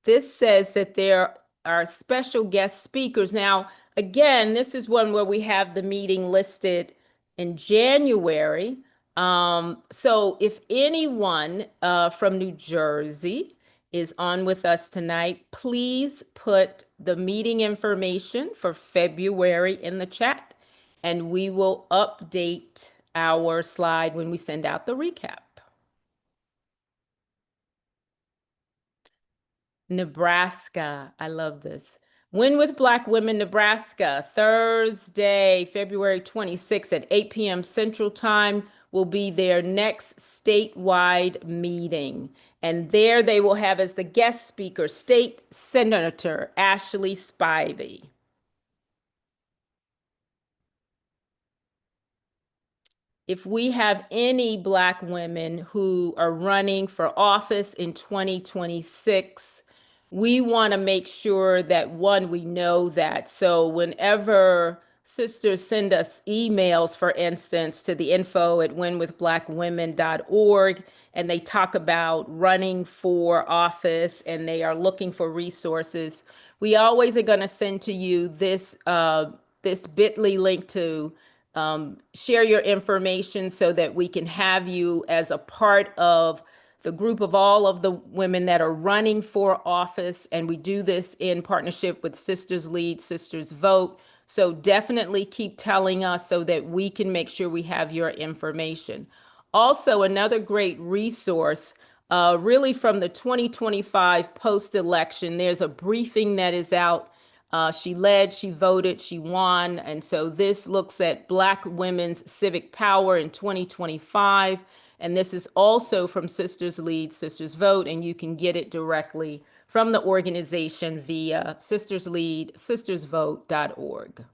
This says that there are special guest speakers. Now, again, this is one where we have the meeting listed in January. So if anyone from New Jersey is on with us tonight, please put the meeting information for February in the chat, and we will update our slide when we send out the recap. Nebraska. I love this. Win with Black Women Nebraska, Thursday, February 26th at 8 p.m. Central Time will be their next statewide meeting. And there they will have as the guest speaker State Senator Ashley Spivey. If we have any Black women who are running for office in 2026, we want to make sure that, one, we know that. So whenever sisters send us emails, for instance, to the info@winwithblackwomen.org, and they talk about running for office and they are looking for resources, we always are going to send to you this bit.ly link to share your information so that we can have you as a part of the group of all of the women that are running for office. And we do this in partnership with Sisters Lead, Sisters Vote. So definitely keep telling us so that we can make sure we have your information. Also, another great resource, really from the 2025 post-election, there's a briefing that is out. She led, she voted, she won. And so this looks at Black women's civic power in 2025. And this is also from Sisters Lead, Sisters Vote, and you can get it directly from the organization via Sisters Lead, sistersvote.org.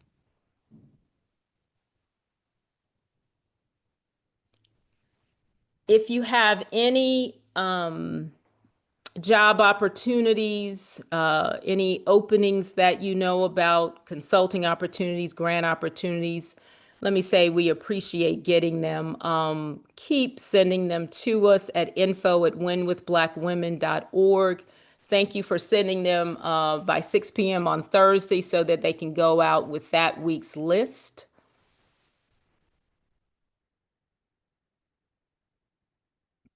If you have any job opportunities, any openings that you know about, consulting opportunities, grant opportunities, let me say we appreciate getting them. Keep sending them to us at info@winwithblackwomen.org. Thank you for sending them by 6 p.m. on Thursday so that they can go out with that week's list.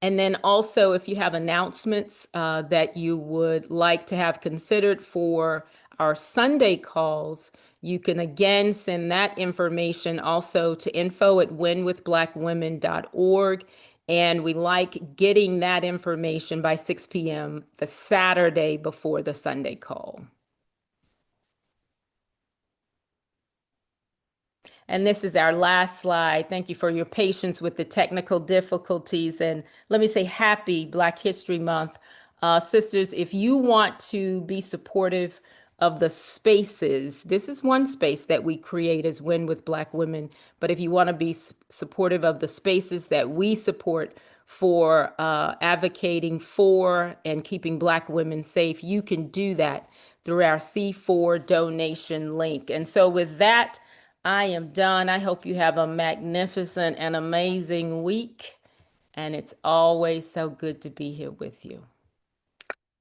And then also, if you have announcements that you would like to have considered for our Sunday calls, you can again send that information also to info@winwithblackwomen.org. And we like getting that information by 6 p.m. the Saturday before the Sunday call. And this is our last slide. Thank you for your patience with the technical difficulties. And let me say happy Black History Month. Sisters, if you want to be supportive of the spaces, this is one space that we create as Win with Black Women. But if you want to be supportive of the spaces that we support for advocating for and keeping Black women safe, you can do that through our C4 donation link. And so with that, I am done. I hope you have a magnificent and amazing week. And it's always so good to be here with you.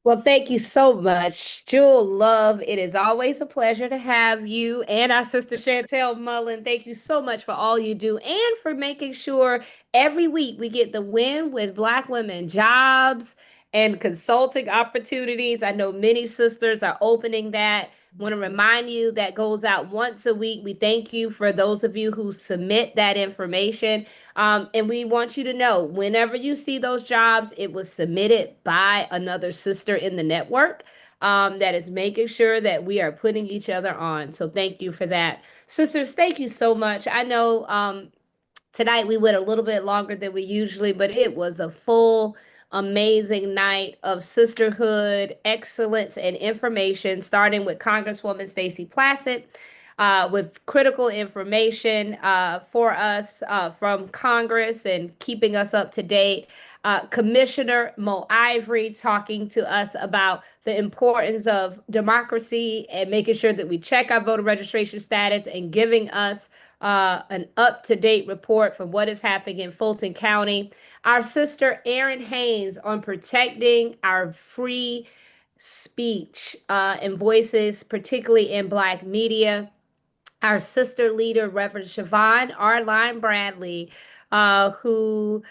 Well, thank you so much, Jewel Love. It is always a pleasure to have you and our sister Chantel Mullen. Thank you so much for all you do and for making sure every week we get the Win with Black Women jobs and consulting opportunities. I know many sisters are opening that. Want to remind you that goes out once a week. We thank you for those of you who submit that information. And we want you to know whenever you see those jobs, it was submitted by another sister in the network that is making sure that we are putting each other on. So thank you for that. Sisters, thank you so much. I know tonight we went a little bit longer than we usually, but it was a full, amazing night of sisterhood, excellence, and information, starting with Congresswoman Stacey Plaskett with critical information for us from Congress and keeping us up to date. Commissioner Mo Ivory talking to us about the importance of democracy and making sure that we check our voter registration status and giving us an up-to-date report for what is happening in Fulton County. Our sister Erin Haynes on protecting our free speech and voices, particularly in Black media. Our sister leader, Reverend Siobhan Arline Bradley, who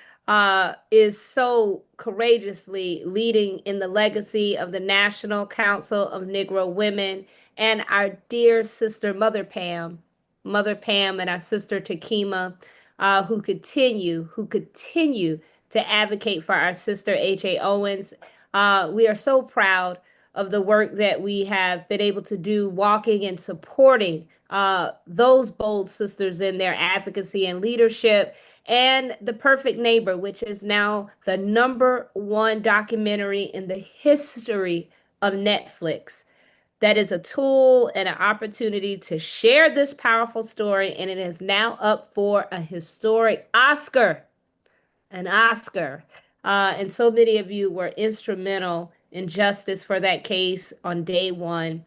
is so courageously leading in the legacy of the National Council of Negro Women, and our dear sister, Mother Pam and our sister Takima, who continue to advocate for our sister H.A. Owens. We are so proud of the work that we have been able to do, walking and supporting those bold sisters in their advocacy and leadership, and The Perfect Neighbor, which is now the #1 documentary in the history of Netflix. That is a tool and an opportunity to share this powerful story, and it is now up for a historic Oscar. An Oscar. And so many of you were instrumental in justice for that case on day one.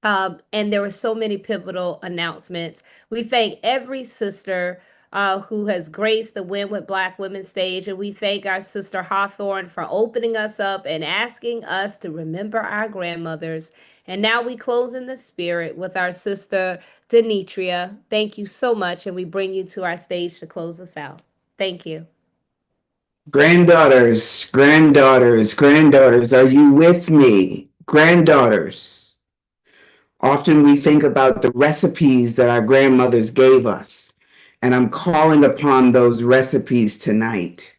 And there were so many pivotal announcements. We thank every sister who has graced the Win with Black Women stage. And we thank our sister Hawthorne for opening us up and asking us to remember our grandmothers. And now we close in the spirit with our sister Denitria. Thank you so much. And we bring you to our stage to close us out. Thank you. Granddaughters, granddaughters, granddaughters, are you with me? Granddaughters. Often we think about the recipes that our grandmothers gave us, and I'm calling upon those recipes tonight.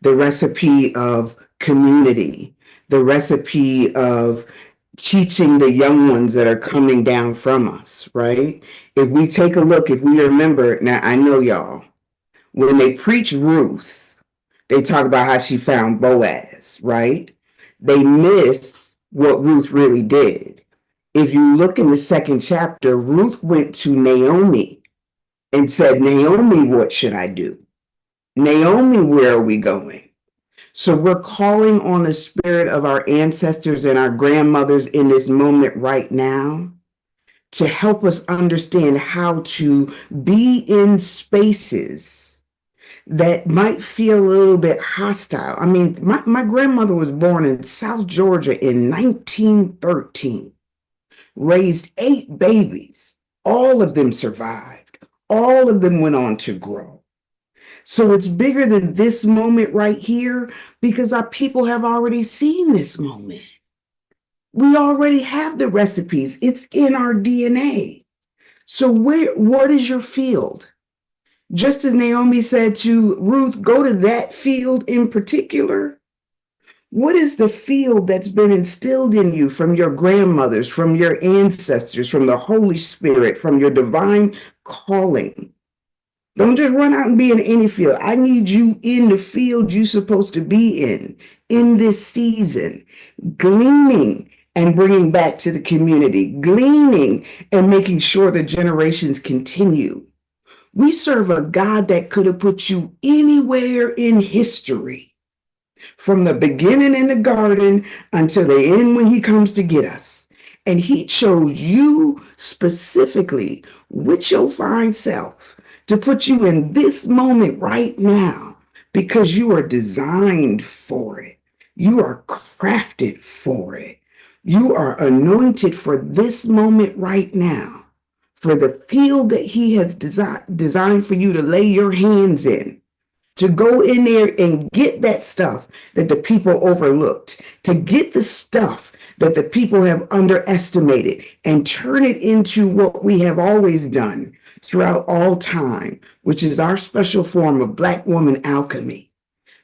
The recipe of community, the recipe of teaching the young ones that are coming down from us, right? If we take a look, if we remember, now I know y'all, when they preach Ruth, they talk about how she found Boaz, right? They miss what Ruth really did. If you look in the 2nd chapter, Ruth went to Naomi and said, Naomi, what should I do? Naomi, where are we going? So we're calling on the spirit of our ancestors and our grandmothers in this moment right now to help us understand how to be in spaces that might feel a little bit hostile. I mean, my grandmother was born in South Georgia in 1913, raised 8 babies. All of them survived. All of them went on to grow. So it's bigger than this moment right here because our people have already seen this moment. We already have the recipes. It's in our DNA. So what is your field? Just as Naomi said to Ruth, go to that field in particular. What is the field that's been instilled in you from your grandmothers, from your ancestors, from the Holy Spirit, from your divine calling? Don't just run out and be in any field. I need you in the field you're supposed to be in this season, gleaning and bringing back to the community, gleaning and making sure the generations continue. We serve a God that could have put you anywhere in history, from the beginning in the garden until the end when he comes to get us. And he chose you specifically with your fine self to put you in this moment right now because you are designed for it. You are crafted for it. You are anointed for this moment right now, for the field that he has designed for you to lay your hands in, to go in there and get that stuff that the people overlooked, to get the stuff that the people have underestimated and turn it into what we have always done throughout all time, which is our special form of Black woman alchemy.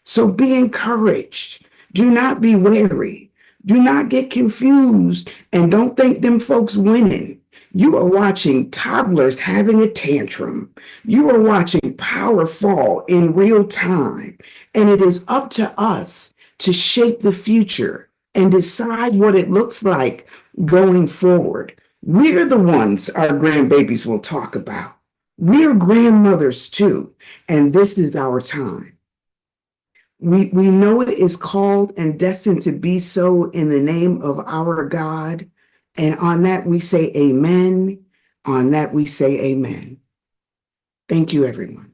So be encouraged. Do not be wary. Do not get confused and don't think them folks winning. You are watching toddlers having a tantrum. You are watching power fall in real time. And it is up to us to shape the future and decide what it looks like going forward. We're the ones our grandbabies will talk about. We're grandmothers too, and this is our time. We know it is called and destined to be so in the name of our God. And on that we say amen. On that we say amen. Thank you, everyone.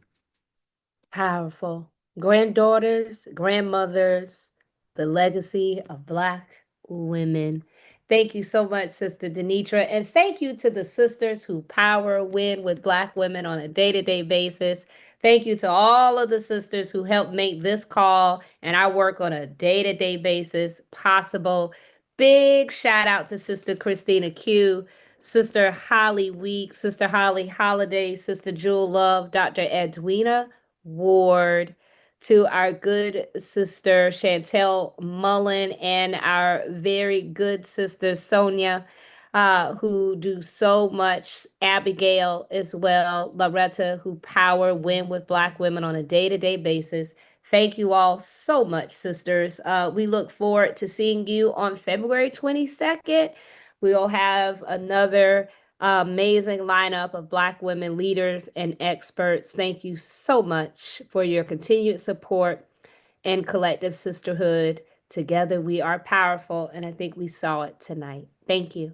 Powerful. Granddaughters, grandmothers, the legacy of Black women. Thank you so much, Sister Denitra. And thank you to the sisters who power Win with Black women on a day-to-day basis. Thank you to all of the sisters who help make this call and our work on a day-to-day basis possible. Big shout out to Sister Christina Q, Sister Holly Weeks, Sister Holly Holiday, Sister Jewel Love, Dr. Edwina Ward, to our good sister Chantel Mullen and our very good sister Sonia, who do so much, Abigail as well, Loretta, who power Win with Black women on a day-to-day basis. Thank you all so much, sisters. We look forward to seeing you on February 22nd. We'll have another amazing lineup of Black women leaders and experts. Thank you so much for your continued support and collective sisterhood. Together we are powerful, and I think we saw it tonight. Thank you.